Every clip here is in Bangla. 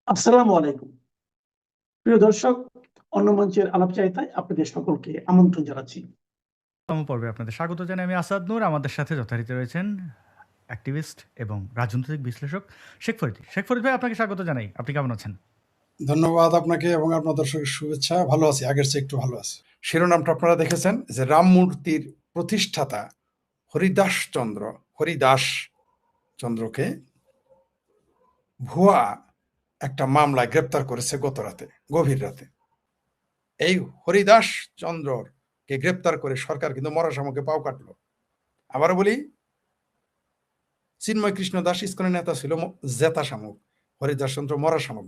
আসসালামু আলাইকুম। প্রিয় দর্শক, অন্য মঞ্চের আলাপচারিতায় আপনাদের সকলকে আমন্ত্রণ জানাচ্ছি। পর্বে আপনাদের স্বাগত জানাই। আমি আসাদ নূর। আমাদের সাথে যথারীতি রয়েছেন অ্যাক্টিভিস্ট এবং রাজনৈতিক বিশ্লেষক শেখ ফরিদ। শেখ ফরিদ ভাই, আপনাকে স্বাগত জানাই। আপনি কেমন আছেন? ধন্যবাদ আপনাকে এবং আপনার দর্শকের শুভেচ্ছা। ভালো আছি, আগের চেয়ে একটু ভালো আছি। শিরোনামটা আপনারা দেখেছেন যে রাম মূর্তির প্রতিষ্ঠাতা হরিদাস চন্দ্রকে ভুয়া একটা মামলায় গ্রেপ্তার করেছে গভীর রাতে। এই হরিদাস চন্দ্রকে গ্রেপ্তার করে সরকার কিন্তু মরা শামুকে পাও কাটলো। আবারও বলি, চিন্ময় কৃষ্ণ দাস ইসকনের নেতা ছিল জেতা শামুক, হরিদাস চন্দ্র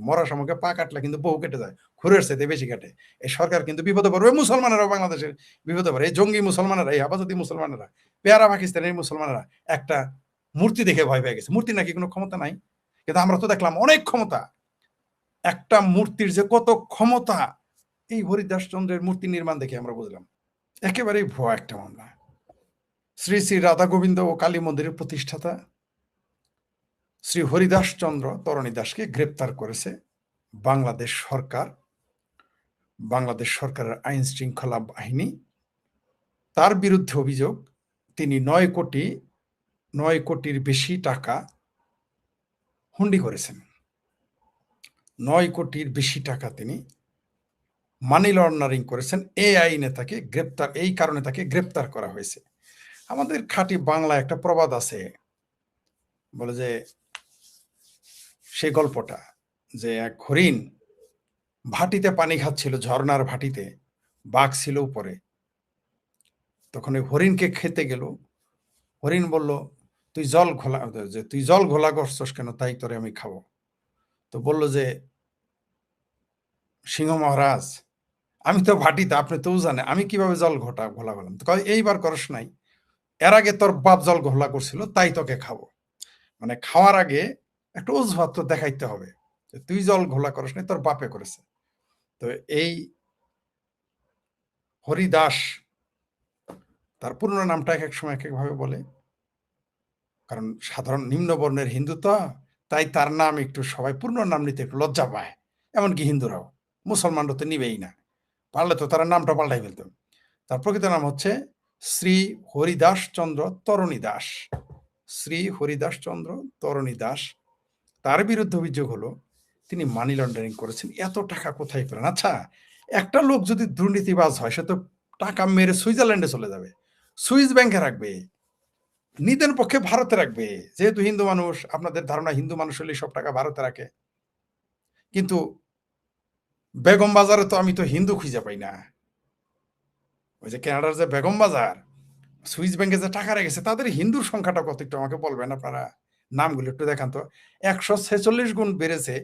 মরা শামুকে পা কাটলে কিন্তু বহু কেটে যায়, খুরের চাইতে বেশি কাটে। এই সরকার কিন্তু বিপদে পড়বে, মুসলমানেরা বাংলাদেশের বিপদে পড়ে। এই জঙ্গি মুসলমানেরা, এই হেফাজতি মুসলমানেরা, পেয়ারা পাকিস্তানের মুসলমানেরা একটা মূর্তি দেখে ভয় পেয়ে গেছে। মূর্তি নাকি কোনো ক্ষমতা নাই, কিন্তু আমরা তো দেখলাম অনেক ক্ষমতা। একটা মূর্তির যে কত ক্ষমতা, এই হরিদাস চন্দ্রের মূর্তি নির্মাণ দেখে আমরা বুঝলাম। একেবারেই ভুয়া একটা মামলা। শ্রী শ্রী রাধা গোবিন্দ ও কালী মন্দিরের প্রতিষ্ঠাতা শ্রী হরিদাস চন্দ্র তরণী দাসকে গ্রেপ্তার করেছে বাংলাদেশ সরকারের আইন শৃঙ্খলা বাহিনী। তার বিরুদ্ধে অভিযোগ, তিনি 9 কোটির বেশি টাকা হুন্ডি করেছেন। 9 কোটির বেশি টাকা তিনি মানি লন্ডারিং করেছেন। এই কারণে তাকে গ্রেপ্তার করা হয়েছে। আমাদের খাঁটি বাংলায় একটা প্রবাদ আছে, বলে যে সেই গল্পটা, যে এক হরিণ ভাটিতে পানি খাচ্ছিল, ঝর্ণার ভাটিতে, বাঘ ছিল উপরে। তখন ওই হরিণকে খেতে গেল। হরিণ বলল, তুই জল ঘোলা করছস কেন, তাই তোরে আমি খাবো। তো বলল যে, সিংহ মহারাজ, আমি তো ভাটিতে, আপনি তো জানে আমি কিভাবে জল ঘোলা করলাম। তো এইবার করস নাই, এর আগে তোর বাপ জল ঘোলা করছিল, তাই তোকে খাবো। মানে খাওয়ার আগে একটা অজুহাত তো দেখাইতে হবে, তুই জল ঘোলা করস নাই, তোর বাপে করেছে। তো এই হরিদাস, তার পূর্ণ নামটা এক এক সময় এক একভাবে বলে, কারণ সাধারণ নিম্নবর্ণের হিন্দু তো, তাই তার নাম একটু সবাই পূর্ণ নাম নিতে একটু লজ্জা পায়, এমনকি হিন্দুরাও। মুসলমানরা তো নিবেই না, পারলে তো তারা নামটা পাল্টাই ফেলত। তার প্রকৃত নাম হচ্ছে শ্রী হরিদাস চন্দ্র তরণী দাস। শ্রী হরিদাস চন্দ্র তরণী দাস। তার বিরুদ্ধে অভিযোগ হলো তিনি মানি লন্ডারিং করেছেন। এত টাকা কোথায় পেলেন? আচ্ছা, একটা লোক যদি দুর্নীতিবাজ হয়, সে তো টাকা মেরে সুইজারল্যান্ডে চলে যাবে, সুইস ব্যাংকে রাখবে, নিদেন পক্ষে ভারতে রাখবে। যেহেতু হিন্দু মানুষ, আপনাদের ধারণা হিন্দু মানুষ হলে সব টাকা ভারতে রাখে। কিন্তু বেগম বাজারে তো আমি তো হিন্দু খুঁজে পাই না। ওই যে কানাডার যে বেগম বাজার, সুইস ব্যাংকে যে টাকা রেখেছে, তাদের হিন্দুর সংখ্যাটা কত একটু আমাকে বলবেন আপনারা? নামগুলো একটু দেখান তো। 146 গুণ বেড়েছে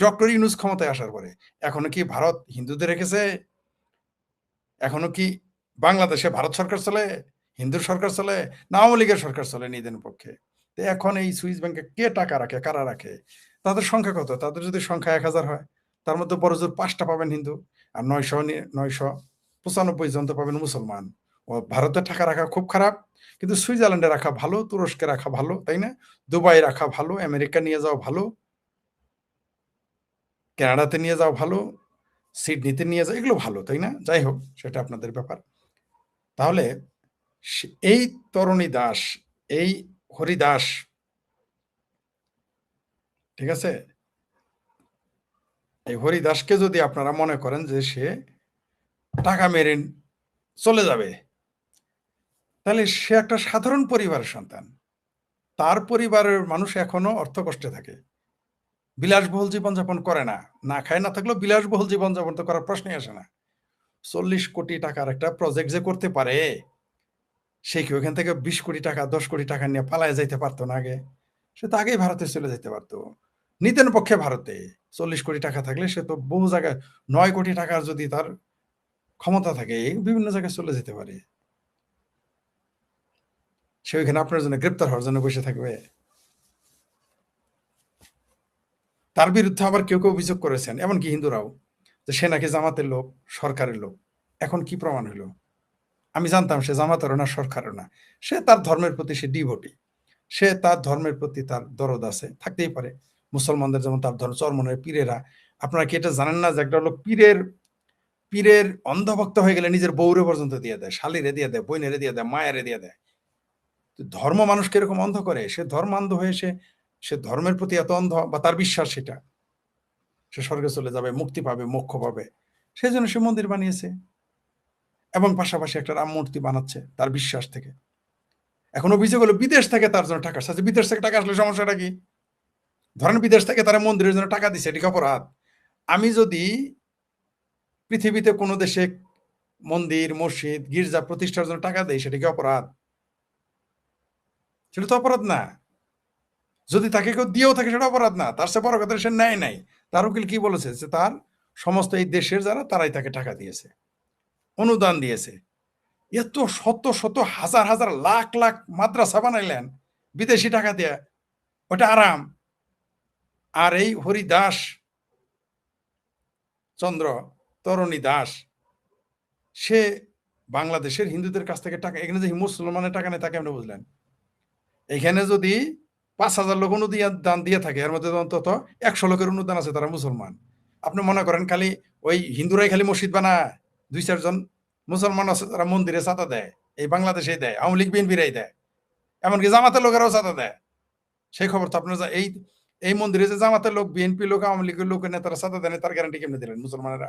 ডক্টর ইউনূস ক্ষমতায় আসার পরে। এখনো কি ভারত হিন্দুদের রেখেছে? এখনো কি বাংলাদেশে ভারত সরকার চলে, হিন্দুর সরকার চলে, না আওয়ামী লীগের সরকার চলে নিদেন পক্ষে? তো এখন এই সুইস ব্যাংকে কে টাকা রাখে, কারা রাখে? তাদের সংখ্যা কত? তাদের যদি সংখ্যা 1000 হয়, তার মধ্যে বড় জোর 5টা পাবেন হিন্দু, আর 995 জন তো পাবেন মুসলমান। ও ভারতে টাকা রাখা খুব খারাপ, কিন্তু সুইজারল্যান্ডে রাখা ভালো, তুরস্কে রাখা ভালো, তাই না? দুবাই রাখা ভালো, আমেরিকা নিয়ে যাওয়া ভালো, কানাডাতে নিয়ে যাওয়া ভালো, সিডনিতে নিয়ে যাওয়া, এগুলো ভালো, তাই না? যাই হোক, সেটা আপনাদের ব্যাপার। তাহলে এই তরণী দাস, এই হরিদাস, ঠিক আছে, এই হরিদাসকে যদি আপনারা মনে করেন যে সে টাকা মেরে চলে যাবে, তাহলে সে একটা সাধারণ পরিবারের সন্তান। তার পরিবারের মানুষ এখনো অর্থকষ্টে থাকে, বিলাসবহুল জীবনযাপন করে না। না খায় না থাকলেও বিলাসবহুল জীবনযাপন তো করার প্রশ্নই আসে না। 40 কোটি টাকার একটা প্রজেক্ট যে করতে পারে, সে কি ওখান থেকে 20 কোটি টাকা 10 কোটি টাকা নিয়ে পালায় যাইতে পারতো না আগে? সে তো আগেই ভারতে চলে যেতে পারতো। নিতেন পক্ষে ভারতে 40 কোটি টাকা থাকলে সে তো বহু জায়গায়, 9 কোটি টাকার যদি তার ক্ষমতা থাকে, বিভিন্ন জায়গায় চলে যেতে পারে। সে ওইখানে আপনার জন্য গ্রেপ্তার হওয়ার জন্য বসে থাকবে? তার বিরুদ্ধে আবার কেউ কেউ অভিযোগ করেছেন, এমনকি হিন্দুরাও, যে সে নাকি জামাতের লোক, সরকারের লোক। এখন কি প্রমাণ হলো? আমি জানতাম সে জামাতেরও না, সরকারও না। সে তার ধর্মের প্রতি সে ডিভোটি, সে তার ধর্মের প্রতি তার দরদ আছে, থাকতেই পারে। মুসলমানদের যেমন তার ধরো চরমনের পীরেরা, আপনারা কি এটা জানেন না যে একটা লোক পীরের পীরের অন্ধভক্ত হয়ে গেলে নিজের বউরে পর্যন্ত দিয়ে দেয়, শালিরে দিয়ে দেয়, বইনেরে দিয়ে দেয়, মায়েরে দিয়ে দেয়। ধর্ম মানুষকে এরকম অন্ধ করে, সে ধর্মান্ধ হয়ে সে ধর্মের প্রতি এত অন্ধ, বা তার বিশ্বাস সেটা সে স্বর্গে চলে যাবে, মুক্তি পাবে, মোক্ষ পাবে, সেই জন্য সে মন্দির বানিয়েছে এবং পাশাপাশি একটা রাম মূর্তি বানাচ্ছে তার বিশ্বাস থেকে। এখন অভিযোগ হলো বিদেশ থেকে তার জন্য টাকা আসছে। বিদেশ থেকে টাকা আসলে সমস্যাটা কি? ধরেন বিদেশ থেকে তারা মন্দিরের জন্য টাকা দিচ্ছে, এটি কি অপরাধ? আমি যদি পৃথিবীতে কোনো দেশে মন্দির, মসজিদ, গির্জা প্রতিষ্ঠার জন্য টাকা দেয়, সেটা কি অপরাধ? সেটা তো অপরাধ না। যদি তাকে কেউ দিয়েও থাকে সেটা অপরাধ না। তার সে বড় কথা সে নেয় নাই। তার উকিল কি বলেছে যে তার সমস্ত এই দেশের যারা তারাই তাকে টাকা দিয়েছে, অনুদান দিয়েছে। এত শত শত হাজার হাজার লাখ লাখ মাদ্রাসা বানাইলেন বিদেশি টাকা দিয়ে, ওটা আরাম। আর এই হরিদাস চন্দ্র, তরণী দাস, সে বাংলাদেশের হিন্দুদের কাছ থেকে টাকা, এখানে যে মুসলমানের টাকা নেই তাকে আপনি বুঝলেন? এখানে যদি 5,000 লোক অনুদান দিয়ে থাকে, এর মধ্যে অন্তত 100 লোকের অনুদান আছে, তারা মুসলমান। আপনি মনে করেন খালি ওই হিন্দুরাই খালি মসজিদ বানায়? 2-4 জন মুসলমান আছে তারা মন্দিরে চাঁদা দেয়, এই বাংলাদেশে দেয়, আওয়ামী লীগ বিএনপিরাই দেয়, এমনকি জামাতের লোকেরাও চাঁদা দেয়। সেই খবর তো আপনার এই মন্দিরে যে জামাতের লোক, বিএনপি লোক, আওয়ামী লীগের লোক নেতারা চাঁদা দেন, তার গ্যারান্টি কেমনে দিলেন মুসলমানেরা?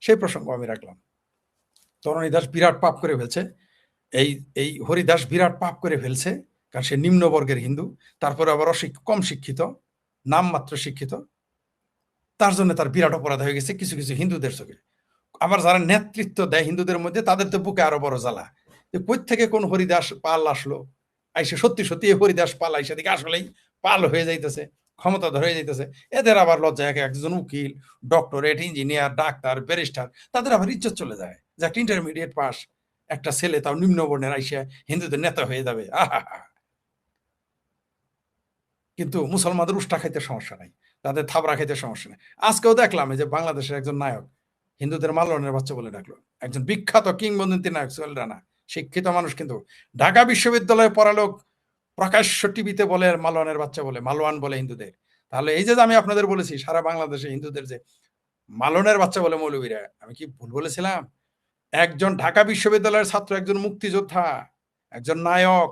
সেই প্রসঙ্গ আমি রাখলাম। তরণী দাস বিরাট পাপ করে ফেলছে, এই এই হরিদাস বিরাট পাপ করে ফেলছে, কারণ সে নিম্নবর্গের হিন্দু, তারপরে আবার কম শিক্ষিত, নামমাত্র শিক্ষিত, তার জন্য তার বিরাট অপরাধ হয়ে গেছে কিছু কিছু হিন্দুদের চোখে। আবার যারা নেতৃত্ব দেয় হিন্দুদের মধ্যে, তাদের তো বুকে আরো বড় জ্বালা, যে কই থেকে কোন হরিদাস পাল আসলো, আইসে সত্যি সত্যি এই হরিদাস পাল আইসে দিকে আসলেই পাল হয়ে যাইতেছে, ক্ষমতাধর হয়ে যাইতেছে। এদের আবার লজ্জা, একজন উকিল, ডক্টরেট, ইঞ্জিনিয়ার, ডাক্তার, ব্যারিস্টার, তাদের আবার ইজ্জত চলে যায় যে একটা ইন্টারমিডিয়েট পাস একটা ছেলে, তাও নিম্ন বর্ণের, আইসে হিন্দুদের নেতা হয়ে যাবে। আহা! কিন্তু মুসলমানদের উষ্টা খাইতে সমস্যা নাই, তাদের থাবড়া খাইতে সমস্যা নেই। আজকেও দেখলাম এই যে বাংলাদেশের একজন নায়ক হিন্দুদের মালনের বাচ্চা বলে ডাকলো, একজন বিখ্যাত কিংবদন্তি নায়ক সোহেল রানা, শিক্ষিত মানুষ, কিন্তু ঢাকা বিশ্ববিদ্যালয়ে পড়ালোক, প্রকাশ্য টিভিতে বলে মালওয়ানের বাচ্চা বলে, মালওয়ান বলে হিন্দুদের। তাহলে এই যে আমি আপনাদের বলেছি সারা বাংলাদেশে হিন্দুদের যে মালনের বাচ্চা বলে মৌলবীরা, আমি কি ভুল বলেছিলাম? একজন ঢাকা বিশ্ববিদ্যালয়ের ছাত্র, একজন মুক্তিযোদ্ধা, একজন নায়ক,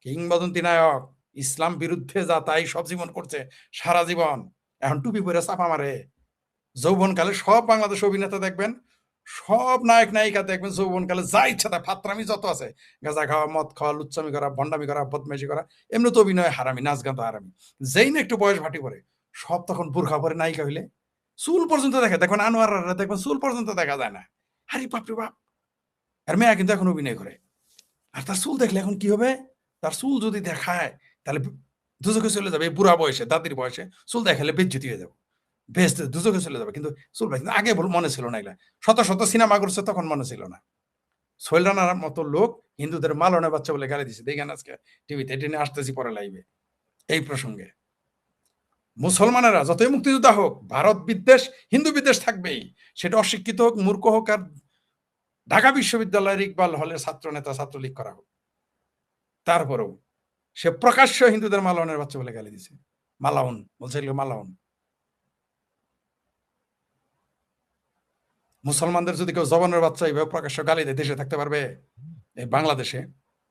কিংবদন্তি নায়ক, ইসলাম বিরুদ্ধে যা তাই সব জীবন করছে সারা জীবন, এখন টুপি পরে চাপা মারে। যৌবনকালে সব বাংলাদেশ অভিনেতা দেখবেন, সব নায়ক নায়িকা দেখবেন, যৌবনকালে যা ইচ্ছা তাই ফাত্রামি যত আছে, গাঁজা খাওয়া, মদ খাওয়া, লুচ্চামি করা, ভণ্ডামি করা, বদমাইশি করা, এমনি তো অভিনয় হারামি, নাচ গান তো হারামি। যেই না একটু বয়স ভাটি পড়ে, সব তখন বোরখা পরে নায়িকা হইলে চুল পর্যন্ত দেখে, দেখবেন আনোয়ার দেখবেন চুল পর্যন্ত দেখা যায় না। আরে বাপরে বাপ! আর মেয়া কিন্তু এখন অভিনয় করে, আর তার চুল দেখলে এখন কি হবে? তার চুল যদি দেখায় তাহলে দুজকে চলে যাবে। বুড়া বয়সে, দাদির বয়সে চুল দেখালে বেজ্জতি হয়ে যাবে, বেশ দুজকে চলে যাবে। কিন্তু চুল ভাই আগে মনে ছিল না, এগুলা শত শত সিনেমা করছে, তখন মনে ছিল না। সোহেল রানার মতো লোক হিন্দুদের মালনে বাচ্চা বলে গালি দিচ্ছে, দেখেন আজকে টিভিতে, এটি নিয়ে আসতেছি পরে লাইভে এই প্রসঙ্গে। মুসলমানেরা যতই মুক্তিযোদ্ধা হোক, ভারত বিদ্বেষ, হিন্দু বিদ্বেষ থাকবেই, সেটা অশিক্ষিত হোক, মূর্খ হোক, আর ঢাকা বিশ্ববিদ্যালয়ের ইকবাল হলের ছাত্র নেতা, ছাত্রলীগ করা হোক, তারপরেও সে প্রকাশ্য হিন্দুদের মালাউনের বাচ্চা বলে গালি দিছে। মালাউন বলছে, মালাউন। মুসলমানদের যদি কেউ জবানের বাচ্চা এইভাবে প্রকাশ্য গালি দেয়, দেশে থাকতে পারবে? এই বাংলাদেশে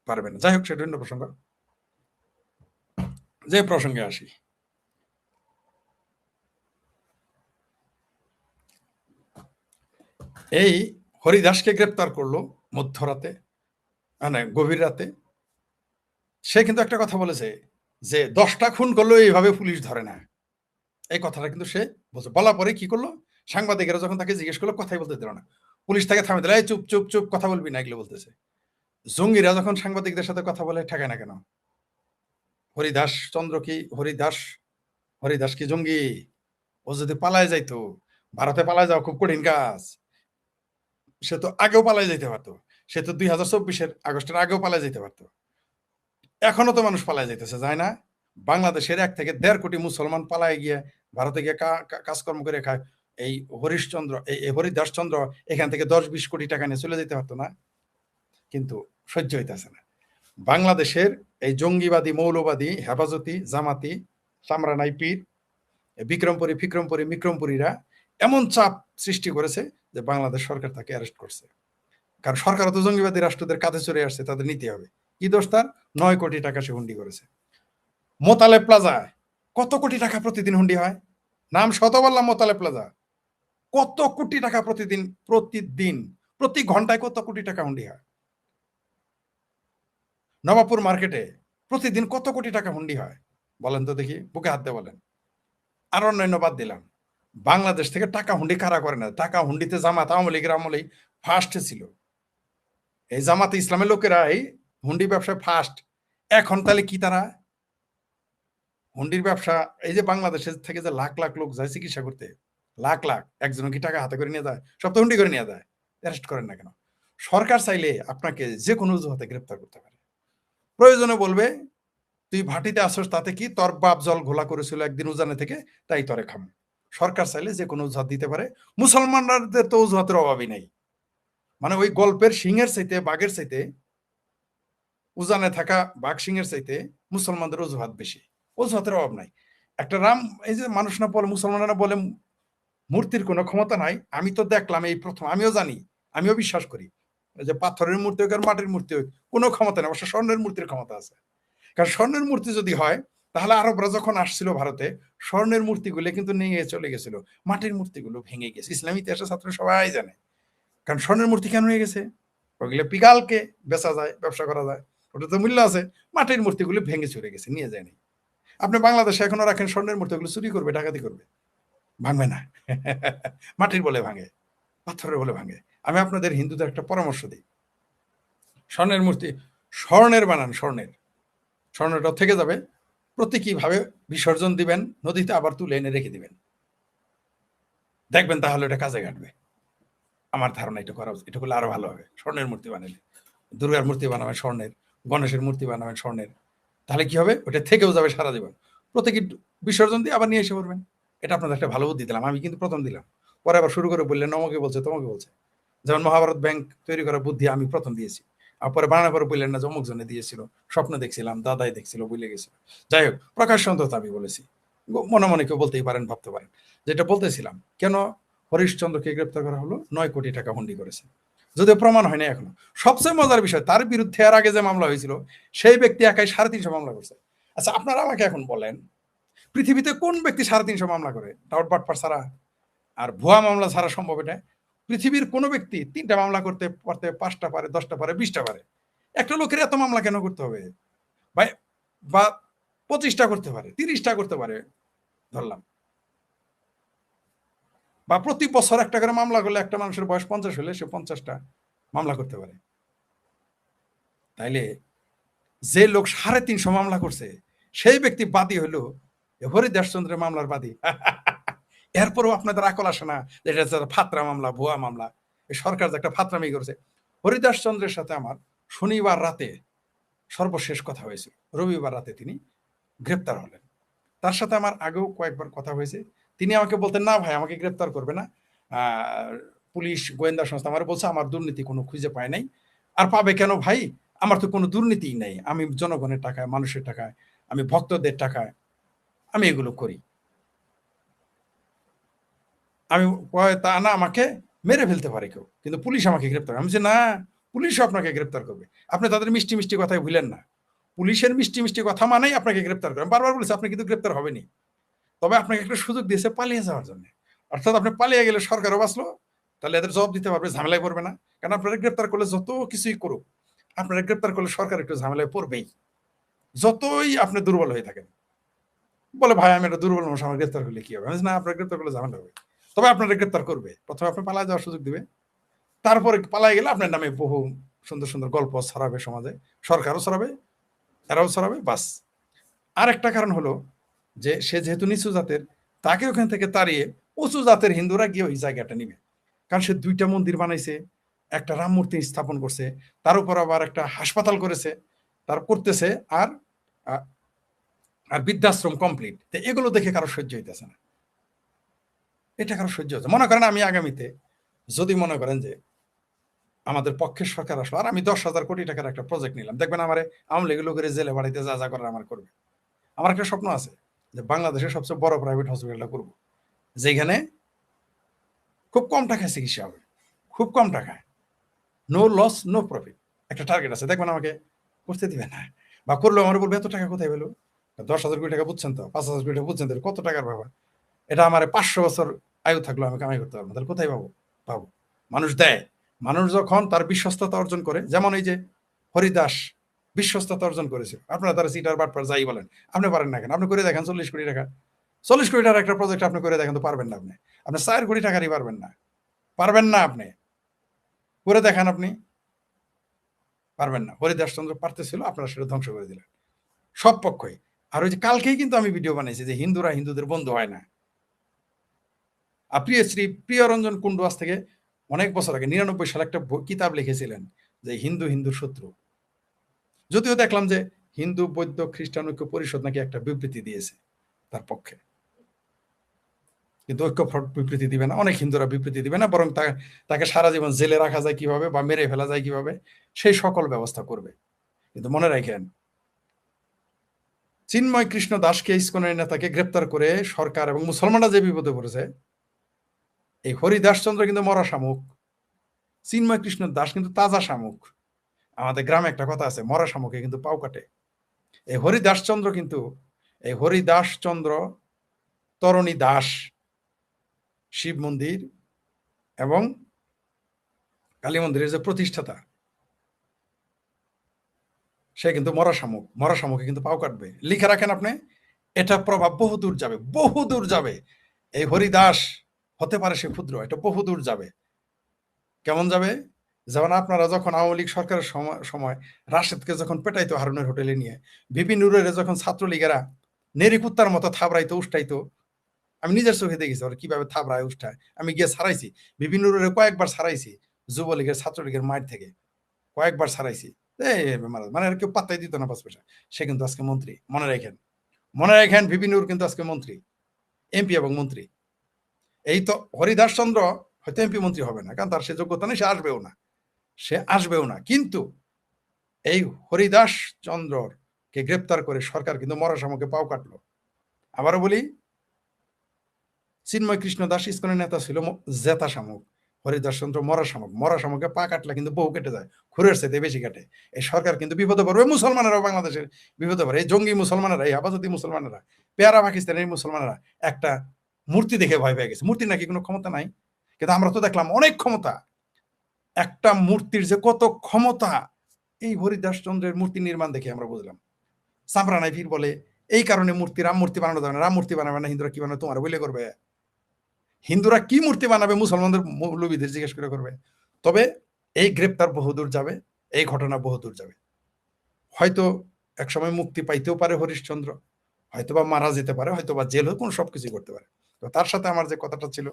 পারবে না। যাই হোক, সেটা অন্য প্রসঙ্গ। যে প্রসঙ্গে আসি, এই হরিদাসকে গ্রেপ্তার করলো মধ্যরাতে, মানে গভীর রাতে। সে কিন্তু একটা কথা বলেছে যে 10টা খুন করলো এইভাবে পুলিশ ধরে না, এই কথাটা কিন্তু সে বলছে। বলা পরে কি করলো, সাংবাদিকেরা যখন তাকে জিজ্ঞেস করলো, কথাই বলতে দিল না, পুলিশ তাকে থামিয়ে দিল, এই চুপ চুপ চুপ, কথা বলবি না, এগুলো বলতেছে। জঙ্গিরা যখন সাংবাদিকদের সাথে কথা বলে, ঠেকায় না কেন? হরিদাস চন্দ্র কি হরিদাস কি জঙ্গি? ও যদি পালায় যাইতো, ভারতে পালায় যাওয়া খুব কঠিন কাজ, সে তো আগেও পালায় যাইতে পারতো, সে তো 2024-এর আগস্টের আগেও পালায় যাইতে পারতো। এখনো তো মানুষ পালায় যাইতেছে, যায় না? বাংলাদেশের 1 থেকে 1.5 কোটি মুসলমান পালায় গিয়ে ভারতে গিয়ে কাজকর্ম করে খায়। এই হরিদাস চন্দ্র এখান থেকে 10-20 কোটি টাকা নিয়ে চলে যেতে পারতো না? কিন্তু সহ্য হইতেছে না। বাংলাদেশের এই জঙ্গিবাদী, মৌলবাদী, হেফাজতি, জামাতি, চামড়া নাই পীর, বিক্রমপুরী ফিক্রমপুরী মিক্রমপুরীরা এমন চাপ সৃষ্টি করেছে যে বাংলাদেশ সরকার তাকে অ্যারেস্ট করছে। কারণ সরকারও তো জঙ্গিবাদী রাষ্ট্রদের কাঁধে চড়ে আসছে, তাদের নিতে হবে। কি দোষ তার? 9 কোটি টাকা সে হুন্ডি করেছে। মোতালেব প্লাজায় কত কোটি টাকা প্রতিদিন হুন্ডি হয়? নাম শত বললাম, মোতালেব প্লাজা। কত কোটি টাকা প্রতিদিন, প্রতি ঘন্টায় কত কোটি টাকা হুন্ডি হয়? নবাবপুর মার্কেটে প্রতিদিন কত কোটি টাকা হুন্ডি হয় বলেন তো দেখি, বুকে হাত দিয়ে বলেন। আর অন্যান্য বাদ দিলাম, বাংলাদেশ থেকে টাকা হুন্ডি কারা করে না? টাকা হুন্ডিতে জামাত আওয়ামী লীগের আমলেই ফার্স্টে ছিল। এই জামাতে ইসলামের লোকেরা এই হুন্ডি ব্যবসায় ফার্স্ট। এখন তাহলে কি তারা হুন্ডির ব্যবসা, এই যে বাংলাদেশের থেকে যে লাখ লাখ লোক যায় চিকিৎসা করতে, লাখ লাখ, একজন কি টাকা হাতে করে নিয়ে যায়? সব তো হুন্ডি করে নিয়ে যায়। অ্যারেস্ট করেন না কেন? সরকার চাইলে আপনাকে যে কোনো অজুহাতে গ্রেপ্তার করতে পারে। প্রয়োজনে বলবে তুই ভাটিতে আসছ, তাতে কি? তোর বাপ জল ঘোলা করেছিল একদিন উজানে থেকে, তাই তরে খাম। সরকার চাইলে যে কোনো অজুহাত দিতে পারে। মুসলমানদের তো অজুহাতের অভাবই নাই। মানে ওই গল্পের সিংহের চাইতে, বাঘের চাইতে, উজানে থাকা বাঘ সিংহের চাইতে মুসলমানদের অজুহাত বেশি। অজুহাতের অভাব নাই। একটা রাম, এই যে মানুষ না বলে, মুসলমানরা বলে মূর্তির কোনো ক্ষমতা নাই। আমি তো দেখলাম এই প্রথম, আমিও জানি, আমিও বিশ্বাস করি যে পাথরের মূর্তি হোক আর মাটির মূর্তি হোক, কোনো ক্ষমতা নেই। অবশ্য স্বর্ণের মূর্তির ক্ষমতা আছে। কারণ স্বর্ণের মূর্তি যদি হয়, তাহলে আরবরা যখন আসছিল ভারতে, স্বর্ণের মূর্তিগুলো কিন্তু নিয়ে চলে গেছিল, মাটির মূর্তিগুলো ভেঙে গেছে। ইসলামী ইতিহাসের ছাত্র সবাই জানে। কারণ স্বর্ণের মূর্তি কেন নিয়ে গেছে? ওগুলো পিগালকে বেচা যায়, ব্যবসা করা যায়, ওটা তো মূল্য আছে। মাটির মূর্তিগুলো ভেঙে চলে গেছে, নিয়ে যায়নি। আপনি বাংলাদেশে এখনো রাখেন স্বর্ণের মূর্তিগুলো, চুরি করবে, ডাকাতি করবে, ভাঙবে না। মাটির বলে ভাঙে, পাথরের বলে ভাঙে। আমি আপনাদের হিন্দুদের একটা পরামর্শ দিই, স্বর্ণের মূর্তি স্বর্ণের বানান, স্বর্ণটা থেকে যাবে। প্রতীকীভাবে বিসর্জন দিবেন নদীতে, আবার তুলে এনে রেখে দিবেন, দেখবেন তাহলে এটা কাজে কাটবে। আমার ধারণা এটা করা উচিত। এটা করলে আরো ভালো হবে। স্বর্ণের মূর্তি বানালে, দুর্গার মূর্তি বানাবেন স্বর্ণের, গণেশের মূর্তি বানাবেন স্বর্ণের, তাহলে কি হবে? ওটা থেকেও যাবে সারা জীবন। প্রত্যেকে বিসর্জন দিয়ে আবার নিয়ে এসে পড়বেন। এটা আপনাদের একটা ভালো বুদ্ধি দিলাম। আমি কিন্তু প্রথম দিলাম, পরে আবার শুরু করে বললেন আমাকে বলছে, তোমাকে বলছে। যেমন মহাভারত ব্যাংক তৈরি করার বুদ্ধি আমি প্রথম দিয়েছি, আর পরে বানানোর পরে বললেন না যে অমুক জনে দিয়েছিল, স্বপ্ন দেখছিলাম, দাদাই দেখছিল, বুঝলে গেছিল। যাই হোক, প্রকাশ অন্তত আমি বলেছি, মনে মনে কেউ বলতেই পারেন, ভাবতে পারেন। যেটা বলতেছিলাম, কেন হরিশচন্দ্রকে গ্রেপ্তার করা হলো? 9 কোটি টাকা হুন্ডি করেছে, যদিও প্রমাণ হয় না এখনো। সবচেয়ে মজার বিষয়, তার বিরুদ্ধে আর আগে যে মামলা হয়েছিল, সেই ব্যক্তি একাই 350 মামলা করছে। আচ্ছা, আপনারা আমাকে এখন বলেন, পৃথিবীতে কোন ব্যক্তি 350 মামলা করে? ডাউট বাটপার ছাড়া আর ভুয়া মামলা ছাড়া সম্ভব এটা? পৃথিবীর কোন ব্যক্তি 3টা মামলা করতে পারতে 5টা পারে, 10টা পারে, 20টা পারে? একটা লোকের এত মামলা কেন করতে হবে? বা 25টা করতে পারে, 30টা করতে পারে ধরলাম, বা প্রতি বছর একটা করে মামলা করলে, একটা মানুষের বয়স 50 হলে সে 50টা মামলা করতে পারে। তাইলে যে লোক 350 মামলা করছে, সেই ব্যক্তি বাদী হলো হরিদাসচন্দ্রের মামলার বাদী। এরপরেও আপনাদের আকল আসে না যে এটা ফাত্রা মামলা, ভুয়া মামলা, সরকার যে একটা ফাত্রামি করেছে। হরিদাসচন্দ্রের সাথে আমার শনিবার রাতে সর্বশেষ কথা হয়েছিল, রবিবার রাতে তিনি গ্রেপ্তার হলেন। তার সাথে আমার আগেও কয়েকবার কথা হয়েছে। তিনি আমাকে বলতেন, না ভাই, আমাকে গ্রেপ্তার করবে না, পুলিশ গোয়েন্দা সংস্থা আমার বলছে আমার দুর্নীতি কোনো খুঁজে পায় নাই। আর পাবে কেন ভাই? আমার তো কোনো দুর্নীতিই নেই, আমি জনগণের টাকায়, মানুষের টাকায়, আমি ভক্তদের টাকায় আমি এগুলো করি। আমি তা না, আমাকে মেরে ফেলতে পারে কেউ, কিন্তু পুলিশ আমাকে গ্রেপ্তার করে। আমি বলছি, না, পুলিশও আপনাকে গ্রেপ্তার করবে। আপনি তাদের মিষ্টি মিষ্টি কথাই ভুলেন না। পুলিশের মিষ্টি মিষ্টি কথা মানেই আপনাকে গ্রেপ্তার করে। বারবার বলেছে আপনি কিন্তু গ্রেপ্তার হবেনি, তবে আপনাকে একটা সুযোগ দিয়েছে পালিয়ে যাওয়ার জন্য। অর্থাৎ আপনি পালিয়ে গেলে সরকারও বাঁচলো, তাহলে এদের জবাব দিতে পারবে, ঝামেলায় পড়বে না। কারণ আপনারা গ্রেপ্তার করলে যত কিছুই করুক, আপনারা গ্রেপ্তার করলে সরকার একটু ঝামেলায় পড়বেই, যতই আপনি দুর্বল হয়ে থাকেন। বলে, ভাই আমি একটা দুর্বল মানুষ, আমার গ্রেপ্তার করলে কি হবে? না, আপনার গ্রেপ্তার করলে ঝামেলা হবে, তবে আপনারা গ্রেপ্তার করবে। প্রথমে আপনি পালায় যাওয়ার সুযোগ দিবে, তারপরে পালায় গেলে আপনার নামে বহু সুন্দর সুন্দর গল্প ছড়াবে সমাজে, সরকারও ছড়াবে, এরাও ছড়াবে, বাস। আর একটা কারণ হলো যে সে যেহেতু নিচু জাতের, তাকে ওখান থেকে তাড়িয়ে উঁচু জাতের হিন্দুরা গিয়ে ওই জায়গাটা নিবে। কারণ সে 2টা মন্দির বানাইছে, একটা রাম মূর্তি স্থাপন করছে, তার উপর আবার একটা হাসপাতাল করেছে, তার করতেছে, আর আর বৃদ্ধাশ্রম কমপ্লিট। তো এগুলো দেখে কারো সহ্য হইতেছে না, এটা কারো সহ্য হচ্ছে। মনে করেন আমি আগামীতে যদি মনে করেন যে আমাদের পক্ষের সরকার আসলো, আর আমি 10,000 কোটি টাকার একটা প্রজেক্ট নিলাম, দেখবেন আমার আওয়ামী লীগ করে জেলে বাড়িতে যা যা করার আমার করবে। আমার একটা স্বপ্ন আছে, যে বাংলাদেশের সবচেয়ে বড় প্রাইভেট হসপিটালটা করব, যেখানে খুব কম টাকায় চিকিৎসা হবে, খুব কম টাকায়, নো লস নো প্রফিট। একটা টার্গেট আছে, দেখবেন আমাকে করতে দিবে না, বা করলেও আমার বলবে এত টাকা কোথায় পেলো, 10,000 কোটি টাকা বুঝছেন তো, 5,000 কোটি টাকা বুঝছেন তো, কত টাকার ব্যাপার, এটা আমার 500 বছর আয়ু থাকলেও আমি কামাই করতে পারবো, তাহলে কোথায় পাবো? মানুষ দেয়। মানুষ যখন তার বিশ্বস্ততা অর্জন করে, যেমন এই যে হরিদাস বিশ্বস্ততা অর্জন করেছিল, আপনারা তারা সিটার বাটপার যাই বলেন, আপনি পারেন না কেন? আপনি করে দেখেন 40 কোটি টাকা, 40 কোটি টাকার একটা প্রজেক্ট আপনি করে দেখেন তো, পারবেন না আপনি? আপনি 4 কোটি টাকারই পারবেন না, আপনি করে দেখান, আপনি পারবেন না। হরিদাস চন্দ্র পারতেছিল, আপনারা সেটা ধ্বংস করে দিলেন সব পক্ষই। আর ওই যে কালকেই কিন্তু আমি ভিডিও বানাইছি যে হিন্দুরা হিন্দুদের বন্ধু হয় না। শ্রী প্রিয়রঞ্জন কুণ্ডু আজ থেকে অনেক বছর আগে 99 সালে একটা কিতাব লিখেছিলেন যে হিন্দু হিন্দুর শত্রু। যদিও দেখলাম যে হিন্দু বৌদ্ধ খ্রিস্টান ঐক্য পরিষদ নাকি একটা বিবৃতি দিয়েছে তার পক্ষে, কিন্তু ঐক্য ফ্রন্ট বিবৃতি দিবে না, অনেক হিন্দুরা বিবৃতি দিবে না, বরং তাকে সারা জীবন জেলে রাখা যায় কিভাবে বা মেরে ফেলা যায় কিভাবে সেই সকল ব্যবস্থা করবে। কিন্তু মনে রাখেন, চিন্ময় কৃষ্ণ দাসকে ইসকনের নেতাকে গ্রেপ্তার করে সরকার এবং মুসলমানরা যে বিপদে পড়েছে, এই হরিদাস চন্দ্র কিন্তু মরা শামুক, চিন্ময় কৃষ্ণ দাস কিন্তু তাজা শামুক। আমাদের গ্রামে একটা কথা আছে, মরা শামুকে কিন্তু পাও কাটে। এই হরিদাস চন্দ্র তরণী দাস শিব মন্দির এবং কালী মন্দিরের যে প্রতিষ্ঠাতা, সে কিন্তু মরা শামুকে কিন্তু পাও কাটবে। লিখে রাখেন আপনি, এটা প্রভাব বহুদূর যাবে। এই হরিদাস হতে পারে সে ক্ষুদ্র, এটা বহুদূর যাবে। কেমন যাবে? যেমন আপনারা যখন আওয়ামী লীগ সরকারের সময় রাশেদকে যখন পেটাইতো হারুনের হোটেলে নিয়ে, ভিপি নুরের যখন ছাত্রলীগেরা নেরি কুত্তার মতো থাবড়াইতো উষ্টাইতো, আমি নিজের চোখে দেখেছি ওরা কিভাবে থাবড়ায় উষ্টায়। আমি গিয়ে ছাড়াইছি, ভিপি নুরের কয়েকবার ছাড়াইছি, যুবলীগের ছাত্রলীগের মায়ের থেকে কয়েকবার ছাড়াইছি। মানে কেউ পাত্তাই দিত না, পাঁচ পয়সা। সে কিন্তু আজকে মন্ত্রী, মনে রাখেন ভিপি নুর কিন্তু আজকে মন্ত্রী, এমপি এবং মন্ত্রী। এই তো হরিদাস চন্দ্র হয়তো এমপি মন্ত্রী হবে না, কারণ তার সে যোগ্যতা নেই, সে আসবেও না। কিন্তু এই হরিদাস চন্দ্রকে গ্রেপ্তার করে সরকার কিন্তু মরা শামুকে পাও কাটলো। আবারও বলি, চিন্ময় কৃষ্ণ দাস ইসকনের নেতা ছিল জেতা শামুক, হরিদাস চন্দ্র মরা শামুকে পা কাটলে কিন্তু বহু কেটে যায়, খুরের চাইতে বেশি কাটে। এই সরকার কিন্তু বিপদে পড়বে, মুসলমানেরাও বাংলাদেশের বিপদে পড়ে। এই জঙ্গি মুসলমানেরা, এই হেফাজতি মুসলমানেরা, পেয়ারা পাকিস্তানের মুসলমানেরা একটা মূর্তি দেখে ভয় পেয়ে গেছে। মূর্তি নাকি কোনো ক্ষমতা নাই, কিন্তু আমরা তো দেখলাম অনেক ক্ষমতা। একটা মূর্তির যে কত ক্ষমতা, এই হরিদাস চন্দ্রের মূর্তি নির্মাণ দেখে আমরা বুঝলাম। সামরা নাই ফির বলে এই কারণে রাম মূর্তি বানানো যাবে না, রাম মূর্তি বানাবে না, হিন্দুরা কি বানাবে তোমার বলে করবে? হিন্দুরা কি মূর্তি বানাবে মুসলমানদের মৌলবীদের জিজ্ঞেস করে করবে? তবে এই গ্রেপ্তার বহুদূর যাবে, এই ঘটনা বহুদূর যাবে। হয়তো একসময় মুক্তি পাইতেও পারে হরিশ্চন্দ্র, হয়তোবা মারা যেতে পারে, হয়তোবা জেল হয়ে কোনো সবকিছু করতে পারে। তো তার সাথে আমার যে কথাটা ছিল,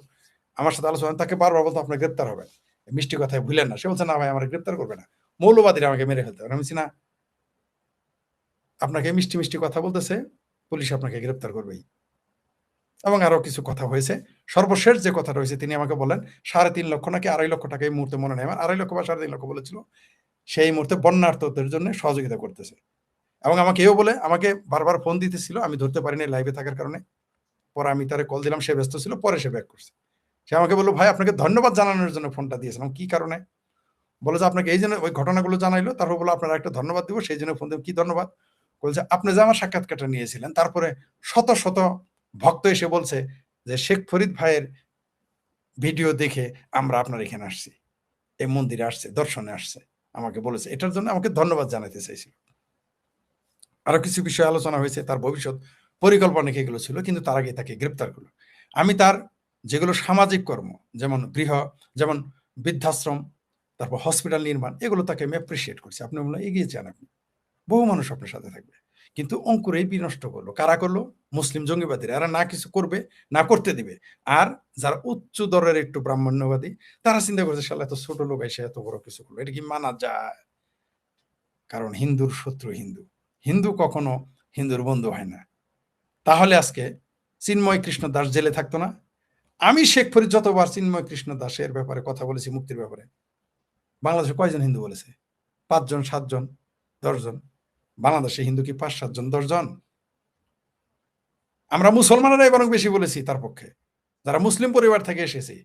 আমার সাথে আলোচনা, তাকে বারবার বলতো আপনার গ্রেপ্তার হবে, মিষ্টি কথায় ভুলেন না। সে বলছে না ভাই, আমার গ্রেপ্তার করবে না, মৌলবাদীরা আমাকে মেরে ফেলতে পারে। আমি বলছি না, আপনাকে মিষ্টি মিষ্টি কথা বলতেছে, পুলিশ আপনাকে গ্রেপ্তার করবেই। এবং আরো কিছু কথা হয়েছে। সর্বশেষ যে কথা রয়েছে, তিনি আমাকে বলেন 3.5 লক্ষ নাকি 2.5 লক্ষ টাকা এই মুহূর্তে মনে নেই আমার, 2.5 লক্ষ বা 3.5 লক্ষ বলেছিল, সেই মুহূর্তে বন্যার্থদের জন্য সহযোগিতা করতেছে। এবং আমাকে এও বলে, আমাকে বারবার ফোন দিতেছিল, আমি ধরতে পারিনি লাইভে থাকার কারণে। পরে আমি তারে কল দিলাম, সে ব্যস্ত ছিল, পরে সে ব্যাক করছে। সে আমাকে বললো ভাই আপনাকে ধন্যবাদ জানানোর জন্য ফোনটা দিয়েছিলাম। কি কারণে? বলে যে আপনাকে এই জন্য ওই ঘটনাগুলো জানাইলো, তারপর বলো আপনারা একটা ধন্যবাদ দিব, সেই জন্য ফোন দেব। কি ধন্যবাদ? বলছে আপনি যে আমার সাক্ষাৎকারটা নিয়েছিলেন, তারপরে শত শত ভক্ত এসে বলছে যে শেখ ফরিদ ভাইয়ের ভিডিও দেখে আমরা আপনার এখানে আসছি, এই মন্দিরে আসছে, দর্শনে আসছে, আমাকে বলেছে। এটার জন্য আমাকে ধন্যবাদ জানাতে চাইছিল। আরো কিছু বিষয় আলোচনা হয়েছে, তার ভবিষ্যৎ পরিকল্পনা এগুলো ছিল, কিন্তু তার আগে তাকে গ্রেপ্তার করলো। আমি তার যেগুলো সামাজিক কর্ম, যেমন বৃদ্ধাশ্রম, তারপর হসপিটাল নির্মাণ, এগুলো তাকে আমি অ্যাপ্রিসিয়েট করছি। আপনি বললেন এগিয়ে যান, আপনি বহু মানুষ আপনার সাথে থাকবে। কিন্তু অঙ্কুরেই বিনষ্ট করলো। কারা করলো? মুসলিম জঙ্গিবাদীরা। এরা না কিছু করবে, না করতে দিবে। আর যারা উচ্চ দরের একটু ব্রাহ্মণ্যবাদী, তারা চিন্তা করছে শালা এত ছোট লোক এসে এত বড় কিছু করলো, এটা কি মানা যায়? কারণ হিন্দুর শত্রু হিন্দু কখনো হিন্দুর বন্ধু হয় না। তাহলে আজকে চিন্ময় কৃষ্ণ দাস জেলে থাকতো না? আমি শেখ ফরিদ যতবার চিন্ময় কৃষ্ণ দাসের ব্যাপারে কথা বলেছি, মুক্তির ব্যাপারে, বাংলাদেশে কয়জন হিন্দু বলেছে? 5 জন, 7 জন, 10 জন। বাংলাদেশে হিন্দু কি 5-7 জন, 10 জন? আমরা মুসলমানেরাই বরং বেশি বলেছি তার পক্ষে, যারা মুসলিম পরিবার থেকে এসেছে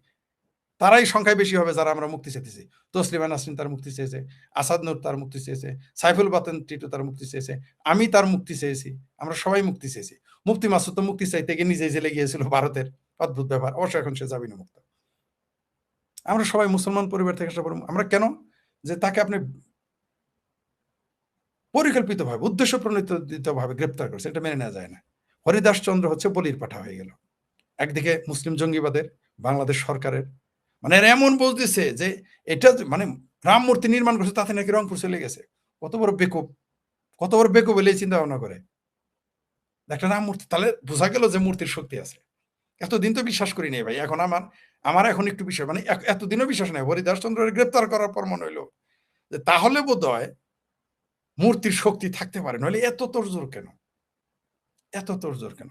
তারাই সংখ্যায় বেশি হবে, যারা আমরা মুক্তি চেয়েছি। তসলিমা নাসরিন তার মুক্তি চেয়েছে, আসাদ নূর তার মুক্তি চেয়েছে, সাইফুল বাতেন টিটু তার মুক্তি চেয়েছে, আমি তার মুক্তি চেয়েছি, আমরা সবাই মুক্তি চেয়েছি। মুফতি মাসুদ তো মুক্তি চাইতে গিয়ে নিজেই জেলে গিয়েছিল ভারতের, অদ্ভুত ব্যাপার। অবশ্য এখন সে জামিনে মুক্ত। আমরা সবাই মুসলমান পরিবার থেকে আসা, আমরা কেন যে তাকে আপনি পরিকল্পিতভাবে উদ্দেশ্য প্রণোদিতভাবে গ্রেপ্তার করছে, এটা মেনে নেওয়া যায় না। হরিদাস চন্দ্র হচ্ছে বলির পাঠা হয়ে গেল। একদিকে মুসলিম জঙ্গিবাদের, বাংলাদেশ সরকারের, মানে এরা এমন বলতেছে যে এটা মানে রাম মূর্তি নির্মাণ করছে তাতে নাকি রংপুর চলে গেছে। কত বড় বেকুব, কত বড় বেকুব বলে চিন্তা ভাবনা করে। একটা রাম মূর্তি, তাহলে বোঝা গেল যে মূর্তির শক্তি আছে। এতদিন তো বিশ্বাস করি নাই ভাই, এখন আমার এখন একটু বিষয়, মানে এতদিনও বিশ্বাস নাই। হরিদাস চন্দ্রের গ্রেপ্তার করার পর মনে হইলো যে তাহলে বোধ হয় মূর্তির শক্তি থাকতে পারে, নইলে এত তোড়জোড় কেন, এত তোড়জোড় কেন?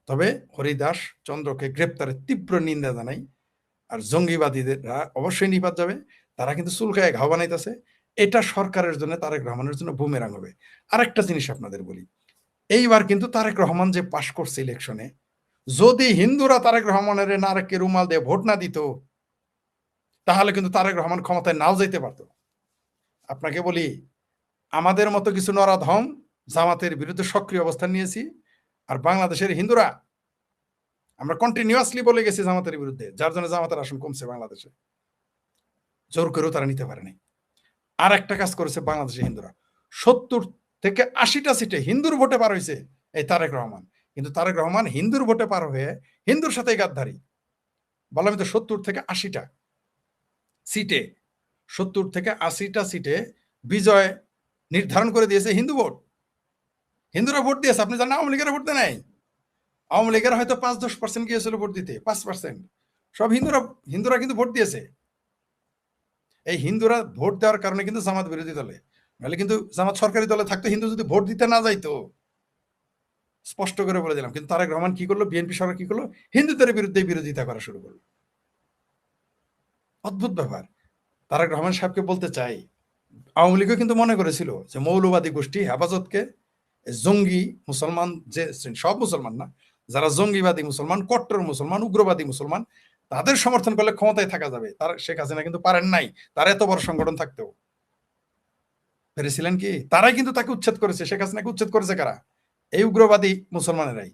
তবে হরিদাস চন্দ্রকে গ্রেপ্তারের তীব্র নিন্দা জানাই। আর জঙ্গিবাদীদেররা অবশ্যই নিপাত যাবে, তারা কিন্তু চুলকায় ঘাও বানাইতেছে। এটা সরকারের জন্য, তারেক রহমানের জন্য বুমেরাং হবে। আরেকটা জিনিস আপনাদের বলি, এইবার কিন্তু তারেক রহমান যে পাশ করছে ইলেকশনে, যদি হিন্দুরা তারেক রহমানের নারেককে রুমাল দিয়ে ভোট না দিত, তাহলে কিন্তু তারেক রহমান ক্ষমতায় নাও যেতে পারত। আপনাকে বলি, আমাদের মতো কিছু নরাধম জামাতের বিরুদ্ধে সক্রিয় অবস্থান নিয়েছি, আর বাংলাদেশের হিন্দুরা আমরা কন্টিনিউয়াসলি বলে গেছি জামাতের বিরুদ্ধে, যার জন্য জামাতের আসন কমছে বাংলাদেশে। জোর করেও তারা নিতে পারেনি। আর একটা কাজ করেছে বাংলাদেশের হিন্দুরা, 70 থেকে 80টা সিটে হিন্দুর ভোটে পার হয়েছে এই তারেক রহমান। কিন্তু তারেক রহমান হিন্দুর ভোটে পার হয়ে হিন্দুর সাথে গাদ্দারি। বললাম তো 70 থেকে 80টা সিটে, 70 থেকে 80টা সিটে বিজয় নির্ধারণ করে দিয়েছে হিন্দু ভোট। হিন্দুরা ভোট দিয়েছে, আপনি জানেন আওয়ামী লীগের ভোট দেয় নাই। আওয়ামী লীগের হয়তো 5-10% গিয়েছিল ভোট দিতে, 5%। সব হিন্দুরা কিন্তু ভোট দিয়েছে। এই হিন্দুরা ভোট দেওয়ার কারণে কিন্তু জামাত বিরোধী দলে, নাহলে কিন্তু জামাত সরকারি দলে থাকতো, হিন্দু যদি ভোট দিতে না যাইতো। স্পষ্ট করে বলে দিলাম। কিন্তু তারেক রহমান কি করলো, বিএনপি সরকার কি করলো, হিন্দুদের বিরুদ্ধে বিরোধিতা করা শুরু করলো। অদ্ভুত ব্যাপার। তারেক রহমান সাহেবকে বলতে চাই, আওয়ামী লীগও কিন্তু মনে করেছিল যে মৌলবাদী গোষ্ঠী হেফাজতকে, জঙ্গি মুসলমান, যে সব মুসলমান না, যারা জঙ্গিবাদী মুসলমান, কট্টর মুসলমান, উগ্রবাদী মুসলমান, তাদের সমর্থন করলে ক্ষমতায় থাকা যাবে। তার শেখ হাসিনা কিন্তু পারেন নাই, তার এত বড় সংগঠন থাকতেও। পেরেছিলেন কি? তারাই কিন্তু তাকে উচ্ছেদ করেছে। শেখ হাসিনাকে উচ্ছেদ করেছে কারা? এই উগ্রবাদী মুসলমানেরাই।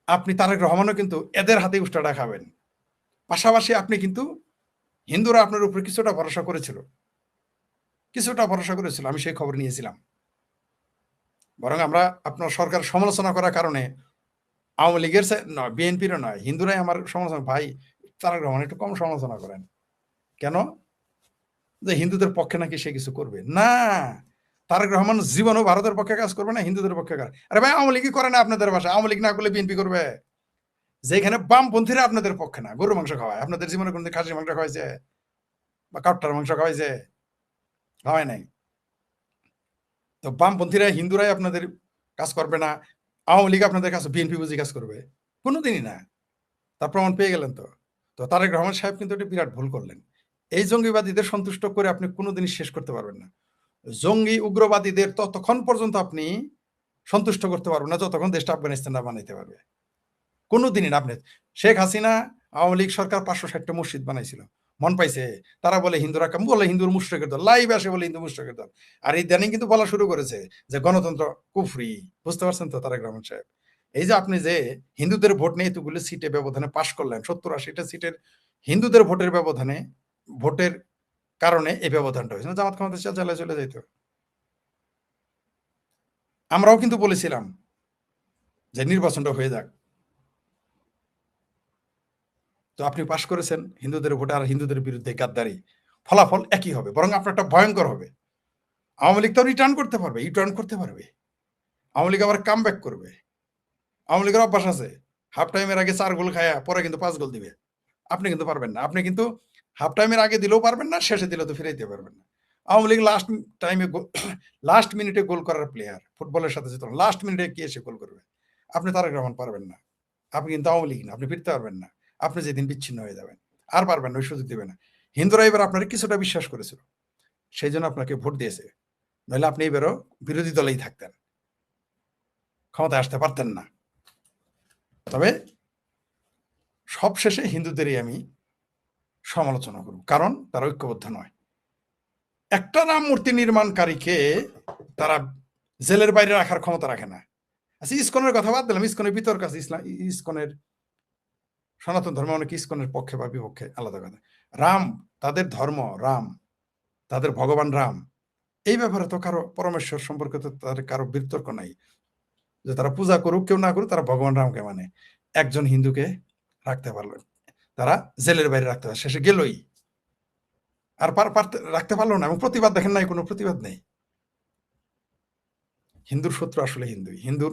আপনি তারেক রহমানও কিন্তু এদের হাতে উষ্টাটা খাবেন। পাশাপাশি আপনি কিন্তু, হিন্দুরা আপনার উপরে কিছুটা ভরসা করেছিল, আমি সেই খবর নিয়েছিলাম। বরং আমরা আপনার সরকার সমালোচনা করার কারণে আওয়ামী লীগের নয়, বিএনপিরও নয়, হিন্দুরাই আমার সমালোচনা, ভাই তারেক রহমান একটু কম সমালোচনা করেন। কেন? যে হিন্দুদের পক্ষে নাকি সে কিছু করবে না। তারেক রহমান জীবনও ভারতের পক্ষে কাজ করবে না, হিন্দুদের পক্ষে কাজ। আরে ভাই, আওয়ামী লীগই করে না আপনাদের ভাষা, আওয়ামী লীগ না করলে বিএনপি করবে। যেখানে বামপন্থীরা আপনাদের পক্ষে না, গরু মাংস খাওয়ায়, আপনাদের জীবনে কোনদিন খাসির মাংস খাওয়াইছে বা কাঠটার মাংস খাওয়াইছে? খাওয়ায় নাই। তো বামপন্থীরা, হিন্দুরাই আপনাদের কাজ করবে না, আওয়ামী লীগ আপনাদের কাছে বিএনপি বুঝি কাজ করবে? কোনোদিনই না। তার প্রমাণ পেয়ে গেলেন তো। তো তারেক রহমান সাহেব কিন্তু এটা বিরাট ভুল করলেন। এই জঙ্গিবাদীদের সন্তুষ্ট করে আপনি কোনোদিনই শেষ করতে পারবেন না। জঙ্গি উগ্রবাদীদের ততক্ষণ পর্যন্ত আপনি সন্তুষ্ট করতে পারবেন না যতক্ষণ দেশটা আফগানিস্তান না বানাইতে পারবে। কোনোদিনই না। আপনি শেখ হাসিনা, আওয়ামী লীগ সরকার 560টা মসজিদ বানাইছিল, মন পাইছে? তারা বলে হিন্দুরা বলে হিন্দুর মুশরিকের দল, লাইভ আসে বলে হিন্দু মুশরিকের দল। আর ইদানিং কিন্তু বলা শুরু করেছে যে গণতন্ত্র কুফরি। বুঝতে পারছেন তো তারেক রহমান সাহেব? এই যে আপনি যে হিন্দুদের ভোট নিয়ে এতগুলো সিটে ব্যবধানে পাশ করলেন, 70-80টা সিটের হিন্দুদের ভোটের ব্যবধানে, ভোটের কারণে এই ব্যবধানটা হয়েছে। জামাত ক্ষমতা চালায় চলে যাইত। আমরাও কিন্তু বলেছিলাম যে নির্বাচনটা হয়ে যাক। তো আপনি পাশ করেছেন হিন্দুদের ভোটে, আর হিন্দুদের বিরুদ্ধে গাদ্দারি। ফলাফল একই হবে, বরং আপনারটা ভয়ঙ্কর হবে। আওয়ামী লীগ তো রিটার্ন করতে পারবে, ইউটার্ন করতে পারবে। আওয়ামী লীগ আবার কাম ব্যাক করবে। আওয়ামী লীগের অভ্যাস আছে, হাফ টাইমের আগে 4 গোল খায়া পরে কিন্তু 5 গোল দিবে। আপনি কিন্তু পারবেন না। আপনি কিন্তু হাফ টাইমের আগে দিলেও পারবেন না, শেষে দিলেও তো ফিরাইতে পারবেন না। আওয়ামী লীগ লাস্ট মিনিটে গোল করার প্লেয়ার, ফুটবলের সাথে যেত লাস্ট মিনিটে কি এসে গোল করবে। আপনি তারেক রহমান পারবেন না। আপনি কিন্তু আওয়ামী লীগ না, আপনি ফিরতে পারবেন না। আপনি যেদিন বিচ্ছিন্ন হয়ে যাবেন আর পারবেন না, ওই সুযোগ দেবে না। হিন্দুরা এবার আপনার কিছুটা বিশ্বাস করেছিল, সেই জন্য আপনাকে ভোট দিয়েছে। নইলে আপনি এবারও বিরোধী দলেই থাকতেন। ক্ষমতায় আসতে পারতেন না। তবে সবশেষে হিন্দুদেরই আমি সমালোচনা করব, কারণ তারা ঐক্যবদ্ধ নয়। একটা রাম মূর্তি নির্মাণকারীকে তারা জেলের বাইরে রাখার ক্ষমতা রাখে না। আচ্ছা, ইসকনের কথা বাদ দিলাম, ইসকনের বিতর্ক আছে, ইসকনের সনাতন ধর্ম অনেক ইসকনের পক্ষে বা বিপক্ষে, আলাদা কথা। রাম তাদের ধর্ম, রাম তাদের ভগবান রাম, এই ব্যাপারে তো কারো পরমেশ্বর সম্পর্কে তো তাদের কারো বিতর্ক নাই, যে তারা পূজা করুক কেউ না করুক তারা ভগবান রামকে মানে। একজন হিন্দুকে রাখতে পারলো, তারা জেলের বাইরে রাখতে পারে, শেষে গেলই, আর রাখতে পারলো না, এবং প্রতিবাদ দেখেন নাই, কোনো প্রতিবাদ নেই। হিন্দুর শত্রু আসলে হিন্দুর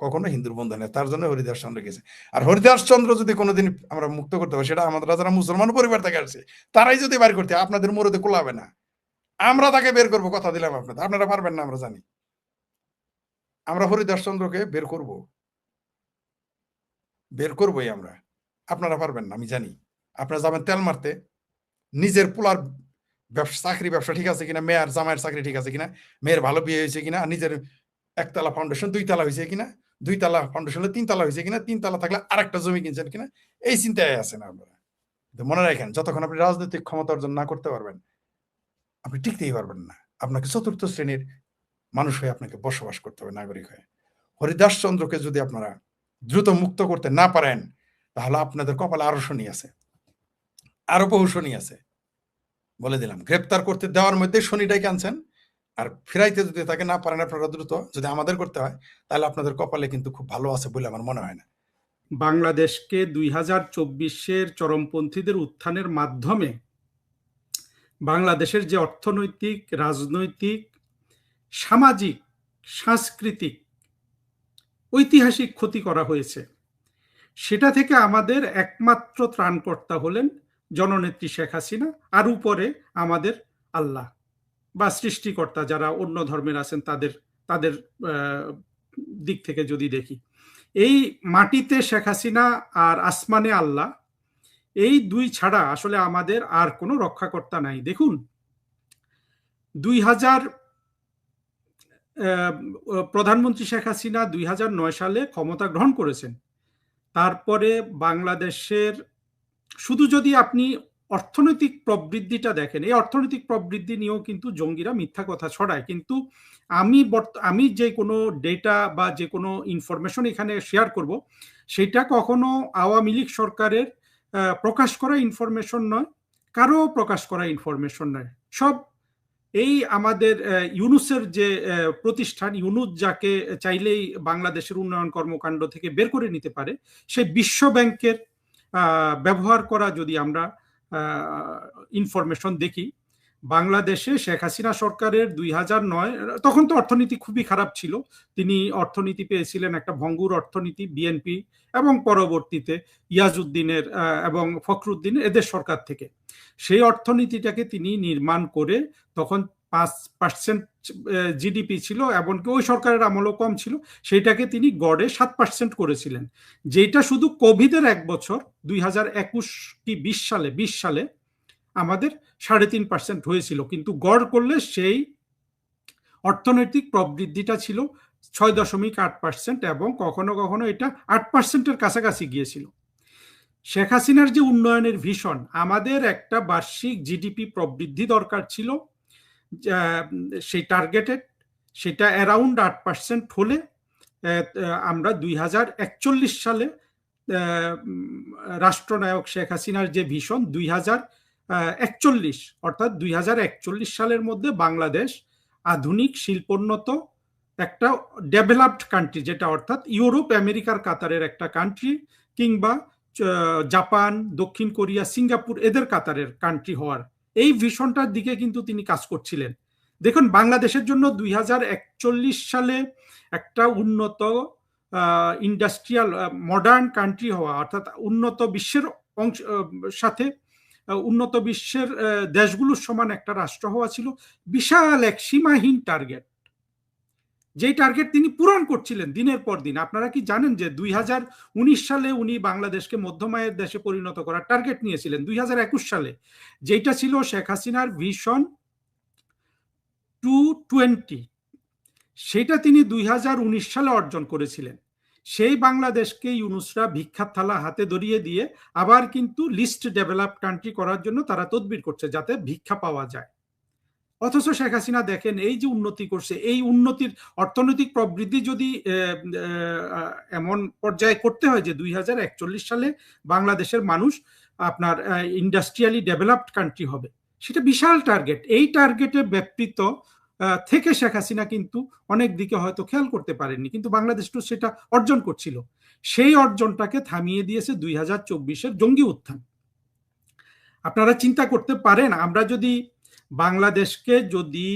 কখনো হিন্দুর বন্ধু নেই, তার জন্য হরিদাস চন্দ্র গেছে। আর হরিদাস চন্দ্র যদি কোনোদিন আমরা মুক্ত করতে পারি, সেটা আমাদের যারা মুসলমান পরিবার থেকে আসছে তারাই যদি বের করতে, আপনাদের মুরদে কোলাবে না, আমরা তাকে বের করবো, কথা দিলাম আপনাদের, আপনারা পারবেন না আমরা জানি। আমরা হরিদাস চন্দ্রকে বের করবোই আমরা, আপনারা পারবেন না আমি জানি। আপনারা যাবেন তেল মারতে, নিজের পোলার ব্যবসা, চাকরি ব্যবসা ঠিক আছে কিনা, মেয়ের জামাইয়ের চাকরি ঠিক আছে কিনা, মেয়ের ভালো বিয়ে হয়েছে কিনা, নিজের একতলা ফাউন্ডেশন 2 তলা হয়েছে কিনা, 2 তলা ফাউন্ডেশন 3 তলা হয়েছে কিনা, 3 তলা থাকলে আরেকটা জমি কিনছেন কিনা, এই চিন্তায় আছেন আপনারা। মনে রাখেন, যতক্ষণ আপনি রাজনৈতিক ক্ষমতা অর্জন না করতে পারবেন আপনি টিকতেই পারবেন না। আপনাকে চতুর্থ শ্রেণীর মানুষ হয়ে আপনাকে বসবাস করতে হবে, নাগরিক হয়ে। হরিদাস চন্দ্রকে যদি আপনারা দ্রুত মুক্ত করতে না পারেন, তাহলে আপনাদের কপালে আরো শনি আছে, আরো বহু শনি আছে, বলে দিলাম। গ্রেপ্তার করতে দেওয়ার মধ্যে শনিটাই আনছেন, আর ফিরাইতে যদি তাকে না পারেন আপনারা দ্রুত, যদি আমাদের করতে হয়, তাহলে আপনাদের কপালে কিন্তু খুব ভালো আছে বলে আমার মনে হয় না। বাংলাদেশকে 2024-এর চরমপন্থীদের উত্থানের মাধ্যমে বাংলাদেশের যে অর্থনৈতিক, রাজনৈতিক, সামাজিক, সাংস্কৃতিক, ঐতিহাসিক ক্ষতি করা হয়েছে, সেটা থেকে আমাদের একমাত্র ত্রাণকর্তা হলেন জননেত্রী শেখ হাসিনা, আর উপরে আমাদের আল্লাহ বা সৃষ্টিকর্তা যারা অন্য ধর্মের আছেন তাদের দিক থেকে যদি দেখি। এই মাটিতে শেখ হাসিনা আর আসমানে আল্লাহ, এই দুই ছাড়া আসলে আমাদের আর কোনো রক্ষাকর্তা নাই। দেখুন, 2000 প্রধানমন্ত্রী শেখ হাসিনা 2009 সালে ক্ষমতা গ্রহণ করেছেন। তারপরে বাংলাদেশের শুধু যদি আপনি অর্থনৈতিক প্রবৃদ্ধিটা দেখেন, এই অর্থনৈতিক প্রবৃদ্ধি নিয়েও কিন্তু জঙ্গিরা মিথ্যা কথা ছড়ায়, কিন্তু আমি যে কোনো ডেটা বা যে কোনো ইনফরমেশন এখানে শেয়ার করব, সেটা কখনো আওয়ামী লীগ সরকারের প্রকাশ করা ইনফরমেশন নয়, কারো প্রকাশ করা ইনফরমেশন নয়, সব এই আমাদের ইউনুসের যে প্রতিষ্ঠান, ইউনুস যাকে চাইলেই বাংলাদেশের উন্নয়ন কর্মকাণ্ড থেকে বের করে নিতে পারে, সেই বিশ্ব ব্যাংকের ব্যবহার করা যদি আমরা ইনফরমেশন দেখি, বাংলাদেশে শেখ হাসিনা সরকারের 2009, তখন তো অর্থনীতি খুবই খারাপ ছিল, তিনি অর্থনীতি পেয়েছিলেন একটা ভঙ্গুর অর্থনীতি, বিএনপি এবং পরবর্তীতে ইয়াজউদ্দিনের এবং ফখরুদ্দিনের এদের সরকার থেকে। সেই অর্থনীতিটাকে তিনি নির্মাণ করে, তখন 5% জিডিপি ছিল, এমনকি ওই সরকারের আমলও কম ছিল, সেইটাকে তিনি গড়ে 7% করেছিলেন, যেটা শুধু কোভিডের 1 বছর 2021 কি 20 সালে আমাদের 3.5% হয়েছিল, কিন্তু গড় করলে সেই অর্থনৈতিক প্রবৃদ্ধিটা ছিল 6.8%, এবং কখনো কখনো এটা 8%-এর কাছাকাছি গিয়েছিল। শেখ হাসিনার যে উন্নয়নের ভিশন, আমাদের একটা বার্ষিক জিডিপি প্রবৃদ্ধি দরকার ছিল, সেই টার্গেটেড, সেটা অ্যারাউন্ড 8% হলে আমরা 2041 সালে রাষ্ট্রনায়ক শেখ হাসিনার যে ভিশন 2041, অর্থাৎ 2041 সালের মধ্যে বাংলাদেশ আধুনিক শিল্পোন্নত একটা ডেভেলপড কান্ট্রি, যেটা অর্থাৎ ইউরোপ, আমেরিকার কাতারের একটা কান্ট্রি, কিংবা জাপান, দক্ষিণ কোরিয়া, সিঙ্গাপুর এদের কাতারের কান্ট্রি হওয়ার, এই ভিশনটার দিকে কিন্তু তিনি কাজ করছিলেন। দেখুন, বাংলাদেশের জন্য 2041 সালে একটা উন্নত ইন্ডাস্ট্রিয়াল মডার্ন কান্ট্রি হওয়া, অর্থাৎ উন্নত বিশ্বের সাথে উন্নত বিশ্বের দেশগুলোর সমান একটা রাষ্ট্র হওয়া ছিল বিশাল এক সীমাহীন টার্গেট, যেই টার্গেট তিনি পূরণ করছিলেন দিনের পর দিন। আপনারা কি জানেন যে 2019 সালে উনি বাংলাদেশকে মধ্যমায়ের দেশে পরিণত করার টার্গেট নিয়েছিলেন 2021 সালে, যেটা ছিল শেখ হাসিনার ভিশন 220। সেটা তিনি 2019 সালে অর্জন করেছিলেন। সেই বাংলাদেশকে ইউনূসরা ভিক্ষার থালা হাতে ধরিয়ে দিয়ে আবার কিন্তু লিস্ট ডেভেলপড কান্ট্রি করার জন্য তারা তদবির করছে যাতে ভিক্ষা পাওয়া যায়। অথচ শেখ হাসিনা দেখেন এই যে উন্নতি করছে, এই উন্নতির অর্থনৈতিক প্রবৃদ্ধি যদি এমন পর্যায়ে করতে হয় যে 2041 সালে বাংলাদেশের মানুষ আপনার ইন্ডাস্ট্রিয়ালি ডেভেলপড কান্ট্রি হবে, সেটা বিশাল টার্গেট। এই টার্গেটে ব্যাপৃত থেকে শেখ হাসিনা কিন্তু অনেক দিকে হয়তো খেয়াল করতে পারেননি, কিন্তু বাংলাদেশ তো সেটা অর্জন করছিল। সেই অর্জনটাকে থামিয়ে দিয়েছে 2024-এর জঙ্গি উত্থান। আপনারা চিন্তা করতে পারেন, আমরা যদি বাংলাদেশকে যদি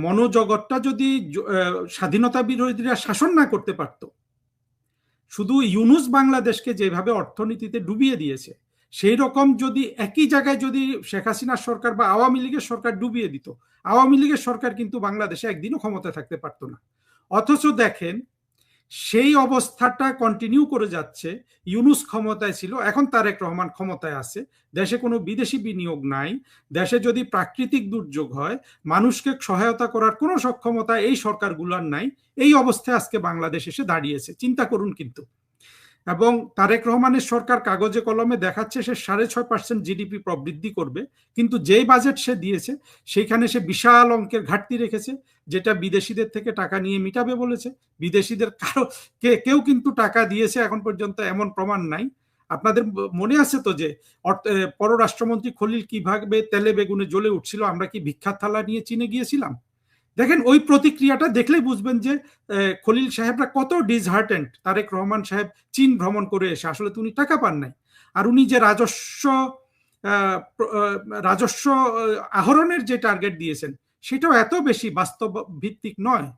মনোজগৎটা যদি স্বাধীনতা বিরোধীরা শাসন না করতে পারত, শুধু ইউনূস বাংলাদেশকে যেভাবে অর্থনীতিতে ডুবিয়ে দিয়েছে, সেই রকম যদি একই জায়গায় যদি শেখ হাসিনার সরকার বা আওয়ামী লীগের সরকার ডুবিয়ে দিত, আওয়ামী লীগের সরকার কিন্তু বাংলাদেশে একদিনও ক্ষমতায় থাকতে পারতো না। অথচ দেখেন সেই অবস্থাটা কন্টিনিউ করে যাচ্ছে। ইউনূস ক্ষমতায় ছিল, এখন তারেক রহমান ক্ষমতায় আছে, দেশে কোনো বিদেশি বিনিয়োগ নাই, দেশে যদি প্রাকৃতিক দুর্যোগ হয় মানুষকে সহায়তা করার কোনো সক্ষমতা এই সরকারগুলোর নাই। এই অবস্থায় আজকে বাংলাদেশ এসে দাঁড়িয়েছে, চিন্তা করুন। কিন্তু এবং তারেক রহমানের সরকার কাগজে কলমে দেখাচ্ছে সে 6.5% জিডিপি প্রবৃদ্ধি করবে, কিন্তু যেই বাজেট সে দিয়েছে সেখানে সে বিশাল অঙ্কের ঘাটতি রেখেছে, যেটা বিদেশিদের থেকে টাকা নিয়ে মিটাবে বলেছে। বিদেশিদের কেউ কিন্তু টাকা দিয়েছে এখন পর্যন্ত এমন প্রমাণ নাই। আপনাদের মনে আছে তো যে পররাষ্ট্রমন্ত্রী খলিল কিভাবে তেলে বেগুনে জ্বলে উঠছিল, আমরা কি ভিক্ষার থালা নিয়ে চীনে গিয়েছিলাম? দেখেন ওই প্রতিক্রিয়াটা দেখলেই বুঝবেন যে খলিল সাহেবরা কত ডিসহার্টেন্ড। তারেক রহমান সাহেব চীন ভ্রমণ করে এসে আসলে উনি টাকা পান নাই, আর উনি যে রাজস্ব আহরণের যে টার্গেট দিয়েছেন সেটাও এত বেশি বাস্তব ভিত্তিক নয়।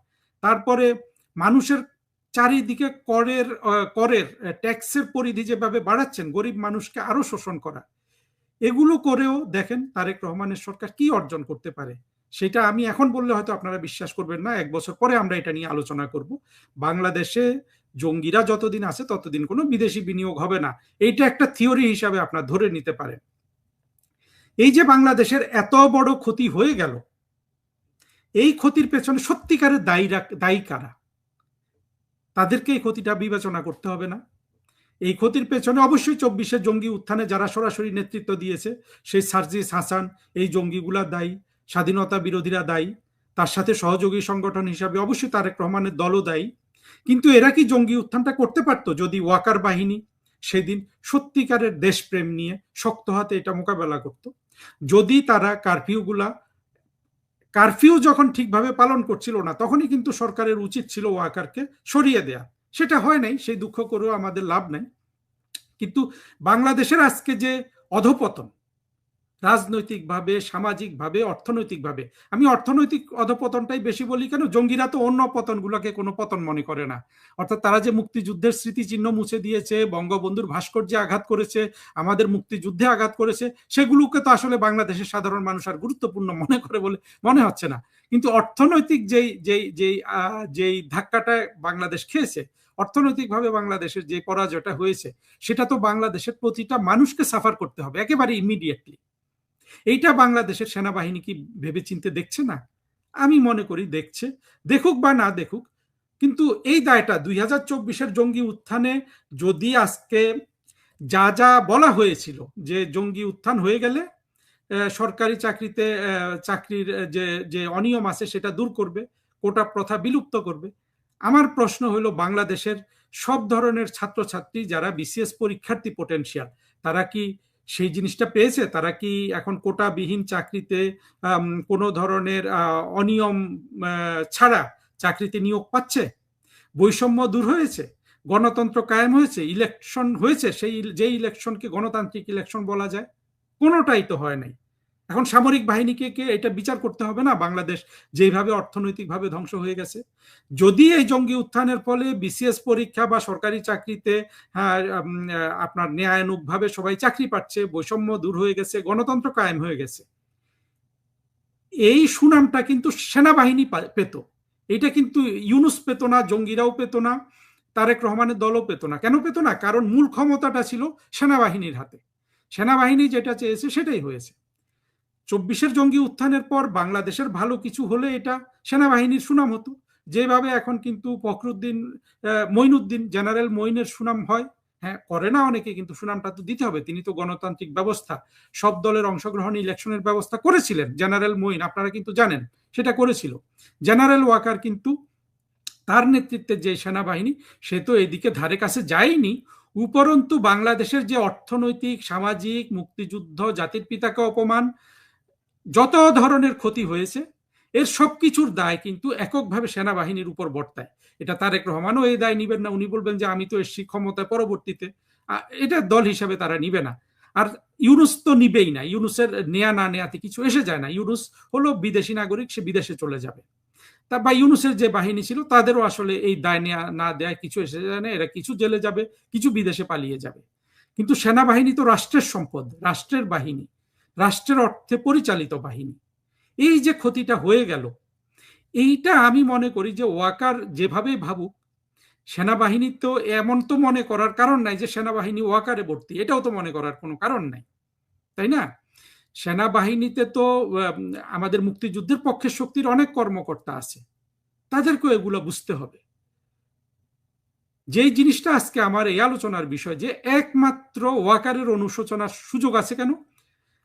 তারপরে মানুষের চারিদিকে করের ট্যাক্সের পরিধি যেভাবে বাড়াচ্ছেন, গরিব মানুষকে আরো শোষণ করা, এগুলো করেও দেখেন তারেক রহমানের সরকার কি অর্জন করতে পারে। সেটা আমি এখন বললে হয়তো আপনারা বিশ্বাস করবেন না, 1 বছর পরে আমরা এটা নিয়ে আলোচনা করব। বাংলাদেশে জঙ্গিরা যতদিন আছে ততদিন কোনো বিদেশি বিনিয়োগ হবে না, এইটা একটা থিওরি হিসাবে আপনারা ধরে নিতে পারেন। এই যে বাংলাদেশের এত বড় ক্ষতি হয়ে গেল, এই ক্ষতির পেছনে সত্যিকারের দায়ী কারা? তাদেরকে এই ক্ষতিটা বিবেচনা করতে হবে না? এই ক্ষতির পেছনে অবশ্যই 24-এর জঙ্গি উত্থানে যারা সরাসরি নেতৃত্ব দিয়েছে, সেই সার্জিস হাসান, এই জঙ্গিগুলা দায়ী, স্বাধীনতা বিরোধীরা দায়ী, তার সাথে সহযোগী সংগঠন হিসাবে অবশ্যই তারেক রহমানের দলও দায়ী। কিন্তু এরা কি জঙ্গি উত্থানটা করতে পারতো যদি ওয়াকার বাহিনী সেদিন সত্যিকারের দেশপ্রেম নিয়ে শক্ত হাতে এটা মোকাবেলা করত? যদি তারা কারফিউ যখন ঠিকভাবে পালন করছিল না, তখনই কিন্তু সরকারের উচিত ছিল ওয়াকারকে সরিয়ে দেয়া। সেটা হয় নাই, সেই দুঃখ করেও আমাদের লাভ নাই। কিন্তু বাংলাদেশের আজকে যে অধপতন, রাজনৈতিকভাবে, সামাজিকভাবে, অর্থনৈতিকভাবে, আমি অর্থনৈতিক অধপতনটাই বেশি বলি কেন, জঙ্গিরা তো অন্য পতনগুলোকে কোনো পতন মনে করে না। অর্থাৎ তারা যে মুক্তিযুদ্ধের স্মৃতিচিহ্ন মুছে দিয়েছে, বঙ্গবন্ধুর ভাস্কর্যে আঘাত করেছে, আমাদের মুক্তিযুদ্ধে আঘাত করেছে, সেগুলোকে তো আসলে বাংলাদেশের সাধারণ মানুষ আর গুরুত্বপূর্ণ মনে করে বলে মনে হচ্ছে না। কিন্তু অর্থনৈতিক যেই ধাক্কাটা বাংলাদেশ খেয়েছে, অর্থনৈতিকভাবে বাংলাদেশের যে পরাজয়টা হয়েছে, সেটা তো বাংলাদেশের প্রতিটা মানুষকে সাফার করতে হবে একেবারে ইমিডিয়েটলি। এইটা বাংলাদেশের সেনাবাহিনী কি ভেবেচিন্তে দেখছে না? আমি মনে করি দেখছে, দেখুক বা না দেখুক। কিন্তু এই দায়টা 2024-এর জঙ্গি উত্থানে যদি আজকে যা যা বলা হয়েছিল যে জঙ্গি উত্থান হয়ে গেলে সরকারি চাকরির যে অনিয়ম আছে সেটা দূর করবে, কোটা প্রথা বিলুপ্ত করবে, আমার প্রশ্ন হলো বাংলাদেশের সব ধরনের ছাত্রছাত্রী যারা বিসিএস পরীক্ষার্থী পোটেনশিয়াল, তারা কি সেই জিনিসটা পেয়েছে? তারা কি এখন কোটাবিহীন চাকরিতে কোনো ধরনের অনিয়ম ছাড়া চাকরিতে নিয়োগ পাচ্ছে? বৈষম্য দূর হয়েছে? গণতন্ত্র কায়েম হয়েছে? ইলেকশন হয়েছে? যে ইলেকশনকে গণতান্ত্রিক ইলেকশন বলা যায়? কোনোটাই তো হয় নাই। এখন সামরিক বাহিনীকে এটা বিচার করতে হবে না বাংলাদেশ যেভাবে অর্থনৈতিকভাবে ধ্বংস হয়ে গেছে? যদি এই জঙ্গি উত্থানের ফলে বিসিএস পরীক্ষা বা সরকারি চাকরিতে আপনার ন্যায়ানুগভাবে সবাই চাকরি পাচ্ছে, বৈষম্য দূর হয়ে গেছে, গণতন্ত্র কায়েম হয়ে গেছে, এই সুনামটা কিন্তু সেনাবাহিনী পেত। এটা কিন্তু ইউনূস পেত না, জঙ্গিরাও পেত না, তারেক রহমানের দলও পেত না। কেন পেত না? কারণ মূল ক্ষমতাটা ছিল সেনাবাহিনীর হাতে। সেনাবাহিনী যেটা চেয়েছে সেটাই হয়েছে। 24-এর জঙ্গি উত্থানের পর বাংলাদেশের ভালো কিছু হলে এটা সেনাবাহিনীর সুনাম হতো। যেভাবে এখন কিন্তু ফখরুদ্দিন মঈনুদ্দিন জেনারেল মঈনের সুনাম হয়, হ্যাঁ করে না অনেকে, কিন্তু সুনামটা তো দিতে হবে, তিনি তো গণতান্ত্রিক ব্যবস্থা, সব দলের অংশগ্রহণ ইলেকশনের ব্যবস্থা করেছিলেন জেনারেল মঈন, আপনারা কিন্তু জানেন সেটা করেছিল। জেনারেল ওয়াকার কিন্তু তার নেতৃত্বে যে সেনাবাহিনী, সে তো এদিকে ধারে কাছে যায়নি, উপরন্তু বাংলাদেশের যে অর্থনৈতিক, সামাজিক, মুক্তিযুদ্ধ, জাতির পিতাকে অপমান, যত ধরনের ক্ষতি হয়েছে, এর সবকিছুর দায় কিন্তু এককভাবে সেনাবাহিনীর উপর বর্তায়। এটা তারেক রহমানও এই দায় নিবেন না, উনি বলবেন যে আমি তো এসছি ক্ষমতায় পরবর্তীতে, এটা দল হিসাবে তারা নিবে না। আর ইউনুস তো নিবেই না, ইউনুসের নেয়া না নেয়াতে কিছু এসে যায় না, ইউনুস হলো বিদেশি নাগরিক, সে বিদেশে চলে যাবে। তা বা ইউনুসের যে বাহিনী ছিল তাদেরও আসলে এই দায় নেয়া না দেয় কিছু এসে যায় না, এরা কিছু জেলে যাবে, কিছু বিদেশে পালিয়ে যাবে। কিন্তু সেনাবাহিনী তো রাষ্ট্রের সম্পদ, রাষ্ট্রের বাহিনী, রাষ্ট্রের অর্থে পরিচালিত বাহিনী। এই যে ক্ষতিটা হয়ে গেল, এইটা আমি মনে করি যে ওয়াকার যেভাবে ভাবুক, সেনাবাহিনী তো এমন তো মনে করার কারণ নাই যে সেনাবাহিনী ওয়াকারে ভর্তি, এটাও তো মনে করার কোনো কারণ নাই, তাই না? সেনাবাহিনীতে তো আমাদের মুক্তিযুদ্ধের পক্ষের শক্তির অনেক কর্মকর্তা আছে, তাদেরকেও এগুলো বুঝতে হবে। যেই জিনিসটা আজকে আমার এই আলোচনার বিষয়, যে একমাত্র ওয়াকারের অনুশোচনার সুযোগ আছে কেন?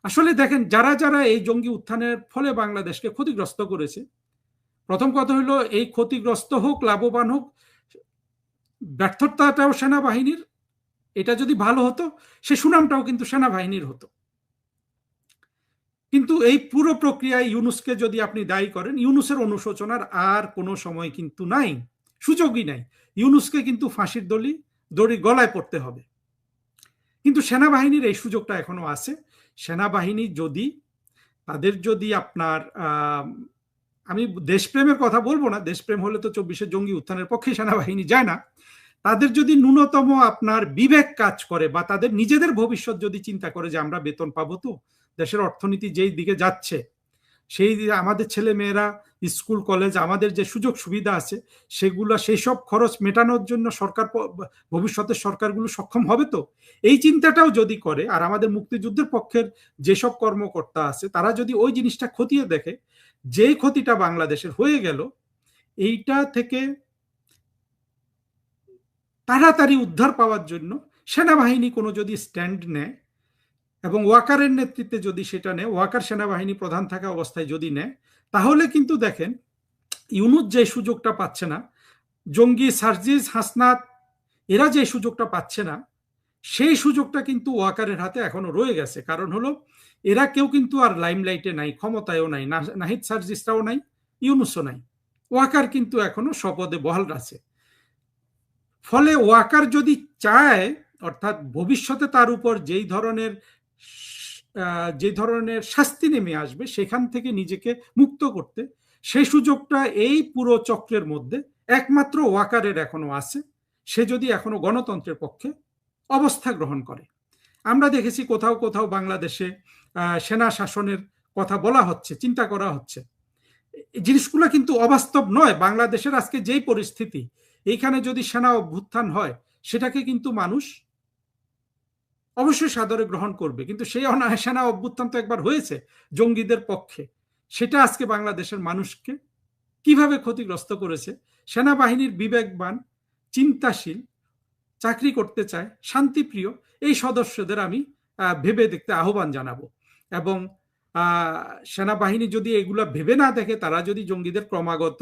আসলে দেখেন, যারা যারা এই জঙ্গি উত্থানের ফলে বাংলাদেশকে ক্ষতিগ্রস্ত করেছে, প্রথম কথা হলো এই ক্ষতিগ্রস্ত হোক, লাভবান হোক, ব্যর্থতাটাও সেনাবাহিনীর, এটা যদি ভালো হতো সে সুনামটাও কিন্তু সেনাবাহিনীর হতো। কিন্তু এই পুরো প্রক্রিয়ায় ইউনুসকে যদি আপনি দায়ী করেন, ইউনুসের অনুশোচনার আর কোনো সময় কিন্তু নাই, সুযোগই নাই। ইউনুসকে কিন্তু ফাঁসির দড়ি গলায় পড়তে হবে। কিন্তু সেনাবাহিনীর এই সুযোগটা এখনো আছে। সেনাবাহিনী যদি তাদের যদি আপনার আমি দেশপ্রেমের কথা বলবো না, দেশপ্রেম হলে তো 24-এর জঙ্গি উত্থানের পক্ষে সেনাবাহিনী যায় না, তাদের যদি ন্যূনতম আপনার বিবেক কাজ করে বা তাদের নিজেদের ভবিষ্যৎ যদি চিন্তা করে যে আমরা বেতন পাবো, তো দেশের অর্থনীতি যেই দিকে যাচ্ছে, সেই আমাদের ছেলে মেয়েরা স্কুল কলেজ, আমাদের যে সুযোগ সুবিধা আছে সেগুলো, সেই সব খরচ মেটানোর জন্য সরকার, ভবিষ্যতের সরকারগুলো সক্ষম হবে তো, এই চিন্তাটাও যদি করে, আর আমাদের মুক্তিযুদ্ধের পক্ষের যেসব কর্মকর্তা আছে তারা যদি ওই জিনিসটা খতিয়ে দেখে, যেই ক্ষতিটা বাংলাদেশের হয়ে গেল, এইটা থেকে তাড়াতাড়ি উদ্ধার পাওয়ার জন্য সেনাবাহিনী কোনো যদি স্ট্যান্ড নেয়, এবং ওয়াকারের নেতৃত্বে যদি সেটা নেয়, ওয়াকার সেনাবাহিনী প্রধান থাকা অবস্থায় যদি নেয়, তাহলে কিন্তু দেখেন ইউনুস যে সুযোগটা পাচ্ছে না, জঙ্গি সার্জিস, হাসনাত, এরা যে সুযোগটা পাচ্ছে না, সেই সুযোগটা কিন্তু ওয়াকারের হাতে এখনো রয়ে গেছে। কারণ হলো এরা কেউ কিন্তু আর লাইমলাইটে নাই, ক্ষমতায়ও নাই, নাহিদ সার্জিসটাও নাই, ইউনুসও নাই, ওয়াকার কিন্তু এখনো স্বপদে বহাল আছে। ফলে ওয়াকার যদি চায়, অর্থাৎ ভবিষ্যতে তার উপর যেই ধরনের শাস্তি নেমে আসবে সেখান থেকে নিজেকে মুক্ত করতে, সেই সুযোগটা এই পুরো চক্রের মধ্যে একমাত্র ওয়াকারের এখনো আছে। সে যদি এখনো গণতন্ত্রের পক্ষে অবস্থা গ্রহণ করে। আমরা দেখেছি কোথাও কোথাও বাংলাদেশে সেনা শাসনের কথা বলা হচ্ছে, চিন্তা করা হচ্ছে, জিনিসগুলো কিন্তু অবাস্তব নয়। বাংলাদেশের আজকে যেই পরিস্থিতি, এইখানে যদি সেনা অভ্যুত্থান হয়, সেটাকে কিন্তু মানুষ অবশ্যই সাদরে গ্রহণ করবে। কিন্তু সেই সেনা অভ্যুত্থান তো একবার হয়েছে জঙ্গিদের পক্ষে, সেটা আজকে বাংলাদেশের মানুষকে কিভাবে ক্ষতিগ্রস্ত করেছে। সেনাবাহিনীর বিবেকবান, চিন্তাশীল, চাকরি করতে চায়, শান্তিপ্রিয় এই সদস্যদের আমি ভেবে দেখতে আহ্বান জানাবো। এবং সেনাবাহিনী যদি এগুলা ভেবে না দেখে, তারা যদি জঙ্গিদের ক্রমাগত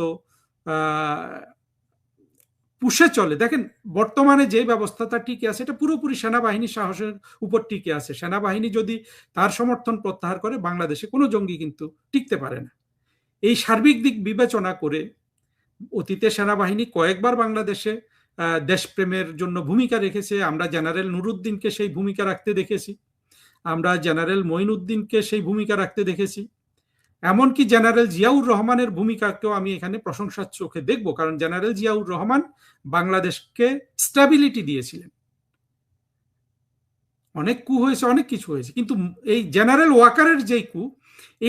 পুষে চলে, দেখেন বর্তমানে যে ব্যবস্থাটা টিকে আছে, এটা পুরোপুরি সেনাবাহিনীর সাহসের উপর টিকে আছে। সেনাবাহিনী যদি তার সমর্থন প্রত্যাহার করে, বাংলাদেশে কোনো জঙ্গি কিন্তু টিকতে পারে না। এই সার্বিক দিক বিবেচনা করে অতীতে সেনাবাহিনী কয়েকবার বাংলাদেশে দেশপ্রেমের জন্য ভূমিকা রেখেছে। আমরা জেনারেল নুরুদ্দিনকে সেই ভূমিকা রাখতে দেখেছি, আমরা জেনারেল মঈনুদ্দিনকে সেই ভূমিকা রাখতে দেখেছি, এমনকি জেনারেল জিয়াউর রহমানের ভূমিকাকেও আমি এখানে প্রশংসার চোখে দেখব। কারণ জেনারেল জিয়াউর রহমান বাংলাদেশকে স্ট্যাবিলিটি দিয়েছিলেন। অনেক কু হয়েছে, অনেক কিছু হয়েছে, কিন্তু এই জেনারেল ওয়াকারের যেই কু,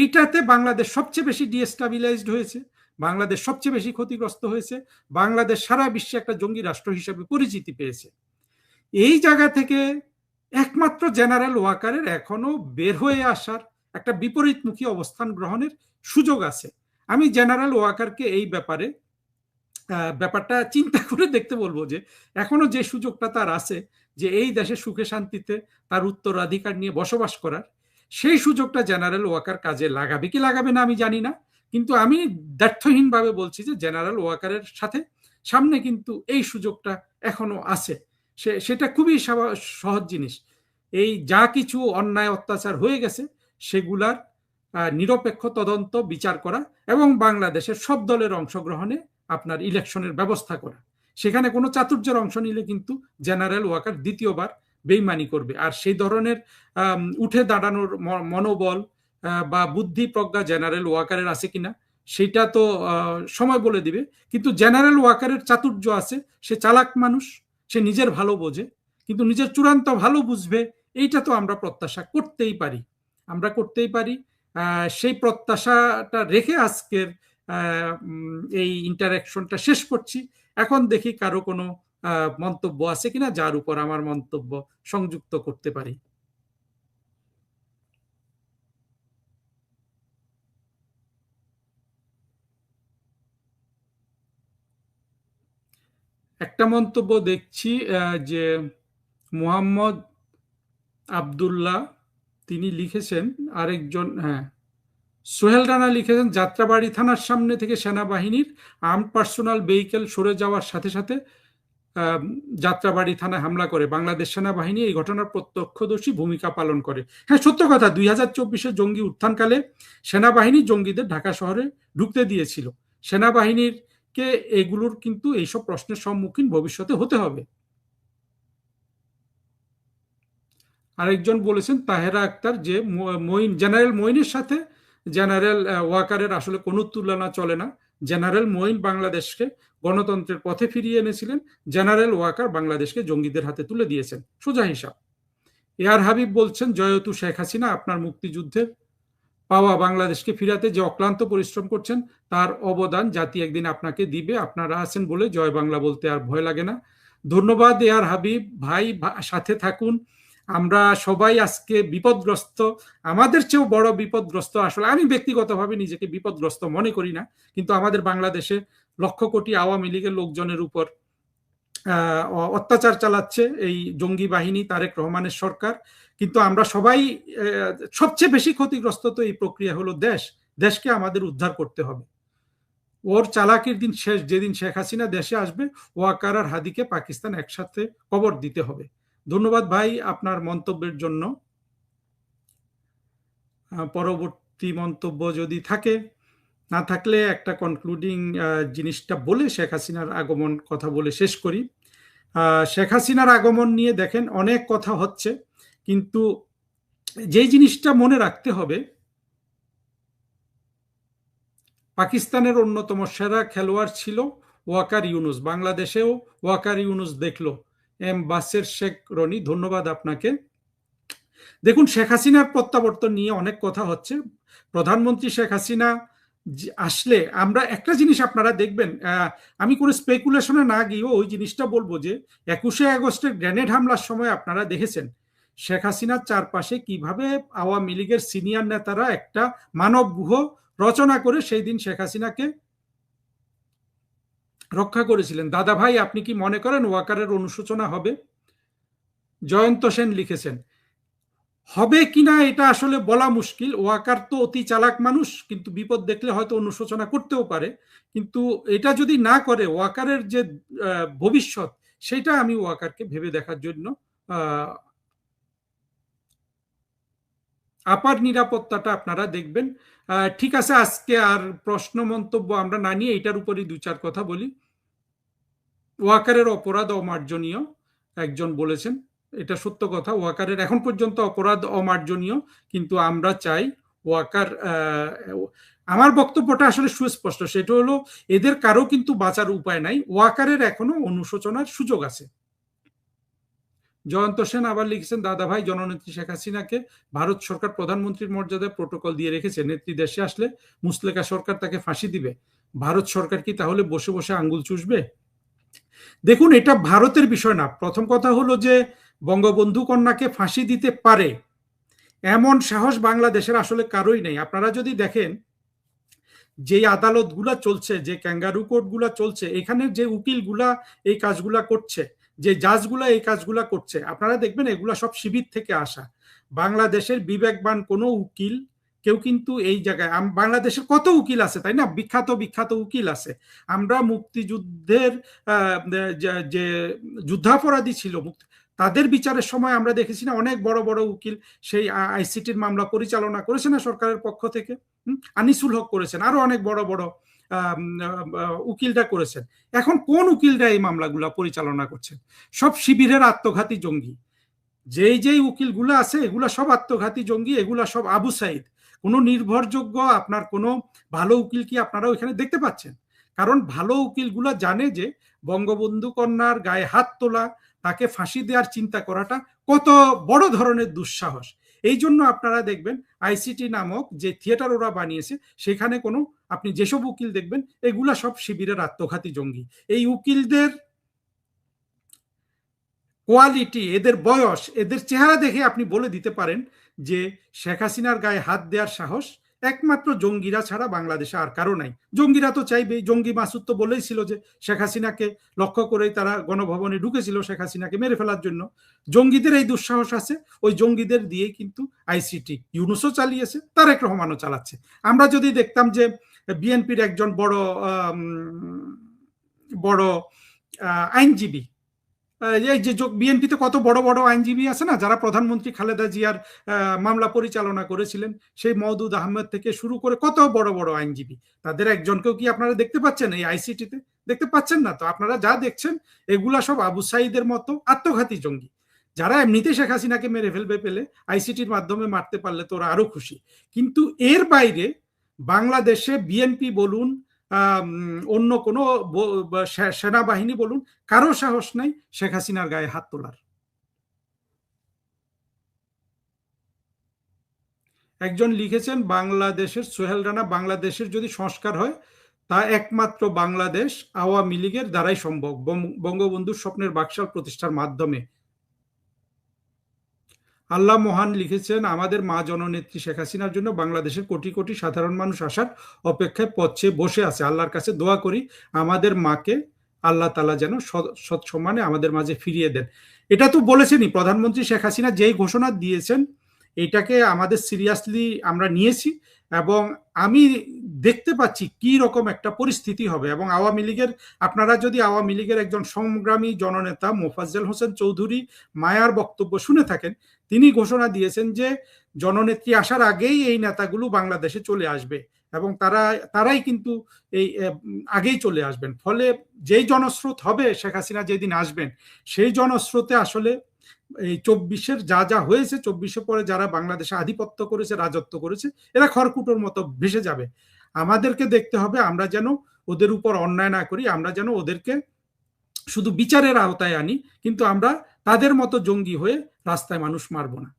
এইটাতে বাংলাদেশ সবচেয়ে বেশি ডিস্টাবিলাইজড হয়েছে, বাংলাদেশ সবচেয়ে বেশি ক্ষতিগ্রস্ত হয়েছে, বাংলাদেশ সারা বিশ্বে একটা জঙ্গি রাষ্ট্র হিসেবে পরিচিতি পেয়েছে। এই জায়গা থেকে একমাত্র জেনারেল ওয়াকারের এখনো বের হয়ে আসার, একটা বিপরীতমুখী অবস্থান গ্রহণের সুযোগ আছে। আমি জেনারেল ওয়াকারকে এই ব্যাপারে ব্যাপারটা চিন্তা করে দেখতে বলবো যে এখনো যে সুযোগটা তার আছে যে এই দেশে সুখে শান্তিতে তার উত্তরাধিকার নিয়ে বসবাস করার, সেই সুযোগটা জেনারেল ওয়াকার কাজে লাগাবে কি লাগাবে না আমি জানি না, কিন্তু আমি দ্ব্যর্থহীনভাবে বলছি যে জেনারেল ওয়াকারের সাথে সামনে কিন্তু এই সুযোগটা এখনো আছে। সেটা খুবই সহজ জিনিস। এই যা কিছু অন্যায় অত্যাচার হয়ে গেছে সেগুলার নিরপেক্ষ তদন্ত বিচার করা এবং বাংলাদেশের সব দলের অংশগ্রহণে আপনার ইলেকশনের ব্যবস্থা করা। সেখানে কোনো চাতুর্যের অংশ নিলে কিন্তু জেনারেল ওয়াকার দ্বিতীয়বার বেইমানি করবে। আর সেই ধরনের উঠে দাঁড়ানোর মনোবল বা বুদ্ধি প্রজ্ঞা জেনারেল ওয়াকারের আছে কিনা সেটা তো সময় বলে দিবে। কিন্তু জেনারেল ওয়াকারের চাতুর্য আছে, সে চালাক মানুষ, সে নিজের ভালো বোঝে, কিন্তু নিজের চূড়ান্ত ভালো বুঝবে এইটা তো আমরা প্রত্যাশা করতেই পারি। সেই প্রত্যাশাটা রেখে আজকের এই ইন্টারাকশনটা শেষ করছি। এখন দেখি কারো কোনো মন্তব্য আছে কিনা যার উপর আমার মন্তব্য সংযুক্ত করতে পারি। একটা মন্তব্য দেখছি যে মোহাম্মদ আব্দুল্লাহ তিনি লিখেছেন, আরেকজন সোহেল রানা লিখেছেন, যাত্রাবাড়ি থানার সামনে থেকে সেনাবাহিনীর আর্মড পার্সোনাল ভেহিকেল সরে যাওয়ার সাথে সাথে যাত্রাবাড়ি থানায় হামলা করে বাংলাদেশ সেনাবাহিনী এই ঘটনার প্রত্যক্ষদর্শী ভূমিকা পালন করে। হ্যাঁ, সত্য কথা, 2024 জঙ্গি উত্থানকালে সেনাবাহিনী জঙ্গিদের ঢাকা শহরে ঢুকতে দিয়েছিল। সেনাবাহিনীকে এগুলোর কিন্তু এইসব প্রশ্নের সম্মুখীন ভবিষ্যতে হতে হবে। আরেকজন বলেছেন তাহেরা আক্তার যে জেনারেল মঈনের সাথে জেনারেল ওয়াকারের আসলে কোনো তুলনা চলে না। জেনারেল মঈন বাংলাদেশকে গণতন্ত্রের পথে ফিরিয়ে এনেছিলেন, জেনারেল ওয়াকার বাংলাদেশকে জঙ্গিদের হাতে তুলে দিয়েছেন, সোজা হিসাব। এয়ার হাবিব বলছেন, জয়তু শেখ হাসিনা, আপনার মুক্তিযুদ্ধের পাওয়া বাংলাদেশকে ফিরাতে যে অক্লান্ত পরিশ্রম করছেন তার অবদান জাতি একদিন আপনাকে দিবে, আপনারা আছেন বলে জয় বাংলা বলতে আর ভয় লাগে না। ধন্যবাদ এয়ার হাবিব ভাই, সাথে থাকুন। আমরা সবাই আজকে বিপদগ্রস্ত, আমাদের চেয়েও বড় বিপদগ্রস্ত, আসলে আমি ব্যক্তিগতভাবে নিজেকে বিপদগ্রস্ত মনে করি না, কিন্তু আমাদের বাংলাদেশে লক্ষ কোটি আওয়ামী লীগের লোকজনের উপর অত্যাচার চালাচ্ছে এই জঙ্গি বাহিনী, তারেক রহমানের সরকার। কিন্তু আমরা সবাই সবচেয়ে বেশি ক্ষতিগ্রস্ত তো এই প্রক্রিয়া হলো দেশকে আমাদের উদ্ধার করতে হবে। ওর চালাকির দিন শেষ, যেদিন শেখ হাসিনা দেশে আসবে, ওয়াকার আর হাদিকে পাকিস্তান একসাথে কবর দিতে হবে। ধন্যবাদ ভাই আপনার মন্তব্যের জন্য। পরবর্তী মন্তব্য যদি থাকে, না থাকলে একটা কনক্লুডিং জিনিসটা বলে শেখ হাসিনার আগমন কথা বলে শেষ করি। শেখ হাসিনার আগমন নিয়ে দেখেন অনেক কথা হচ্ছে, কিন্তু যেই জিনিসটা মনে রাখতে হবে, পাকিস্তানের অন্যতম সেরা খেলোয়াড় ছিল ওয়াকার ইউনুস, বাংলাদেশেও ওয়াকার ইউনুস দেখলো। এম বাসের শেখ রনি, ধন্যবাদ আপনাকে। দেখুন, শেখ হাসিনার প্রত্যাবর্তন নিয়ে অনেক কথা হচ্ছে। প্রধানমন্ত্রী শেখ হাসিনা আসলে আমরা একটা জিনিস আপনারা দেখবেন, আমি কোনো স্পেকুলেশনে না গিয়েও ওই জিনিসটা বলবো যে 21শে আগস্টের গ্রেনেড হামলার সময় আপনারা দেখেছেন শেখ হাসিনার চারপাশে কিভাবে আওয়ামী লীগের সিনিয়র নেতারা একটা মানব গুহ রচনা করে সেই দিন শেখ হাসিনাকে রক্ষা করেছিলেন। দাদা ভাই, আপনি কি মনে করেন ওয়াকারের অনুশোচনা হবে? জয়ন্ত সেন লিখেছেন, হবে কিনা এটা আসলে বলা মুশকিল। ওয়াকার তো অতি চালাক মানুষ, কিন্তু বিপদ দেখলে হয়তো অনুশোচনা করতেও পারে। কিন্তু এটা যদি না করে, ওয়াকারের যে ভবিষ্যৎ, সেটা আমি ওয়াকারকে ভেবে দেখার জন্য আপার নিরাপত্তাটা আপনারা দেখবেন। ঠিক আছে, আজকে আর প্রশ্ন মন্তব্য আমরা না নিয়ে এটার উপরই দু চার কথা বলি। ওয়াকারের অপরাধ অমার্জনীয়, একজন বলেছেন, এটা সত্য কথা। ওয়াকারের এখন পর্যন্ত অপরাধ অমার্জনীয়, কিন্তু আমরা চাই ওয়াকার, আমার বক্তব্যটা আসলে সুস্পষ্ট, সেটা হলো এদের কারো কিন্তু বাঁচার উপায় নাই, ওয়াকারের এখনো অনুশোচনার সুযোগ আছে। জয়ন্ত সেন আবার লিখেছেন, দাদা ভাই, জননেত্রী শেখ হাসিনাকে ভারত সরকার প্রধানমন্ত্রীর মর্যাদায় প্রোটোকল দিয়ে রেখেছে, নেত্রী দেশে আসলে মুসলেকা সরকার তাকে ফাঁসি দিবে, ভারত সরকার কি তাহলে বসে বসে আঙ্গুল চুষবে? দেখুন, এটা ভারতের বিষয় না। প্রথম কথা হলো যে বঙ্গবন্ধু কন্যাকে ফাঁসি দিতে পারে এমন সাহস বাংলাদেশের আসলে কারোই নেই। আপনারা যদি দেখেন যে আদালতগুলা চলছে, যে ক্যাঙ্গারু কোর্টগুলা চলছে, এখানে যে উকিলগুলা এই কাজগুলা করছে, যে জাজগুলা এই কাজগুলা করছে, আপনারা দেখবেন এগুলা সব শিবির থেকে আসা। বাংলাদেশের বিবেকবান কোনো উকিল কেউ কিন্তু এই জায়গায়, বাংলাদেশের কত উকিল আছে তাই না, বিখ্যাত বিখ্যাত উকিল আছে। আমরা মুক্তিযুদ্ধের যে যুদ্ধাপরাধী ছিল তাদের বিচারের সময় আমরা দেখেছি না অনেক বড় বড় উকিল সেই আইসিটির মামলা পরিচালনা করেছে না সরকারের পক্ষ থেকে। আনিসুল হক করেছেন, আরো অনেক বড় বড় উকিলরা করেছেন। এখন কোন উকিলরা এই মামলাগুলা পরিচালনা করছেন? সব শিবিরের আত্মঘাতী জঙ্গি। যেই উকিলগুলো আছে এগুলা সব আত্মঘাতী জঙ্গি, এগুলা সব আবু সাইদ। কোনো নির্ভরযোগ্য আপনার কোনো ভালো উকিল কি আপনারা ওইখানে দেখতে পাচ্ছেন? কারণ ভালো উকিলগুলা জানে যে বঙ্গবন্ধু কন্যার গায়ে হাত তোলা, তাকে ফাঁসি দেওয়ার চিন্তা করাটা কত বড় ধরনের দুঃসাহস। এই জন্য আপনারা দেখবেন আইসিটি নামক যে থিয়েটার ওরা বানিয়েছে, সেখানে কোনো আপনি যেসব উকিল দেখবেন এগুলা সব শিবিরের আত্মঘাতী জঙ্গি। এই উকিলদের কোয়ালিটি, এদের বয়স, এদের চেহারা দেখে আপনি বলে দিতে পারেন যে শেখ হাসিনার গায়ে হাত দেওয়ার সাহস একমাত্র জঙ্গিরা ছাড়া বাংলাদেশে আর কারো নাই। জঙ্গিরা তো চাইবেই, জঙ্গি মাসুদ তো বলেইছিল যে শেখ হাসিনাকে লক্ষ্য করেই তারা গণভবনে ঢুকেছিল শেখ হাসিনাকে মেরে ফেলার জন্য। জঙ্গিদের এই দুঃসাহস আছে, ওই জঙ্গিদের দিয়েই কিন্তু আইসিটি ইউনূসও চালিয়েছে, তারেক রহমানও চালাচ্ছে। আমরা যদি দেখতাম যে বিএনপির একজন বড় আইনজীবী, এই যে বিএনপিতে কত বড় বড় আইনজীবী আছে না, যারা প্রধানমন্ত্রী খালেদা জিয়ার মামলা পরিচালনা করেছিলেন, সেই মওদুদ আহমেদ থেকে শুরু করে কত বড় বড় আইনজীবী, তাদের একজনকেও কি আপনারা দেখতে পাচ্ছেন এই আইসিটিতে? দেখতে পাচ্ছেন না তো। আপনারা যা দেখছেন এগুলা সব আবু সাইদের মতো আত্মঘাতী জঙ্গি, যারা এমনিতে শেখ হাসিনাকে মেরে ফেলবে পেলে আইসিটির মাধ্যমে মারতে পারলে তো ওরা আরো খুশি। কিন্তু এর বাইরে বাংলাদেশে বিএনপি বলুন, অন্য কোনো সেনাবাহিনী বলুন, কারো সাহস নাই শেখ হাসিনার গায়ে হাত তোলার। একজন লিখেছেন বাংলাদেশের, সোহেল রানা, বাংলাদেশের যদি সংস্কার হয় তা একমাত্র বাংলাদেশ আওয়ামী লীগের দ্বারাই সম্ভব, বঙ্গবন্ধুর স্বপ্নের বাকশাল প্রতিষ্ঠার মাধ্যমে। আল্লাহ মহান লিখেছেন আমাদের মা জননেত্রী শেখ হাসিনার জন্য বাংলাদেশের কোটি কোটি সাধারণ মানুষ আসার অপেক্ষায় পথে বসে আছে। আল্লাহর কাছে দোয়া করি আমাদের মাকে আল্লাহ তাআলা যেন সৎ সম্মানে আমাদের মাঝে ফিরিয়ে দেন। এটা তো বলেছেনই প্রধানমন্ত্রী শেখ হাসিনা, যেই ঘোষণা দিয়েছেন এটাকে আমাদের সিরিয়াসলি আমরা নিয়েছি, এবং আমি দেখতে পাচ্ছি কি রকম একটা পরিস্থিতি হবে। এবং আওয়ামী লীগের, আপনারা যদি আওয়ামী লীগের একজন সংগ্রামী জননেতা মোফাজ্জল হোসেন চৌধুরী মায়ার বক্তব্য শুনে থাকেন, তিনি ঘোষণা দিয়েছেন যে জননেত্রী আসার আগেই এই নেতাগুলো বাংলাদেশে চলে আসবে, এবং তারাই কিন্তু এই আগেই চলে আসবেন। ফলে যেই জনস্রোত হবে শেখ হাসিনা যেদিন আসবেন, সেই জনস্রোতে আসলে এই 24-এর যা যা হয়েছে, 24-এর পরে যারা বাংলাদেশে আধিপত্য করেছে, রাজত্ব করেছে, এরা খড়কুটোর মতো ভেসে যাবে। আমাদেরকে দেখতে হবে আমরা যেন ওদের উপর অন্যায় না করি, আমরা যেন ওদেরকে শুধু বিচারের আওতায় আনি, কিন্তু আমরা তাদের মতো জঙ্গি হয়ে রাস্তায় মানুষ মারব না।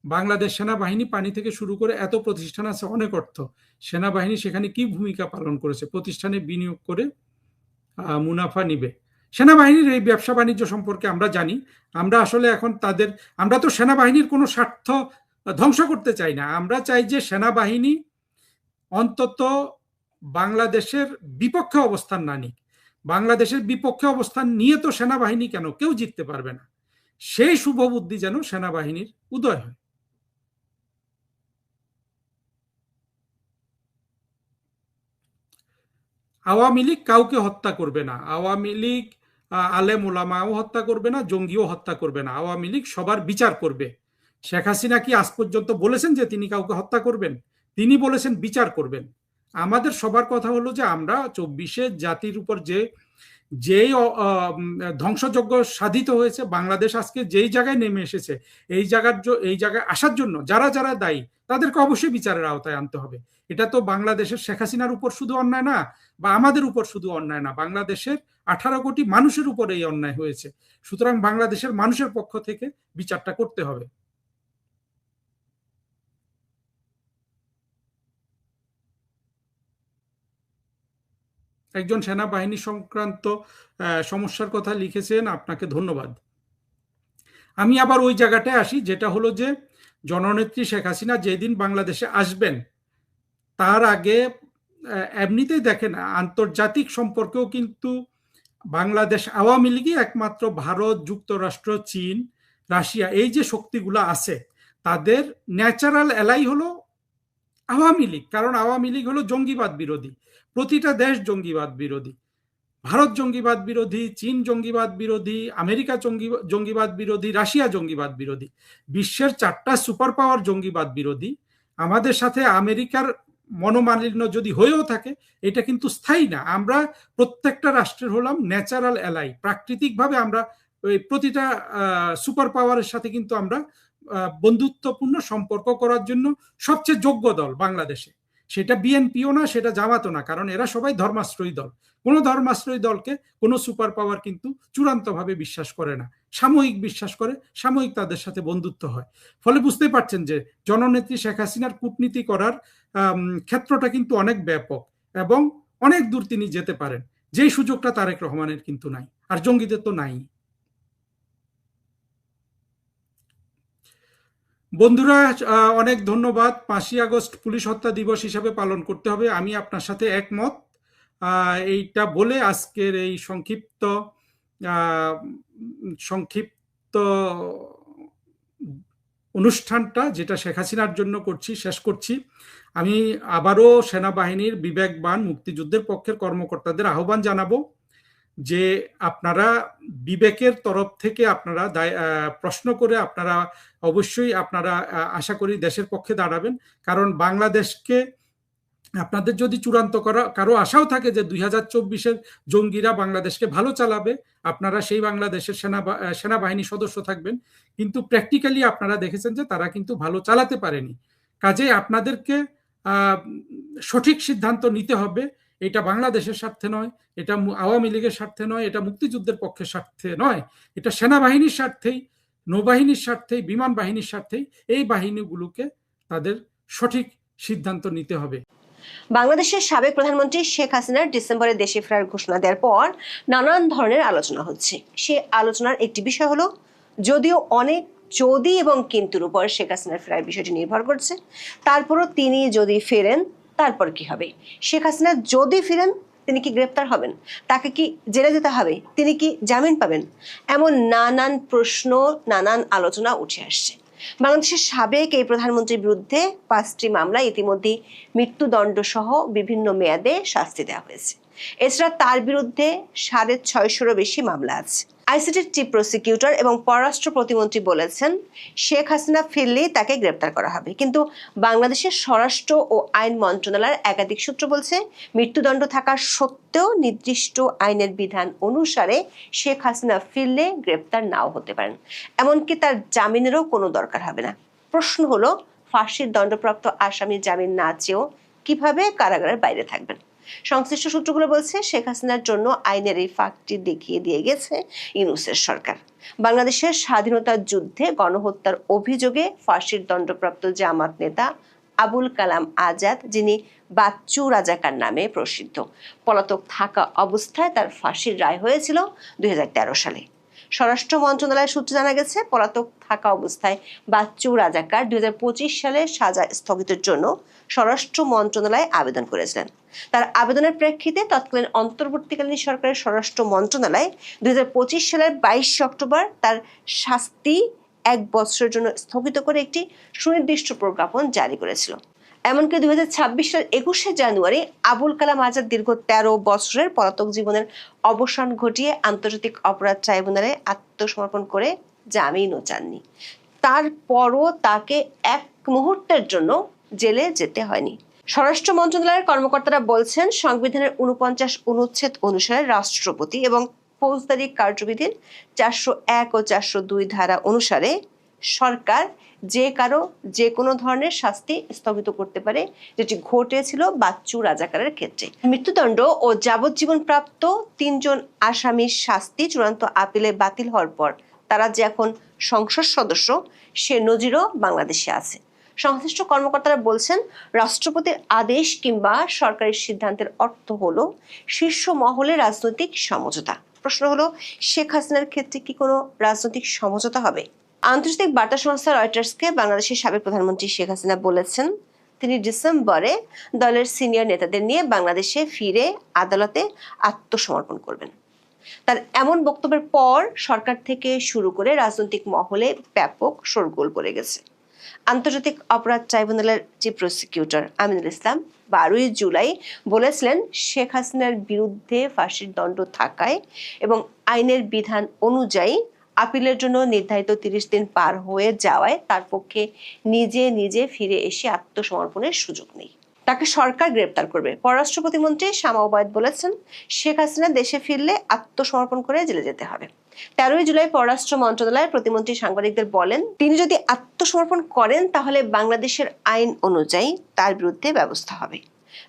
বাংলাদেশ সেনাবাহিনী পানি থেকে শুরু করে এত প্রতিষ্ঠান আছে, অনেক অর্থ। সেনাবাহিনী সেখানে কি ভূমিকা পালন করেছে? প্রতিষ্ঠানে বিনিয়োগ করে মুনাফা নিবে। সেনাবাহিনীর এই ব্যবসা বাণিজ্য সম্পর্কে আমরা জানি। আমরা আসলে এখন আমরা তো সেনাবাহিনীর কোনো স্বার্থ ধ্বংস করতে চাই না। আমরা চাই যে সেনাবাহিনী অন্তত বাংলাদেশের বিপক্ষে অবস্থান না নিক। বাংলাদেশের বিপক্ষে অবস্থান নিয়ে তো সেনাবাহিনী কেন, কেউ জিততে পারবে না। সেই শুভ বুদ্ধি যেন সেনাবাহিনীর উদয় হয়। আওয়ামী লীগ কাউকে হত্যা করবে না। আওয়ামী লীগ আলেম ওলামাও হত্যা করবে না, জঙ্গিও হত্যা করবে না। আওয়ামী লীগ সবার বিচার করবে। শেখ হাসিনা কি আজ পর্যন্ত বলেছেন যে তিনি কাউকে হত্যা করবেন? তিনি বলেছেন বিচার করবেন। আমাদের সবার কথা হলো যে আমরা 24-এ জাতির উপর যেই ধ্বংসযজ্ঞ সাধিত হয়েছে, বাংলাদেশ আজকে যেই জায়গায় নেমে এসেছে, এই জায়গায় আসার জন্য যারা যারা দায়ী তাদেরকে অবশ্যই বিচারের আওতায় আনতে হবে। এটা তো বাংলাদেশের শেখ হাসিনার উপর শুধু অন্যায় না, বা আমাদের উপর শুধু অন্যায় না, বাংলাদেশের 18 কোটি মানুষের উপর এই অন্যায় হয়েছে। সুতরাং বাংলাদেশের মানুষের পক্ষ থেকে বিচারটা করতে হবে। একজন সেনাবাহিনী সংক্রান্ত সমস্যার কথা লিখেছেন, আপনাকে ধন্যবাদ। আমি আবার ওই জায়গাটায় আসি, যেটা হলো যে জননেত্রী শেখ হাসিনা যেদিন বাংলাদেশে আসবেন তার আগে এমনিতেই দেখেন আন্তর্জাতিক সম্পর্কেও কিন্তু বাংলাদেশ আওয়ামী লীগই একমাত্র ভারত, যুক্তরাষ্ট্র, চীন, রাশিয়া এই যে শক্তিগুলো আছে তাদের ন্যাচারাল এলাই হলো আওয়ামী লীগ। কারণ আওয়ামী লীগ হলো জঙ্গিবাদ বিরোধী, প্রতিটা দেশ জঙ্গিবাদ বিরোধী। ভারত জঙ্গিবাদ বিরোধী, চীন জঙ্গিবাদ বিরোধী, আমেরিকা জঙ্গিবাদ বিরোধী, রাশিয়া জঙ্গিবাদ বিরোধী। বিশ্বের 4টা সুপার পাওয়ার জঙ্গিবাদ বিরোধী। আমাদের সাথে আমেরিকার মনোমালিন্য যদি হয়েও থাকে এটা কিন্তু স্থায়ী না। আমরা প্রত্যেকটা রাষ্ট্রের হলাম ন্যাচারাল এলাই, প্রাকৃতিকভাবে আমরা প্রতিটা সুপার পাওয়ারের সাথে কিন্তু আমরা বন্ধুত্বপূর্ণ সম্পর্ক করার জন্য সবচেয়ে যোগ্য দল বাংলাদেশে। সেটা বিএনপিও না, সেটা জামাতও না, কারণ এরা সবাই ধর্মাশ্রয়ী দল। কোনো ধর্মাশ্রয়ী দলকে কোনো সুপার পাওয়ার কিন্তু চূড়ান্তভাবে বিশ্বাস করে না, সাময়িক বিশ্বাস করে, সাময়িক তাদের সাথে বন্ধুত্ব হয়। ফলে বুঝতে পারছেন যে জননেত্রী শেখ হাসিনার কূটনীতি করার ক্ষেত্রটা কিন্তু অনেক ব্যাপক এবং অনেক দূর তিনি যেতে পারেন, যেই সুযোগটা তারেক রহমানের কিন্তু নাই, আর জঙ্গিদের তো নাই। বন্ধুরা, অনেক ধন্যবাদ। 5ই আগস্ট পুলিশ হত্যা দিবস হিসাবে পালন করতে হবে, আমি আপনার সাথে একমত। এইটা বলে আজকের এই সংক্ষিপ্ত অনুষ্ঠানটা যেটা শেখ হাসিনার জন্য করছি শেষ করছি। আমি আবারও সেনাবাহিনীর বিবেকবান মুক্তিযুদ্ধের পক্ষের কর্মকর্তাদের আহ্বান জানাবো যে আপনারা বিবেকের তরফ থেকে আপনারা প্রশ্ন করে আপনারা অবশ্যই আপনারা আশা করি দেশের পক্ষে দাঁড়াবেন। কারণ বাংলাদেশকে আপনাদের যদি চূড়ান্ত কারো আশাও থাকে যে 2024-এর জঙ্গিরা বাংলাদেশকে ভালো চালাবে, আপনারা সেই বাংলাদেশের সেনাবাহিনী সদস্য থাকবেন, কিন্তু প্র্যাকটিক্যালি আপনারা দেখেছেন যে তারা কিন্তু ভালো চালাতে পারেনি। কাজেই আপনাদেরকে সঠিক সিদ্ধান্ত নিতে হবে। এটা বাংলাদেশের স্বার্থে নয়, এটা আওয়ামী লীগের স্বার্থে নয়, এটা মুক্তিযুদ্ধের পক্ষে স্বার্থে নয়, এটা সেনাবাহিনীর স্বার্থেই, নৌবাহিনীর স্বার্থেই, বিমান বাহিনীর স্বার্থেই এই বাহিনীগুলোকে তাদের সঠিক সিদ্ধান্ত নিতে হবে। বাংলাদেশের সাবেক প্রধানমন্ত্রী শেখ হাসিনার ডিসেম্বরে দেশে ফেরার ঘোষণা দেওয়ার পর নানান ধরনের আলোচনা হচ্ছে। সে আলোচনার একটি বিষয় হলো, যদিও অনেক যদি এবং কিন্তুর উপর শেখ হাসিনার ফেরার বিষয়টি নির্ভর করছে, তারপরও তিনি যদি ফেরেন তারপর কি হবে? শেখ হাসিনা যদি ফিরেন তিনি কি গ্রেপ্তার হবেন? তাকে কি জেলে যেতে হবে? তিনি কি জামিন পাবেন? এমন নানান প্রশ্ন, নানান আলোচনা উঠে আসছে। বাংলাদেশের সাবেক এই প্রধানমন্ত্রীর বিরুদ্ধে 5টি মামলায় ইতিমধ্যে মৃত্যুদণ্ড সহ বিভিন্ন মেয়াদে শাস্তি দেওয়া হয়েছে। এছাড়া তার বিরুদ্ধে 650-এরও বেশি মামলা আছে। আইসিটির চিফ প্রসিকিউটর এবং পররাষ্ট্র প্রতিমন্ত্রী বলেছেন শেখ হাসিনা ফিরলেই তাকে গ্রেপ্তার করা হবে, কিন্তু বাংলাদেশের স্বরাষ্ট্র ও আইন মন্ত্রণালয়ের একাধিক সূত্র বলছে মৃত্যুদণ্ড থাকা সত্ত্বেও নির্দিষ্ট আইনের বিধান অনুসারে শেখ হাসিনা ফিরলে গ্রেপ্তার নাও হতে পারেন, এমনকি তার জামিনেরও কোনো দরকার হবে না। প্রশ্ন হলো, ফাঁসির দণ্ডপ্রাপ্ত আসামি জামিন না চেয়েও কিভাবে কারাগারের বাইরে থাকবেন? সংশ্লিষ্ট সূত্রগুলো বলছে শেখ হাসিনার জন্য আইনের এই ফাঁকটি দেখিয়ে দিয়ে গেছে ইউনূসের সরকার। বাংলাদেশের স্বাধীনতার যুদ্ধে গণহত্যার অভিযোগে ফাঁসির দণ্ডপ্রাপ্ত জামাত নেতা আবুল কালাম আজাদ, যিনি বাচ্চু রাজাকার নামে প্রসিদ্ধ, পলাতক থাকা অবস্থায় তার ফাঁসির রায় হয়েছিল 2013 সালে। স্বরাষ্ট্র মন্ত্রণালয়ের সূত্রে জানা গেছে, পলাতক থাকা অবস্থায় বাচ্চু রাজাকার 2025 সালে সাজা স্থগিতের জন্য স্বরাষ্ট্র মন্ত্রণালয়ে আবেদন করেছিলেন। তার আবেদনের প্রেক্ষিতে তৎকালীন অন্তর্বর্তীকালীন সরকারের স্বরাষ্ট্র মন্ত্রণালয় 2025 সালের 22 অক্টোবর তার শাস্তি 1 বছরের জন্য স্থগিত করে একটি সুনির্দিষ্ট প্রজ্ঞাপন জারি করেছিল। এমনকি 2026 সালের 21শে জানুয়ারি আবুল কালাম আজাদ দীর্ঘ 13 বছরের পলাতক জীবনের অবসান ঘটিয়ে আন্তর্জাতিক অপরাধ ট্রাইব্যুনালে আত্মসমর্পণ করে জামিনও চাননি। তারপরও তাকে এক মুহূর্তের জন্য জেলে যেতে হয়নি। স্বরাষ্ট্র মন্ত্রণালয়ের কর্মকর্তারা বলছেন, সংবিধানের 49 অনুচ্ছেদ অনুসারে রাষ্ট্রপতি এবং ফৌজদারি কার্যবিধির 401 ও 402 ধারা অনুসারে সরকার যে কারো যে কোনো ধরনের শাস্তি স্থগিত করতে পারে, যেটি ঘটেছিল বাচ্চু রাজাকারের ক্ষেত্রে। মৃত্যুদণ্ড ও যাবজ্জীবন প্রাপ্ত 3 জন আসামির শাস্তি চূড়ান্ত আপিলে বাতিল হওয়ার পর তারা যে এখন সংসদ সদস্য, সে নজিরও বাংলাদেশে আছে। সংশ্লিষ্ট কর্মকর্তারা বলছেন, রাষ্ট্রপতির আদেশ কিংবা সরকারি সিদ্ধান্তের অর্থ হলো শীর্ষ মহলে রাজনৈতিক সমঝোতা। প্রশ্ন হলো, শেখ হাসিনার ক্ষেত্রে কি কোনো রাজনৈতিক সমঝোতা হবে? আন্তর্জাতিক বার্তা সংস্থা রয়টার্সকে বাংলাদেশের সাবেক প্রধানমন্ত্রী শেখ হাসিনা বলেছেন, তিনি ডিসেম্বরে দলের সিনিয়র নেতাদের নিয়ে বাংলাদেশে ফিরে আদালতে আত্মসমর্পণ করবেন। তার এমন বক্তব্যের পর সরকার থেকে শুরু করে রাজনৈতিক মহলে ব্যাপক শোরগোল পড়ে গেছে। আন্তর্জাতিক অপরাধ ট্রাইব্যুনালের চিফ প্রসিকিউটর আমিনুল ইসলাম 12 জুলাই বলেছিলেন, শেখ হাসিনার বিরুদ্ধে ফাঁসির দণ্ড থাকায় এবং আইনের বিধান অনুযায়ী আপিলের জন্য নির্ধারিত 30 দিন পার হয়ে যাওয়ায় তার পক্ষে নিজে নিজে ফিরে এসে আত্মসমর্পণের সুযোগ নেই। তাকে সরকার গ্রেপ্তার করবে। পররাষ্ট্র প্রতিমন্ত্রী শামা ওবায়দ বলেছেন, শেখ হাসিনা দেশে ফিরলে আত্মসমর্পণ করে জেলে যেতে হবে। 13 জুলাই পররাষ্ট্র মন্ত্রণালয়ের প্রতিমন্ত্রী সাংবাদিকদের বলেন, তিনি যদি আত্মসমর্পণ করেন তাহলে বাংলাদেশের আইন অনুযায়ী তার বিরুদ্ধে ব্যবস্থা হবে।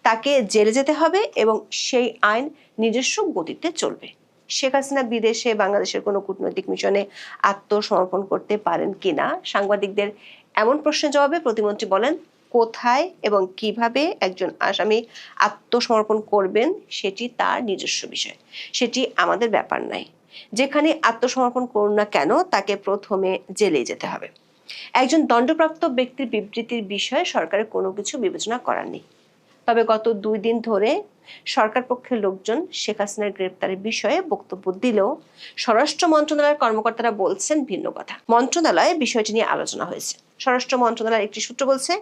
তাকে জেলে যেতে হবে এবং সেই আইন নিজস্ব গতিতে চলবে। শেখ হাসিনা বিদেশে বাংলাদেশের কোনো কূটনৈতিক মিশনে আত্মসমর্পণ করতে পারেন কিনা সাংবাদিকদের এমন প্রশ্নের জবাবে প্রতিমন্ত্রী বলেন, কোথায় এবং কিভাবে একজন আসামি আত্মসমর্পণ করবেন সেটি তার নিজস্ব বিষয়, সেটি আমাদের ব্যাপার নয়। যেখানে আত্মসমর্পণ করুন না কেন তাকে প্রথমে জেলে যেতে হবে। একজন দণ্ডপ্রাপ্ত ব্যক্তির বিবৃতির বিষয়ে সরকারের কোনো কিছু বিবেচনা করার নেই। তবে গত 2 দিন ধরে সরকার পক্ষের লোকজন শেখ হাসিনার গ্রেপ্তারের বিষয়ে বক্তব্য দিলেও স্বরাষ্ট্র মন্ত্রণালয়ের কর্মকর্তারা বলছেন ভিন্ন কথা। মন্ত্রণালয়ে বিষয়টি নিয়ে আলোচনা হয়েছে। স্বরাষ্ট্র মন্ত্রণালয়ের একটি সূত্র বলছে,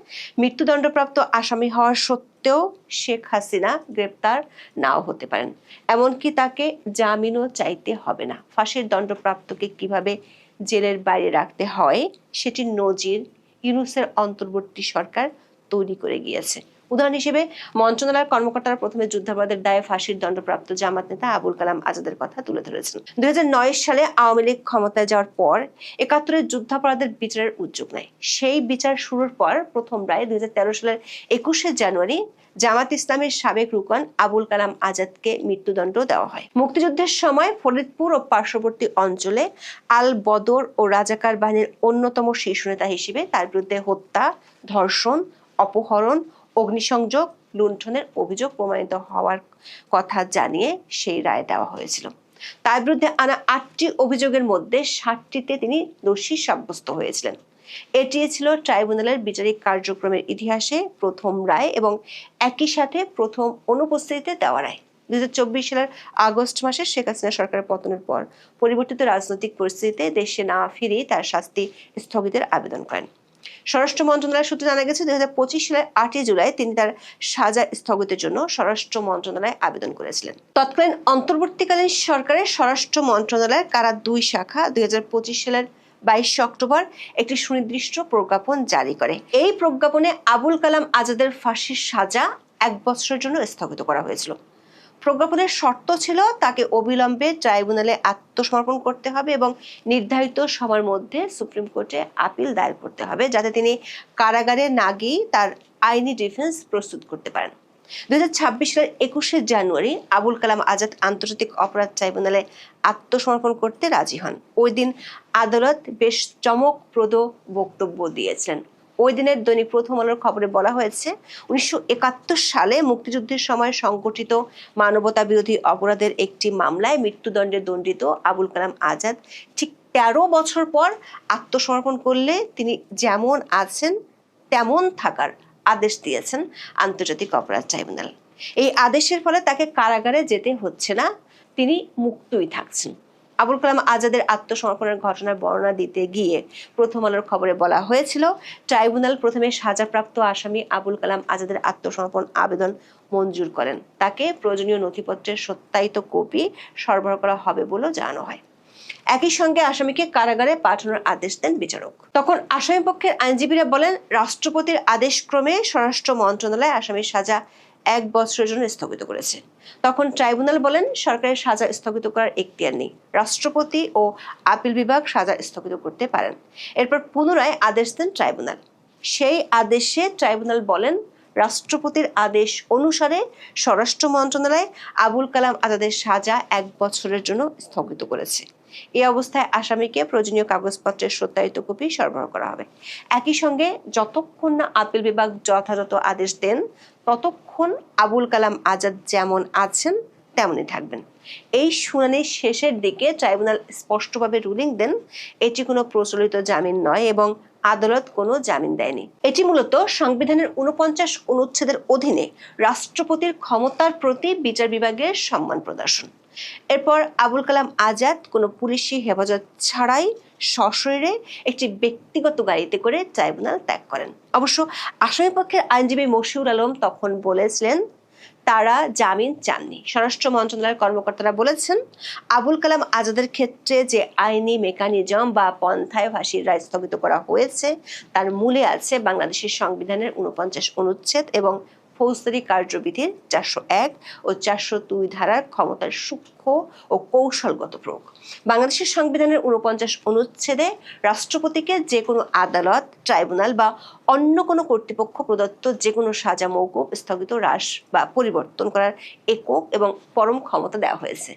মৃত্যুদণ্ডপ্রাপ্ত আসামি হওয়া সত্ত্বেও শেখ হাসিনা গ্রেপ্তার নাও হতে পারেন, এমনকি তাকে জামিনও চাইতে হবে না। ফাঁসির দণ্ডপ্রাপ্তকে কিভাবে জেলের বাইরে রাখতে হয় সেটির নজির ইউনূসের অন্তর্বর্তী সরকার তৈরি করে গিয়েছে। উদাহরণ হিসেবে মন্ত্রণালয়ের কর্মকর্তারা প্রথমে যুদ্ধাপরাধের দায়ে ফাঁসির দণ্ডপ্রাপ্ত জামাত নেতা আবুল কালাম আজাদের কথা তুলে ধরেছেন। 2009 সালে আওয়ামী লীগ ক্ষমতায় যাওয়ার পর 71 যুদ্ধাপরাধের বিচারের উদ্যোগ নেয়। সেই বিচার শুরুর পর প্রথম রায় 2013 সালের 21 জানুয়ারি জামাত ইসলামের সাবেক রুকন আবুল কালাম আজাদকে মৃত্যুদণ্ড দেওয়া হয়। মুক্তিযুদ্ধের সময় ফরিদপুর ও পার্শ্ববর্তী অঞ্চলে আল বদর ও রাজাকার বাহিনীর অন্যতম শীর্ষ নেতা হিসেবে তার বিরুদ্ধে হত্যা, ধর্ষণ, অপহরণ, অগ্নিসংযোগ, লুণ্ঠনের অভিযোগ প্রমাণিত হওয়ার কথা জানিয়ে সেই রায় দেওয়া হয়েছিল। তার বিরুদ্ধে আনা 8টি অভিযোগের মধ্যে 7টিতে তিনি দোষী সাব্যস্ত হয়েছিলেন। এটি ছিল ট্রাইব্যুনালের বিচারিক কার্যক্রমের ইতিহাসে প্রথম রায় এবং একই সাথে প্রথম অনুপস্থিতিতে দেওয়া রায়। 2024 সালের আগস্ট মাসে শেখ হাসিনা সরকারের পতনের পর পরিবর্তিত রাজনৈতিক পরিস্থিতিতে দেশে না ফিরে তার শাস্তি স্থগিতের আবেদন করেন। স্বরাষ্ট্র মন্ত্রণালয়ের সূত্রে জানা গেছে, 2025 সালের 8 জুলাই তিনি তার সাজা স্থগিতের জন্য স্বরাষ্ট্র মন্ত্রণালয়ে আবেদন করেছিলেন। তৎকালীন অন্তর্বর্তীকালীন সরকারের স্বরাষ্ট্র মন্ত্রণালয়ের কারা 2 শাখা 2025 সালের 22 অক্টোবর একটি সুনির্দিষ্ট প্রজ্ঞাপন জারি করে। এই প্রজ্ঞাপনে আবুল কালাম আজাদের ফাঁসির সাজা 1 বছরের জন্য স্থগিত করা হয়েছিল। প্রজ্ঞাপনের শর্ত ছিল তাকে অবিলম্বে ট্রাইব্যুনালে আত্মসমর্পণ করতে হবে এবং নির্ধারিত সময়ের মধ্যে সুপ্রিম কোর্টে আপিল দায়ের করতে হবে, যাতে তিনি কারাগারে না গিয়ে তার আইনি ডিফেন্স প্রস্তুত করতে পারেন। 2026 সালের 21 জানুয়ারি আবুল কালাম আজাদ আন্তর্জাতিক অপরাধ ট্রাইব্যুনালে আত্মসমর্পণ করতে রাজি হন। ওই দিন আদালত বেশ চমকপ্রদ বক্তব্য দিয়েছিলেন। ওই দিনের দৈনিক প্রথম আলোর খবরে বলা হয়েছে, 1971 সালে মুক্তিযুদ্ধের সময় সংগঠিত মানবতা বিরোধী অপরাধের একটি মামলায় মৃত্যুদণ্ডে দণ্ডিত আবুল কালাম আজাদ ঠিক 13 বছর পর আত্মসমর্পণ করলে তিনি যেমন আছেন তেমন থাকার আদেশ দিয়েছেন আন্তর্জাতিক অপরাধ ট্রাইব্যুনাল। এই আদেশের ফলে তাকে কারাগারে যেতে হচ্ছে না, তিনি মুক্তই থাকছেন। আবুল কালাম আজাদের আত্মসমর্পণের ঘটনার বর্ণনা দিতে গিয়ে প্রথম আলোর খবরে বলা হয়েছিল, ট্রাইব্যুনাল প্রথমে সাজাপ্রাপ্ত আসামি আবুল কালাম আজাদের আত্মসমর্পণ আবেদন মঞ্জুর করেন। তাকে প্রয়োজনীয় নথিপত্রের সত্যায়িত কপি সরবরাহ করা হবে বলেও জানানো হয়। একই সঙ্গে আসামিকে কারাগারে পাঠানোর আদেশ দেন বিচারক। তখন আসামি পক্ষের আইনজীবীরা বলেন, রাষ্ট্রপতির আদেশক্রমে স্বরাষ্ট্র মন্ত্রণালয় আসামির সাজা 1 বছরের জন্য স্থগিত করেছে। তখন ট্রাইব্যুনাল বলেন, সরকারের সাজা স্থগিত করার এখতিয়ার নেই, রাষ্ট্রপতি ও আপিল বিভাগ সাজা স্থগিত করতে পারেন। এরপর পুনরায় আদেশ দেন ট্রাইব্যুনাল। সেই আদেশে ট্রাইব্যুনাল বলেন, রাষ্ট্রপতির আদেশ অনুসারে স্বরাষ্ট্র মন্ত্রণালয় আবুল কালাম আজাদের সাজা 1 বছরের জন্য স্থগিত করেছে। এই অবস্থায় আসামিকে প্রয়োজনীয় কাগজপত্রের সত্যায়িত কপি সরবরাহ করা হবে। একই সঙ্গে যতক্ষণ না আপিল বিভাগ যথাযথ আদেশ দেন ততক্ষণ আবুল কালাম আজাদ যেমন আছেন তেমনই থাকবেন। এই শুনানির শেষের দিকে ট্রাইব্যুনাল স্পষ্টভাবে রুলিং দেন, এটি কোনো প্রচলিত জামিন নয় এবং আদালত কোনো জামিন দেয়নি। এটি মূলত সংবিধানের 49 অনুচ্ছেদের অধীনে রাষ্ট্রপতির ক্ষমতার প্রতি বিচার বিভাগের সম্মান প্রদর্শন। এরপর আবুল কালাম আজাদ কোনো পুলিশি হেফাজত ছাড়াই সশরীরে একটি ব্যক্তিগত গাড়িতে করে ট্রাইব্যুনাল ত্যাগ করেন। অবশ্য আসামিপক্ষের আইনজীবী মশিউর আলম তখন বলেছিলেন তারা জামিন চাননি। স্বরাষ্ট্র মন্ত্রণালয়ের কর্মকর্তারা বলেছেন, আবুল কালাম আজাদের ক্ষেত্রে যে আইনি মেকানিজম বা পন্থায় ফাঁসির রায় স্থগিত করা হয়েছে তার মূলে আছে বাংলাদেশের সংবিধানের 49 অনুচ্ছেদ এবং ফৌজদারি কার্যবিধির 401 ও 402 ধারার ক্ষমতার সূক্ষ্ম ও কৌশলগত প্রয়োগ। বাংলাদেশের সংবিধানের 49 অনুচ্ছেদে রাষ্ট্রপতিকে যে কোনো আদালত, ট্রাইব্যুনাল বা অন্য কোনো কর্তৃপক্ষ প্রদত্ত যে কোনো সাজা মওকুফ, স্থগিত, হ্রাস বা পরিবর্তন করার একক এবং পরম ক্ষমতা দেওয়া হয়েছে।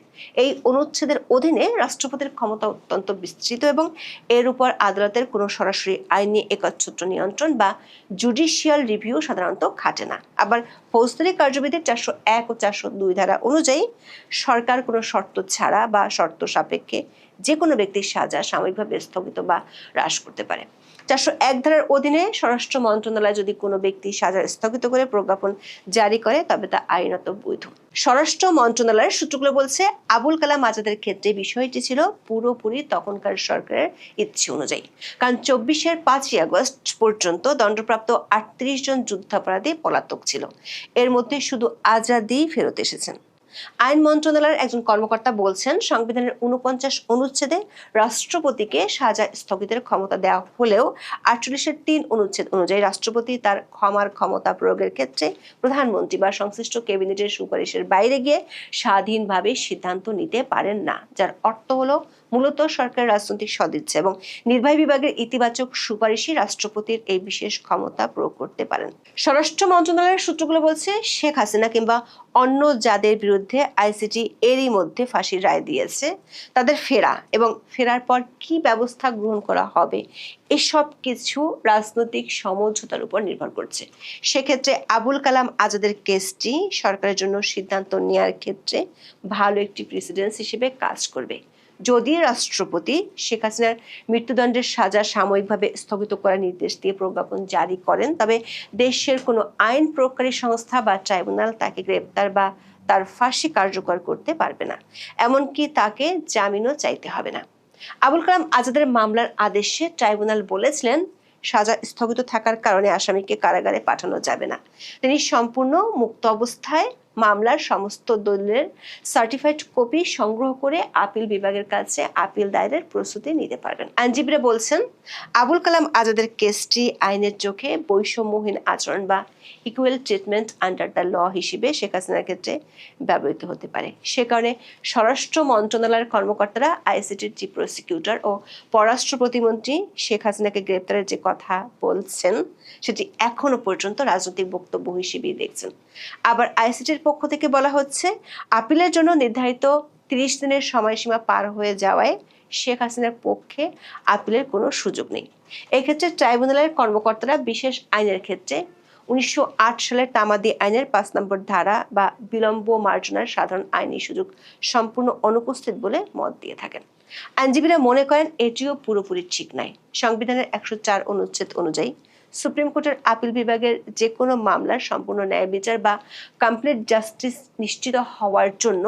এই অনুচ্ছেদের অধীনে রাষ্ট্রপতির ক্ষমতা অত্যন্ত বিস্তৃত এবং এর উপর আদালতের কোনো সরাসরি আইনি একচ্ছত্র নিয়ন্ত্রণ বা জুডিশিয়াল রিভিউ সাধারণত খাটে না। আবার ফৌজদারি কার্যবিধির 401 ও 402 ধারা অনুযায়ী সরকার কোনো শর্ত ছাড়া বা শর্ত সাপেক্ষে যে কোনো ব্যক্তির সাজা সাময়িকভাবে স্থগিত বা হ্রাস করতে পারে। 401 ধারার অধীনে স্বরাষ্ট্র মন্ত্রণালয় যদি কোনো ব্যক্তি সাজা স্থগিত করে প্রজ্ঞাপন জারি করে তবে তা আইনত বৈধ। স্বরাষ্ট্র মন্ত্রণালয়ের সূত্রগুলো বলছে, আবুল কালাম আজাদের ক্ষেত্রে বিষয়টি ছিল পুরোপুরি তখনকার সরকারের ইচ্ছে অনুযায়ী। কারণ 24-এর 5ই আগস্ট পর্যন্ত দণ্ডপ্রাপ্ত 38 জন যুদ্ধাপরাধী পলাতক ছিল। এর মধ্যে শুধু আজাদই ফেরত এসেছেন। আইন মন্ত্রণালয়ের একজন কর্মকর্তা বলছেন, সংবিধানের 49 অনুচ্ছেদে রাষ্ট্রপতিকে সাজা স্থগিতের ক্ষমতা দেওয়া হলেও 48-এর 3 অনুচ্ছেদ অনুযায়ী রাষ্ট্রপতি তার ক্ষমার ক্ষমতা প্রয়োগের ক্ষেত্রে প্রধানমন্ত্রী বা সংশ্লিষ্ট ক্যাবিনেটের সুপারিশের বাইরে গিয়ে স্বাধীনভাবে সিদ্ধান্ত নিতে পারেন না, যার অর্থ হলো মূলত সরকারের রাজনৈতিক সদিচ্ছা এবং নির্বাহী বিভাগের ইতিবাচক সুপারিশই রাষ্ট্রপতির এই বিশেষ ক্ষমতা প্রয়োগ করতে পারেন। স্বরাষ্ট্র মন্ত্রণালয়ের সূত্রগুলো বলছে, শেখ হাসিনা কিংবা অন্য যাদের বিরুদ্ধে আইসিটি এরই মধ্যে ফাঁসির রায় দিয়েছে তাদের ফেরা এবং ফেরার পর কি ব্যবস্থা গ্রহণ করা হবে এসব কিছু রাজনৈতিক সমঝোতার উপর নির্ভর করছে। সেক্ষেত্রে আবুল কালাম আজাদের কেসটি সরকারের জন্য সিদ্ধান্ত নেওয়ার ক্ষেত্রে ভালো একটি প্রেসিডেন্স হিসেবে কাজ করবে। যদি রাষ্ট্রপতি শেখ হাসিনার মৃত্যুদণ্ডের সাজা সাময়িকভাবে স্থগিত করার নির্দেশ দিয়ে প্রজ্ঞাপন জারি করেন তবে দেশের কোনো আইন প্রয়োগকারী সংস্থা বা ট্রাইব্যুনাল তাকে গ্রেপ্তার বা তার ফাঁসি কার্যকর করতে পারবে না, এমনকি তাকে জামিনও চাইতে হবে না। আবুল কালাম আজাদের মামলার আদেশে ট্রাইব্যুনাল বলেছিলেন, সাজা স্থগিত থাকার কারণে আসামিকে কারাগারে পাঠানো যাবে না। তিনি সম্পূর্ণ মুক্ত অবস্থায় মামলার সমস্ত দলিলের সার্টিফাইড কপি সংগ্রহ করে আপিল বিভাগের কাছে আপিল দায়েরের প্রস্তুতি নিতে পারবেন। আইনজীবীরা বলছেন, আবুল কালাম আজাদের কেসটি আইনের চোখে বৈষম্যহীন আচরণ বা equal treatment under the law হিসেবে শেখ হাসিনার ক্ষেত্রে ব্যবহৃত হতে পারে। সে কারণে স্বরাষ্ট্র মন্ত্রণালয়ের কর্মকর্তারা আইসিটির চিফ প্রসিকিউটর ও পররাষ্ট্র প্রতিমন্ত্রী শেখ হাসিনাকে গ্রেপ্তারের যে কথা বলছেন সেটি এখনো পর্যন্ত রাজনৈতিক বক্তব্য হিসেবেই দেখছেন। আবার আইসিটির পক্ষ থেকে বলা হচ্ছে, আপিলের জন্য নির্ধারিত 30 দিনের সময়সীমা পার হয়ে যাওয়ায় শেখ হাসিনার পক্ষে আপিলের কোনো সুযোগ নেই। এক্ষেত্রে ট্রাইব্যুনালের কর্মকর্তারা বিশেষ আইনের ক্ষেত্রে 1908 সালের তামাদি আইনের 5 নম্বর ধারা বা বিলম্ব মার্জনার সাধারণ আইনি সুযোগ সম্পূর্ণ অনুপস্থিত বলে মত দিয়ে থাকেন। আইনজীবীরা মনে করেন এটিও পুরোপুরি ঠিক নাই। সংবিধানের 104 অনুচ্ছেদ অনুযায়ী সুপ্রিম কোর্টের আপিল বিভাগের যে কোনো মামলার সম্পূর্ণ ন্যায় বিচার বা কমপ্লিট জাস্টিস নিশ্চিত হওয়ার জন্য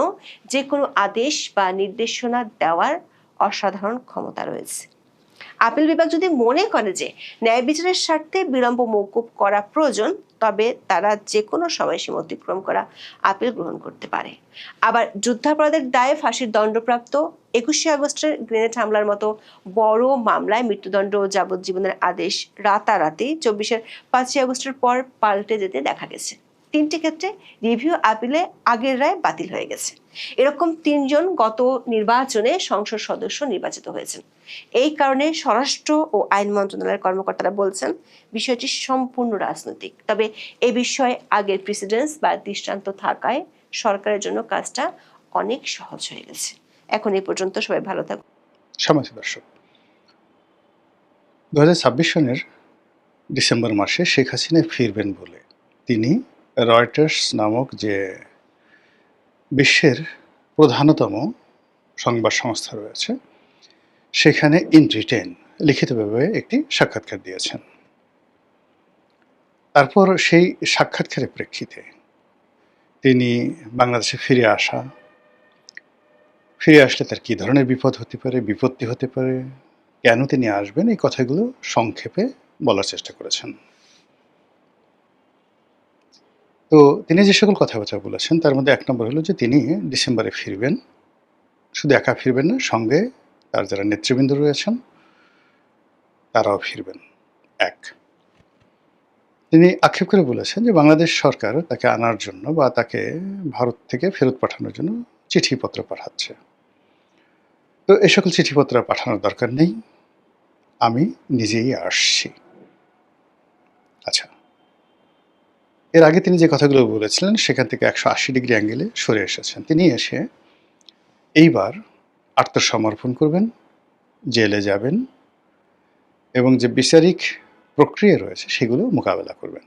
যে কোনো আদেশ বা নির্দেশনা দেওয়ার অসাধারণ ক্ষমতা রয়েছে। আপিল বিভাগ যদি মনে করে যে ন্যায় বিচারের স্বার্থে বিলম্ব মওকুফ করা প্রয়োজন তবে তারা যে কোনো সময়সীমা অতিক্রম করা আপিল গ্রহণ করতে পারে। আবার যুদ্ধাপরাধের দায়ে ফাঁসির দণ্ডপ্রাপ্ত 21শে আগস্টের গ্রেনেড হামলার মতো বড় মামলায় মৃত্যুদণ্ড ও যাবজ্জীবনের আদেশ রাতারাতি 24-এর 5ই আগস্টের পর পাল্টে যেতে দেখা গেছে। 3টি ক্ষেত্রে রিভিউ আপিলে আগের রায় বাতিল হয়ে গেছে। এরকম 3 জন গত নির্বাচনে সংসদ সদস্য নির্বাচিত হয়েছেন। এই কারণে স্বরাষ্ট্র ও আইন মন্ত্রণালয়ের কর্মকর্তারা বলছেন বিষয়টি সম্পূর্ণ রাজনৈতিক। তবে এই বিষয়ে আগের প্রেসিডেন্স বা দৃষ্টান্ত থাকায় সরকারের জন্য কাজটা অনেক সহজ হয়ে গেছে। এখন এই পর্যন্ত, সবাই ভালো থাকুন। সম্মানিত দর্শক, 2026 সনের ডিসেম্বর মাসে শেখ হাসিনা ফিরবেন বলে তিনি রয়টার্স নামক যে বিশ্বের প্রধানতম সংবাদ সংস্থা রয়েছে সেখানে ইন রিটেন লিখিতভাবে একটি সাক্ষাৎকার দিয়েছেন। তারপর সেই সাক্ষাৎকারের প্রেক্ষিতে তিনি বাংলাদেশে ফিরে আসলে তার কী ধরনের বিপদ হতে পারে, বিপত্তি হতে পারে, কেন তিনি আসবেন, এই কথাগুলো সংক্ষেপে বলার চেষ্টা করেছেন। তো তিনি যে সকল কথাবার্তা বলেছেন তার মধ্যে ১ নম্বর হলো যে তিনি ডিসেম্বরে ফিরবেন। শুধু একা ফিরবেন না, সঙ্গে তার যারা নেতৃবৃন্দ রয়েছেন তারাও ফিরবেন। ১, তিনি আক্ষেপ করে বলেছেন যে বাংলাদেশ সরকার তাকে আনার জন্য বা তাকে ভারত থেকে ফেরত পাঠানোর জন্য চিঠিপত্র পাঠাচ্ছে। তো এই সকল চিঠিপত্র পাঠানোর দরকার নেই, আমি নিজেই আসছি। আচ্ছা, এর আগে তিনি যে কথাগুলো বলেছিলেন সেখান থেকে ১৮০ ডিগ্রি অ্যাঙ্গেলে সরে এসেছেন। তিনি এসে এইবার আত্মসমর্পণ করবেন, জেলে যাবেন এবং যে বিচারিক প্রক্রিয়া রয়েছে সেগুলো মোকাবেলা করবেন।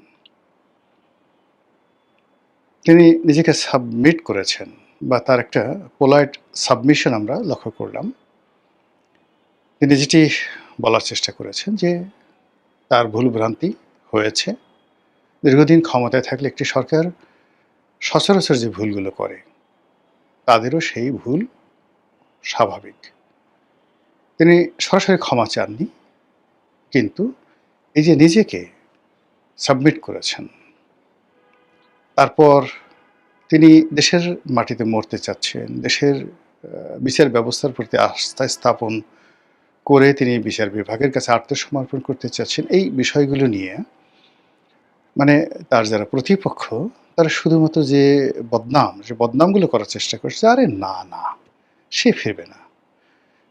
তিনি নিজেকে সাবমিট করেছেন বা তার একটা পোলাইট সাবমিশন আমরা লক্ষ্য করলাম। তিনি যেটি বলার চেষ্টা করেছেন যে তার ভুলভ্রান্তি হয়েছে। দীর্ঘদিন ক্ষমতায় থাকলে একটি সরকার সচরাচর যে ভুলগুলো করে তাদেরও সেই ভুল স্বাভাবিক। তিনি সরাসরি ক্ষমা চাননি, কিন্তু এই যে নিজেকে সাবমিট করেছেন, তারপর তিনি দেশের মাটিতে মরতে চাচ্ছেন, দেশের বিচার ব্যবস্থার প্রতি আস্থা স্থাপন করে তিনি বিচার বিভাগের কাছে আত্মসমর্পণ করতে চাচ্ছেন। এই বিষয়গুলো নিয়ে মানে তার যারা প্রতিপক্ষ তারা শুধুমাত্র যে বদনামগুলো করার চেষ্টা করছে, আরে না সে ফিরবে না,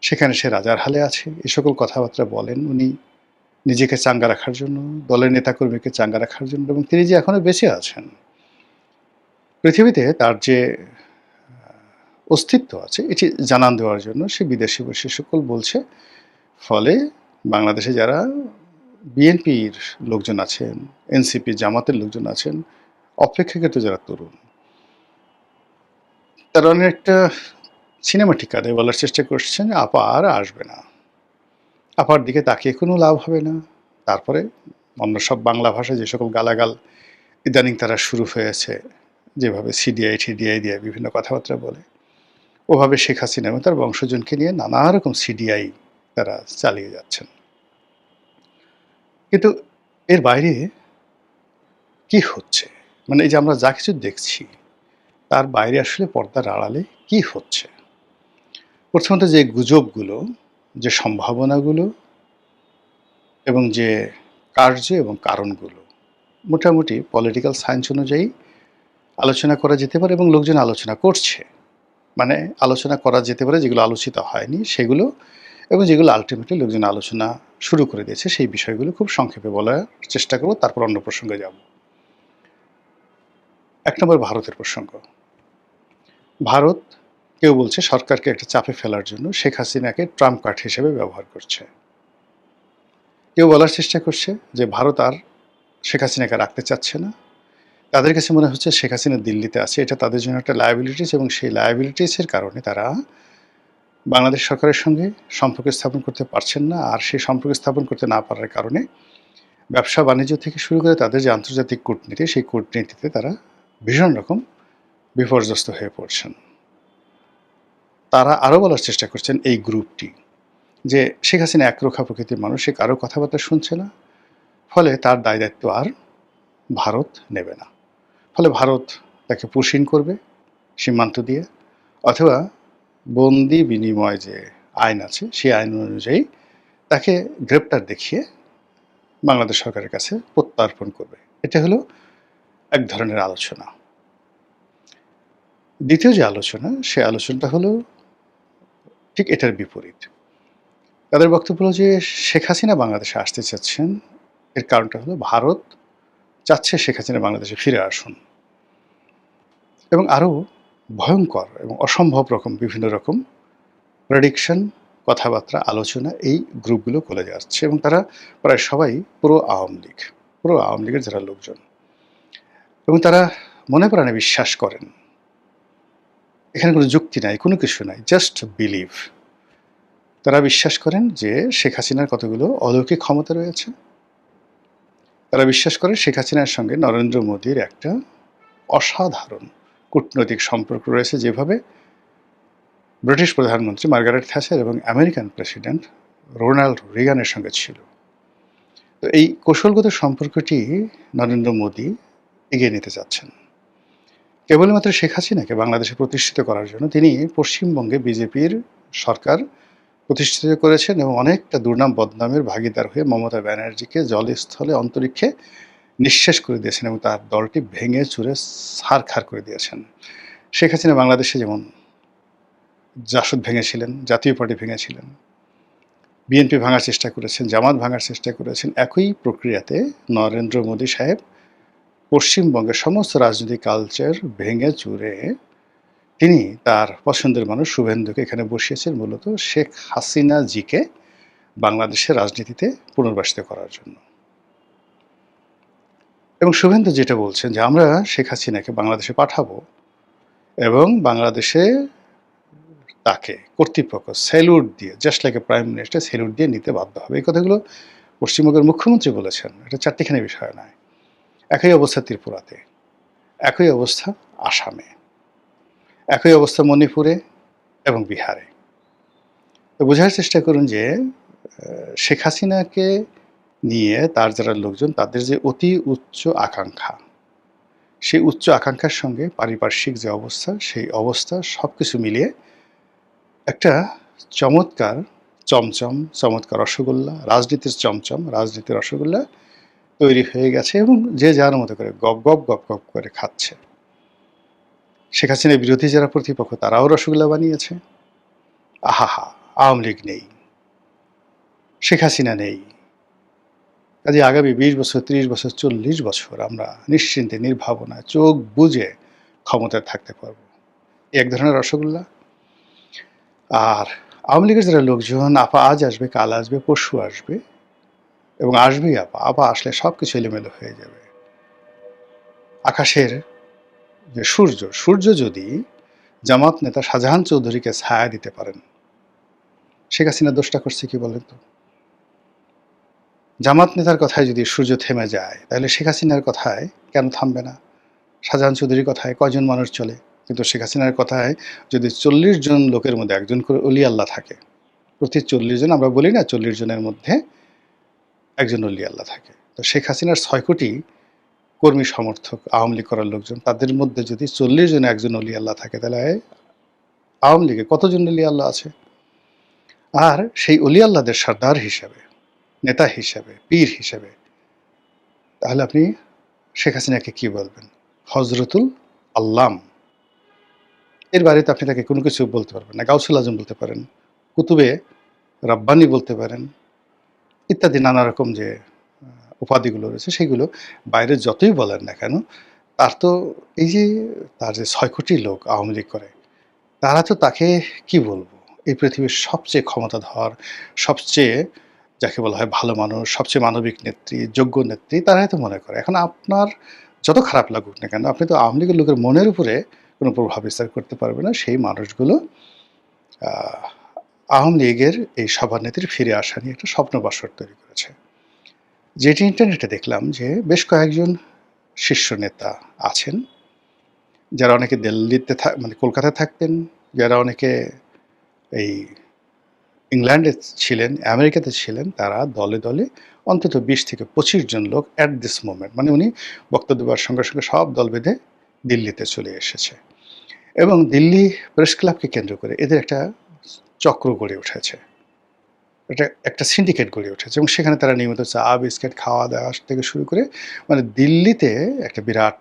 সেখানে সে রাজার হালে আছে, এ সকল কথাবার্তা বলেন উনি নিজেকে চাঙ্গা রাখার জন্য, দলের নেতাকর্মীকে চাঙ্গা রাখার জন্য, এবং তিনি যে এখনো বেঁচে আছেন, পৃথিবীতে তার যে অস্তিত্ব আছে এটি জানান দেওয়ার জন্য সে বিদেশে বসে সকল বলছে। ফলে বাংলাদেশে যারা বিএনপির লোকজন আছেন, এনসিপি জামাতের লোকজন আছেন, অপেক্ষাকৃত যারা তরুণ, তারা অনেকটা সিনেমাটিক কাজে বলার চেষ্টা করছেন আপা আর আসবে না, আপার দিকে তাকিয়ে কোনো লাভ হবে না। তারপরে অন্য সব বাংলা ভাষায় যে সকল গালাগাল ইদানিং তারা শুরু হয়েছে, যেভাবে সিডিআই টিডিআই দিয়ে বিভিন্ন কথাবার্তা বলে, ওভাবে শেখ হাসিনা এবং তার বংশজনকে নিয়ে নানা রকম সিডিআই তারা চালিয়ে যাচ্ছেন। কিন্তু এর বাইরে কি হচ্ছে, মানে এই যে আমরা যা কিছু দেখছি তার বাইরে আসলে পর্দার আড়ালে কি হচ্ছে? প্রথমত যে গুজবগুলো, যে সম্ভাবনাগুলো এবং যে কার্য এবং কারণগুলো মোটামুটি পলিটিক্যাল সায়েন্স অনুযায়ী আলোচনা করা যেতে পারে এবং লোকজন আলোচনা করছে। মানে আলোচনা করা যেতে পারে যেগুলো আলোচিত হয়নি সেগুলো, এবং যেগুলো আলটিমেটলি লোকজন আলোচনা শুরু করে দিয়েছে সেই বিষয়গুলো খুব সংক্ষেপে বলার চেষ্টা করব, তারপর অন্য প্রসঙ্গে যাব। ১ নম্বর ভারতের প্রসঙ্গ। ভারত কেউ বলছে সরকারকে একটা চাপে ফেলার জন্য শেখ হাসিনাকে ট্রাম্প কার্ড হিসেবে ব্যবহার করছে। কেউ বলার চেষ্টা করছে যে ভারত আর শেখ হাসিনাকে রাখতে চাচ্ছে না, তাদের কাছে মনে হচ্ছে শেখ হাসিনা দিল্লিতে আছে, এটা তাদের জন্য একটা লায়াবিলিটিস, এবং সেই লায়াবিলিটিসের কারণে তারা বাংলাদেশ সরকারের সঙ্গে সম্পর্ক স্থাপন করতে পারছেন না। আর সেই সম্পর্ক স্থাপন করতে না পারার কারণে ব্যবসা বাণিজ্য থেকে শুরু করে তাদের যে আন্তর্জাতিক কূটনীতি, সেই কূটনীতিতে তারা ভীষণ রকম বিপর্যস্ত হয়ে পড়ছেন। তারা আরও বলার চেষ্টা করছেন এই গ্রুপটি যে শেখ হাসিনা একরোখা প্রকৃতির মানুষ, সে কারো কথাবার্তা শুনছে না, ফলে তার দায় দায়িত্ব আর ভারত নেবে না। ফলে ভারত তাকে পুশিন করবে সীমান্ত দিয়ে, অথবা বন্দি বিনিময় যে আইন আছে সেই আইন অনুযায়ী তাকে গ্রেপ্তার দেখিয়ে বাংলাদেশ সরকারের কাছে প্রত্যর্পণ করবে। এটা হলো এক ধরনের আলোচনা। দ্বিতীয় যে আলোচনা, সে আলোচনাটা হলো ঠিক এটার বিপরীত। তাদের বক্তব্য হলো যে শেখ হাসিনা বাংলাদেশে আসতে চাচ্ছেন, এর কারণটা হলো ভারত চাচ্ছে শেখ হাসিনা বাংলাদেশে ফিরে আসুন, এবং আরও ভয়ঙ্কর এবং অসম্ভব রকম বিভিন্ন রকম প্রেডিকশন, কথাবার্তা, আলোচনা এই গ্রুপগুলো করে যাচ্ছে, এবং তারা প্রায় সবাই পুরো আওয়ামী লীগের যারা লোকজন, এবং তারা মনে প্রাণে বিশ্বাস করেন এখানে কোনো যুক্তি নাই, কোনো কিছু নাই, জাস্ট বিলিভ তারা বিশ্বাস করেন যে শেখ হাসিনার কতগুলো অলৌকিক ক্ষমতা রয়েছে। তারা বিশ্বাস করে শেখ হাসিনার সঙ্গে নরেন্দ্র মোদীর একটা অসাধারণ কূটনৈতিক সম্পর্ক রয়েছে, যেভাবে ব্রিটিশ প্রধানমন্ত্রী মার্গারেট থ্যাচার এবং আমেরিকান প্রেসিডেন্ট রোনাল্ড রিগানের সঙ্গে ছিল। তো এই কৌশলগত সম্পর্কটি নরেন্দ্র মোদী এগিয়ে নিতে চাচ্ছেন। কেবলমাত্র শেখ হাসিনাকে বাংলাদেশে প্রতিষ্ঠিত করার জন্য তিনি পশ্চিমবঙ্গে বিজেপির সরকার প্রতিষ্ঠিত করেছেন এবং অনেকটা দুর্নাম বদনামের ভাগিদার হয়ে মমতা ব্যানার্জিকে জলে স্থলে অন্তরিক্ষে নিঃশেষ করে দিয়েছেন এবং তার দলটি ভেঙে চুরে ছারখার করে দিয়েছেন। শেখ হাসিনা বাংলাদেশে যেমন জাসদ ভেঙেছিলেন, জাতীয় পার্টি ভেঙেছিলেন, বিএনপি ভাঙার চেষ্টা করেছেন, জামাত ভাঙার চেষ্টা করেছেন, একই প্রক্রিয়াতে নরেন্দ্র মোদী সাহেব পশ্চিমবঙ্গের সমস্ত রাজনৈতিক কালচার ভেঙে চুরে তিনি তার পছন্দের মানুষ শুভেন্দুকে এখানে বসিয়েছেন মূলত শেখ হাসিনা জিকে বাংলাদেশের রাজনীতিতে পুনর্বাসিত করার জন্য। এবং শুভেন্দু যেটা বলছেন যে আমরা শেখ হাসিনাকে বাংলাদেশে পাঠাবো এবং বাংলাদেশে তাকে কর্তৃপক্ষ স্যালুট দিয়ে, just like a prime minister, salute দিয়ে নিতে বাধ্য হবে। এই কথাগুলো পশ্চিমবঙ্গের মুখ্যমন্ত্রী বলেছেন। এটা চারটিখানি বিষয় নয়। একই অবস্থা ত্রিপুরাতে, একই অবস্থা আসামে, একই অবস্থা মণিপুরে এবং বিহারে। তো বোঝার চেষ্টা করুন যে শেখ হাসিনাকে নিয়ে তার যারা লোকজন, তাদের যে অতি উচ্চ আকাঙ্ক্ষা, সেই উচ্চ আকাঙ্ক্ষার সঙ্গে পারিপার্শ্বিক যে অবস্থা, সেই অবস্থা সব কিছু মিলিয়ে একটা চমৎকার চমৎকার রসগোল্লা, রাজনীতির চমচম, রাজনীতির রসগোল্লা তৈরি হয়ে গেছে এবং যে যার মতো করে গপ গপ গপ গপ করে খাচ্ছে। শেখ হাসিনার বিরোধী যারা প্রতিপক্ষ, তারাও রসগোল্লা বানিয়েছে। আহাহা, আওয়ামী লীগ নেই, শেখ হাসিনা নেই, কাজে আগামী 20 বছর, 30 বছর, 40 বছর আমরা নিশ্চিন্তে নির্ভাবনায় চোখ বুজে ক্ষমতায় থাকতে পারবো, এক ধরনের রসগোল্লা। আর আওয়ামী লীগের যারা লোকজন, আপা আজ আসবে, কাল আসবে, পরশু আসবে এবং আসবেই আপা আসলে সব কিছু এলোমেলো হয়ে যাবে। আকাশের যে সূর্য যদি জামাত নেতা শাহজাহান চৌধুরীকে ছায়া দিতে পারেন, শেখ হাসিনা দোষটা করছে কি বলেন তো? জামাত নেতার কথায় যদি সূর্য থেমে যায়, তাহলে শেখ হাসিনার কথায় কেন থামবে না? শাহজাহান চৌধুরীর কথায় কয়জন মানুষ চলে, কিন্তু শেখ হাসিনার কথায় যদি 40 জন লোকের মধ্যে একজন করে অলি আল্লাহ থাকে, প্রতি 40 জন, আমরা বলি না 40 জনের মধ্যে একজন অলি আল্লাহ থাকে, তো শেখ হাসিনার 6 কোটি কর্মী সমর্থক, আওয়ামী লীগ করার লোকজন, তাদের মধ্যে যদি 40 জনে একজন অলি আল্লাহ থাকে, তাহলে আওয়ামী লীগে কতজন অলি আল্লাহ আছে? আর সেই অলি আল্লাহদের সর্দার হিসাবে, নেতা হিসাবে, পীর হিসাবে, তাহলে আপনি শেখ হাসিনাকে কি বলবেন? হজরতুল আল্লাম। এর বাড়িতে আপনি তাকে কোনো কিছু বলতে পারবেন না। গাউসুল আজম বলতে পারেন, কুতুবে রাব্বানি বলতে পারেন, ইত্যাদি নানা রকম যে উপাধিগুলো রয়েছে, সেগুলো বাইরে যতই বলেন না কেন, তার তো এই যে তার যে 6 কোটি লোক আওয়ামী লীগ করে, তারা তো তাকে কি বলবো, এই পৃথিবীর সবচেয়ে ক্ষমতাধর, সবচেয়ে যাকে বলা হয় ভালো মানুষ, সবচেয়ে মানবিক নেত্রী, যোগ্য নেত্রী, তারাই তো মনে করে। এখন আপনার যত খারাপ লাগুক না কেন, আপনি তো আওয়ামী লীগের লোকের মনের উপরে কোনো প্রভাব বিস্তার করতে পারবে না। সেই মানুষগুলো আওয়ামী লীগের এই সভানেত্রীর ফিরে আসা নিয়ে একটা স্বপ্ন বাসর তৈরি করেছে। যেটি ইন্টারনেটে দেখলাম যে বেশ কয়েকজন শীর্ষ নেতা আছেন, যারা অনেকে দিল্লিতে মানে কলকাতায় থাকতেন, যারা অনেকে এই ইংল্যান্ডে ছিলেন, আমেরিকাতে ছিলেন, তারা দলে দলে অন্তত 20 থেকে 25 জন লোক অ্যাট দিস মোমেন্ট, মানে উনি বক্তব্য দেওয়ার সঙ্গে সঙ্গে সব দল বেঁধে দিল্লিতে চলে এসেছে এবং দিল্লি প্রেস ক্লাবকে কেন্দ্র করে এদের একটা চক্র গড়ে উঠেছে, এটা একটা সিন্ডিকেট গড়ে উঠেছে এবং সেখানে তারা নিয়মিত চা বিস্কিট খাওয়া দাওয়া থেকে শুরু করে, মানে দিল্লিতে একটা বিরাট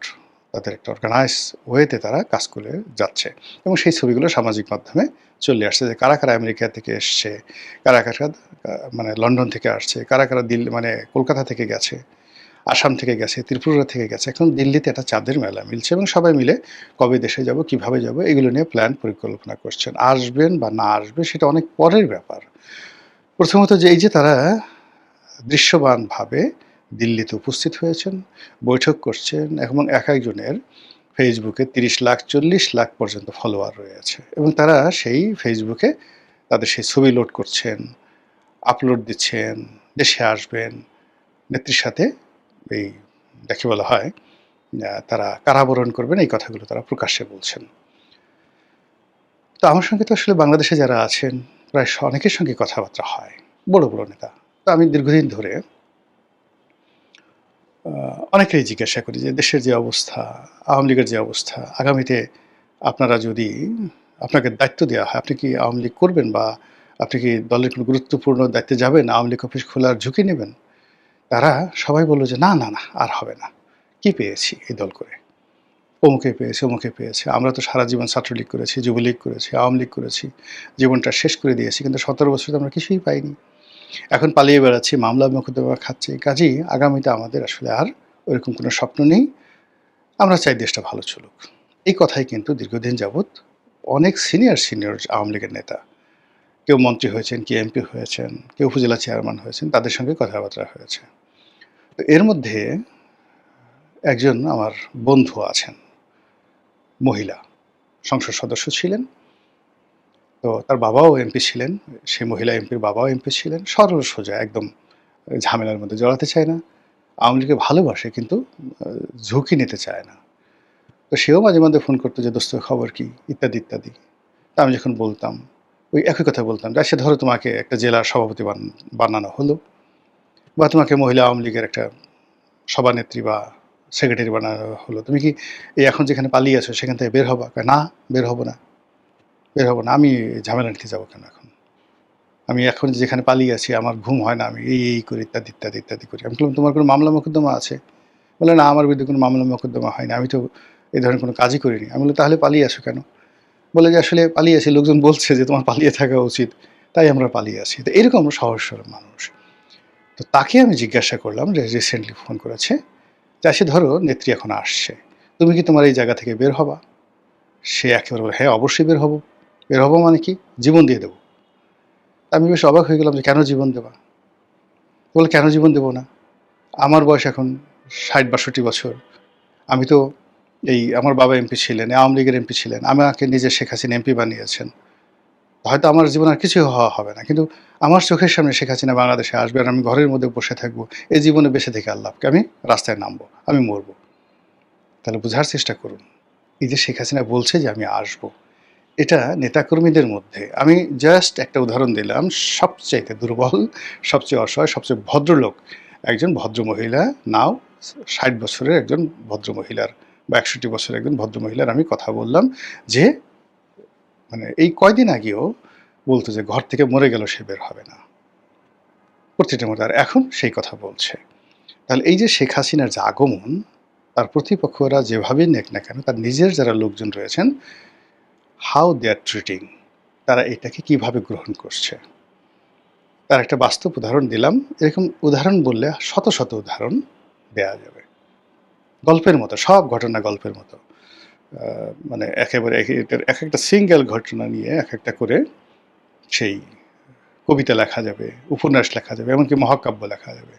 তাদের একটা অর্গানাইজ ওয়েতে তারা কাজ করে যাচ্ছে এবং সেই ছবিগুলো সামাজিক মাধ্যমে চলে আসছে যে কারা কারা আমেরিকা থেকে এসছে, কারা কারা মানে লন্ডন থেকে আসছে, কারা কারা দিল্লি মানে কলকাতা থেকে গেছে, আসাম থেকে গেছে, ত্রিপুরা থেকে গেছে। এখন দিল্লিতে একটা চাঁদের মেলা মিলছে এবং সবাই মিলে কবে দেশে যাব, কিভাবে যাব, এগুলো নিয়ে প্ল্যান পরিকল্পনা করছেন। আসবেন বা না আসবে সেটা অনেক পরের ব্যাপার। প্রথমত যে এই যে তারা দৃশ্যমানভাবে দিল্লিতে উপস্থিত হয়েছেন, বৈঠক করছেন এবং এক একজনের ফেসবুকে 30 লাখ 40 লাখ পর্যন্ত ফলোয়ার রয়েছে এবং তারা সেই ফেসবুকে তাদের সেই ছবি লোড করছেন, আপলোড দিচ্ছেন, দেশে আসবেন, নেত্রীর সাথে এই যাকে বলা হয় তারা কারাবরণ করবেন, এই কথাগুলো তারা প্রকাশ্যে বলছেন। তো আমার সঙ্গে তো আসলে বাংলাদেশে যারা আছেন প্রায় অনেকের সঙ্গে কথাবার্তা হয়, বড় বড় নেতা। তো আমি দীর্ঘদিন ধরে অনেকেই জিজ্ঞাসা করি যে দেশের যে অবস্থা, আওয়ামী লীগের যে অবস্থা, আগামীতে আপনারা যদি আপনাকে দায়িত্ব দেওয়া হয়, আপনি কি আওয়ামী লীগ করবেন, বা আপনি কি দলের কোনো গুরুত্বপূর্ণ দায়িত্বে যাবেন, আওয়ামী লীগ অফিস খোলার ঝুঁকি নেবেন? তারা সবাই বললো যে না না না, আর হবে না, কি পেয়েছি এই দল করে, অমুকে পেয়েছে অমুকে পেয়েছে, আমরা তো সারা জীবন ছাত্রলীগ করেছি, যুবলীগ করেছি, আওয়ামী লীগ করেছি, জীবনটা শেষ করে দিয়েছি, কিন্তু 17 বছর তো আমরা কিছুই পাইনি, এখন পালিয়ে বেড়াচ্ছি, মামলা মোকদ্দমা খাচ্ছি, কাজেই আগামীতে আমাদের আসলে আর ওইরকম কোনো স্বপ্ন নেই, আমরা চাই দেশটা ভালো চলুক। এই কথাই কিন্তু দীর্ঘদিন যাবৎ অনেক সিনিয়র আওয়ামী লীগের নেতা, কেউ মন্ত্রী হয়েছেন, কেউ এমপি হয়েছেন, কেউ উপজেলা চেয়ারম্যান হয়েছেন, তাদের সঙ্গে কথাবার্তা হয়েছে। তো এর মধ্যে একজন আমার বন্ধু আছেন, মহিলা সংসদ সদস্য ছিলেন, তো তার বাবাও এমপি ছিলেন, সেই মহিলা এমপির বাবাও এমপি ছিলেন, সরল সোজা, একদম ঝামেলার মধ্যে জড়াতে চায় না, আওয়ামী লীগকে ভালোবাসে কিন্তু ঝুঁকি নিতে চায় না। তো সেও মাঝে মাঝে ফোন করতো যে দোস্ত খবর কি, ইত্যাদি ইত্যাদি। তা আমি যখন বলতাম ওই একই কথা বলতাম, যে সে ধরো তোমাকে একটা জেলার সভাপতি বানানো হলো, বা তোমাকে মহিলা আওয়ামী লীগের একটা সভানেত্রী বা সেক্রেটারি বানানো হলো, তুমি কি এই এখন যেখানে পালিয়ে আছো সেখান থেকে বের হবা? না, বের হবো না, বের হবো না, আমি ঝামেলা নিতে যাবো কেন এখন, আমি এখন যেখানে পালিয়ে আছি আমার ঘুম হয় না, আমি এই করি, ইত্যাদি ইত্যাদি ইত্যাদি করি। আমি বললাম তোমার কোনো মামলা মোকদ্দমা আছে? বলে না, আমার বিরুদ্ধে কোনো মামলা মোকদ্দমা হয়নি, আমি তো এই ধরনের কোনো কাজই করিনি। আমি বললাম তাহলে পালিয়ে আসো কেন? বলে যে আসলে পালিয়ে আসি, লোকজন বলছে যে তোমার পালিয়ে থাকা উচিত, তাই আমরা পালিয়ে আসি। তো এরকম সহজ সরল মানুষ। তো তাকে আমি জিজ্ঞাসা করলাম, যে রিসেন্টলি ফোন করেছে, যে আসে ধরো নেত্রী এখন আসছে, তুমি কি তোমার এই জায়গা থেকে বের হবা? সে একেবারে বলে হ্যাঁ অবশ্যই বের হবো। বের হবো মানে কি, জীবন দিয়ে দেবো। আমি বেশ অবাক হয়ে গেলাম যে কেন জীবন দেবা? বলে কেন জীবন দেবো না, আমার বয়স এখন 60-62 বছর, আমি তো এই আমার বাবা এমপি ছিলেন, আওয়ামী লীগের এমপি ছিলেন, আমাকে নিজে শেখ হাসিনা এমপি বানিয়েছেন, হয়তো আমার জীবন আর কিছু হওয়া হবে না, কিন্তু আমার চোখের সামনে শেখ হাসিনা বাংলাদেশে আসবে আর আমি ঘরের মধ্যে বসে থাকবো, এই জীবনে বেঁচে থেকে আল্লাহকে আমি রাস্তায় নামবো, আমি মরবো। তাহলে বোঝার চেষ্টা করুন, এই যে শেখ হাসিনা বলছে যে আমি আসবো, এটা নেতাকর্মীদের মধ্যে, আমি জাস্ট একটা উদাহরণ দিলাম, সবচেয়ে দুর্বল, সবচেয়ে অসহায়, সবচেয়ে ভদ্রলোক একজন ভদ্রমহিলা, নাও 60 বছরের একজন ভদ্রমহিলার বা 61 বছরের একজন ভদ্রমহিলার আমি কথা বললাম, যে মানে এই কয়দিন আগেও বলতো যে ঘর থেকে মরে গেল সে বের হবে না, প্রতিটা মধ্যে, আর এখন সেই কথা বলছে। তাহলে এই যে শেখ হাসিনার যে আগমন, তার প্রতিপক্ষরা যেভাবেই নেক না কেন, তার নিজের যারা লোকজন রয়েছেন, হাউ দে আর ট্রিটিং, তারা এটাকে কিভাবে গ্রহণ করছে, তার একটা বাস্তব উদাহরণ দিলাম। এরকম উদাহরণ বললে শত শত উদাহরণ দেয়া যাবে, গল্পের মতো, সব ঘটনা গল্পের মতো, মানে একেবারে এটার এক একটা সিঙ্গেল ঘটনা নিয়ে এক একটা করে সেই কবিতা লেখা যাবে, উপন্যাস লেখা যাবে, এমনকি মহাকাব্য লেখা যাবে।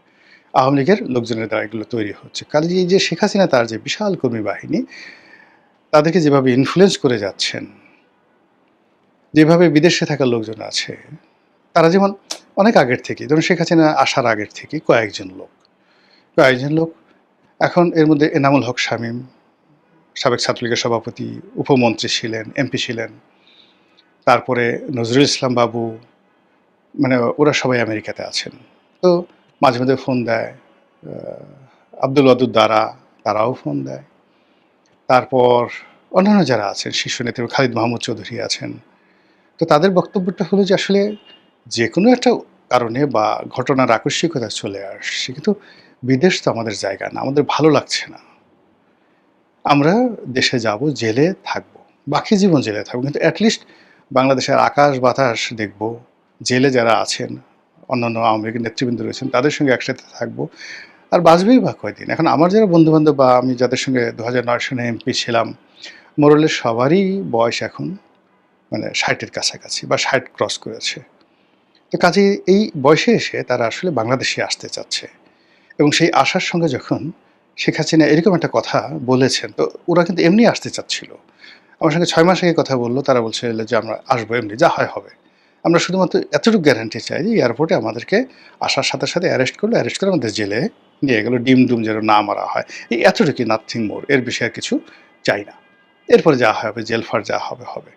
আওয়ামী লীগের লোকজনের দ্বারা এগুলো তৈরি হচ্ছে। কাজে এই যে শেখ হাসিনা তার যে বিশাল কর্মী বাহিনী, তাদেরকে যেভাবে ইনফ্লুয়েন্স করে যাচ্ছেন, যেভাবে বিদেশে থাকা লোকজন আছে, তারা যেমন অনেক আগের থেকে, যেমন শেখ হাসিনা আসার আগের থেকে কয়েকজন লোক, এখন এর মধ্যে এনামুল হক শামীম, সাবেক ছাত্রলীগের সভাপতি, উপমন্ত্রী ছিলেন, এমপি ছিলেন, তারপরে নজরুল ইসলাম বাবু, মানে ওরা সবাই আমেরিকাতে আছেন। তো মাঝে মাঝে ফোন দেয়, আব্দুল ওয়াদুদ দ্বারা, তারাও ফোন দেয়। তারপর অন্যান্য যারা আছেন শীর্ষ নেতা, খালিদ মাহমুদ চৌধুরী আছেন। তো তাদের বক্তব্যটা হলো যে আসলে যে কোনো একটা কারণে বা ঘটনার আকস্মিকতা চলে আসছে, কিন্তু বিদেশ তো আমাদের জায়গা না, আমাদের ভালো লাগছে না, আমরা দেশে যাব, জেলে থাকবো, বাকি জীবন জেলে থাকবো, কিন্তু অ্যাটলিস্ট বাংলাদেশের আকাশ বাতাস দেখব, জেলে যারা আছেন অন্যান্য আওয়ামী লীগের নেতৃবৃন্দ রয়েছেন তাদের সঙ্গে একসাথে থাকবো, আর বাঁচবেই বা কয়দিন। এখন আমার যারা বন্ধুবান্ধব বা আমি যাদের সঙ্গে 2009 সনে এমপি ছিলাম, মোরলের সবারই বয়স এখন মানে 60-এর কাছাকাছি বা 60 ক্রস করেছে। তো কাজে এই বয়সে এসে তারা আসলে বাংলাদেশে আসতে চাচ্ছে, এবং সেই আসার সঙ্গে যখন শেখ হাসিনা এরকম একটা কথা বলেছেন, তো ওরা কিন্তু এমনি আসতে চাচ্ছিল। আমার সঙ্গে 6 মাস আগে কথা বললো, তারা বলছে যে আমরা আসবো, এমনি যা হয় হবে। আমরা শুধুমাত্র এতটুকু গ্যারান্টি চাই যে এয়ারপোর্টে আমাদেরকে আসার সাথে সাথে অ্যারেস্ট করলো, অ্যারেস্ট করে আমাদের জেলে নিয়ে গেলো, ডিম ডুম যেন না মারা হয়, এই এতটুকুই, নাথিং মোর। এর বিষয়ে আর কিছু চাই না। এরপরে যা হবে, জেল ফার যা হবে হবে।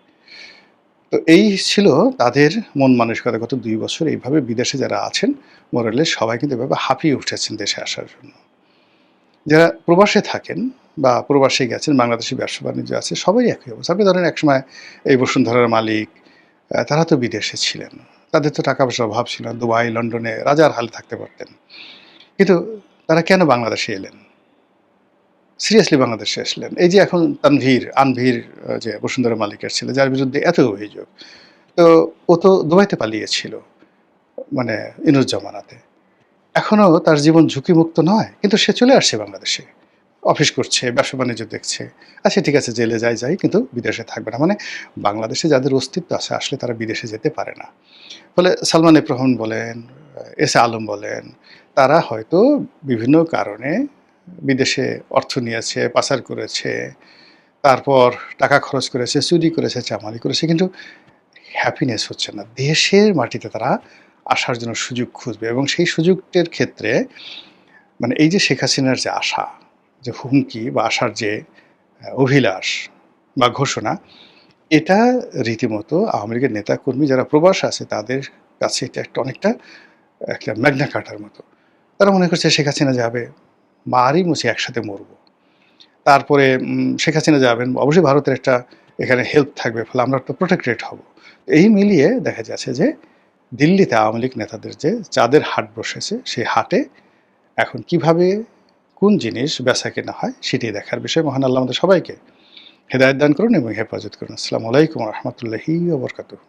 তো এই ছিল তাদের মন মানসিকতা। গত 2 বছর এইভাবে বিদেশে যারা আছেন মোরালে সবাই কিন্তু এভাবে হাঁপিয়ে উঠেছেন দেশে আসার জন্য। যারা প্রবাসে থাকেন বা প্রবাসে গেছেন, বাংলাদেশি ব্যবসা বাণিজ্য আছে, সবাই একই অবস্থা। আপনি ধরেন একসময় এই বসুন্ধরার মালিক, তারা তো বিদেশে ছিলেন, তাদের তো টাকা পয়সার অভাব ছিল না, দুবাই লন্ডনে রাজার হালে থাকতে পারতেন। কিন্তু তারা কেন বাংলাদেশে এলেন? সিরিয়াসলি বাংলাদেশে আসলেন। এই যে এখন আনভীর যে বসুন্ধরা মালিকের ছেলে, যার বিরুদ্ধে এত অভিযোগ, তো ও তো দুবাইতে পালিয়েছিল, মানে ইনুস জামানাতে। এখনও তার জীবন ঝুঁকিমুক্ত নয়, কিন্তু সে চলে আসছে বাংলাদেশে, অফিস করছে, ব্যবসা বাণিজ্য দেখছে। আচ্ছা ঠিক আছে, জেলে যাই, কিন্তু বিদেশে থাকবে না। মানে বাংলাদেশে যাদের অস্তিত্ব আছে, আসলে তারা বিদেশে যেতে পারে না। ফলে সালমান এফ রহমান বলেন, এস এ আলম বলেন, তারা হয়তো বিভিন্ন কারণে বিদেশে অর্থ নিয়েছে, পাচার করেছে, তারপর টাকা খরচ করেছে, চুরি করেছে, চামারি করেছে, কিন্তু হ্যাপিনেস হচ্ছে না। দেশের মাটিতে তারা আসার জন্য সুযোগ খুঁজবে, এবং সেই সুযোগটির ক্ষেত্রে মানে এই যে শেখ হাসিনার যে আশা, যে হুমকি বা আসার যে অভিলাষ বা ঘোষণা, এটা রীতিমতো আওয়ামী লীগের নেতাকর্মী যারা প্রবাস আছে তাদের কাছে এটা অনেকটা একটা ম্যাগনা কাটার মতো। তারা মনে করছে শেখ হাসিনা যাবে, মারি মুছে একসাথে মরব। তারপরে শেখ হাসিনা যাবেন, অবশ্যই ভারতের একটা এখানে হেল্প থাকবে, ফলে আমরা তো প্রোটেক্টেড হব। এই মিলিয়ে দেখা যাচ্ছে যে দিল্লিতে আওয়ামী লীগ নেতাদের যে চাঁদের হাট বসেছে, সেই হাটে এখন কিভাবে কোন জিনিস বেচা কেনা হয় সেটাই দেখার বিষয়। মহান আল্লাহ আমাদের সবাইকে হেদায়েত দান করুন এবং হেফাজত করুন। আসসালামু আলাইকুম ওয়া রাহমাতুল্লাহি ওয়া বারাকাতুহু।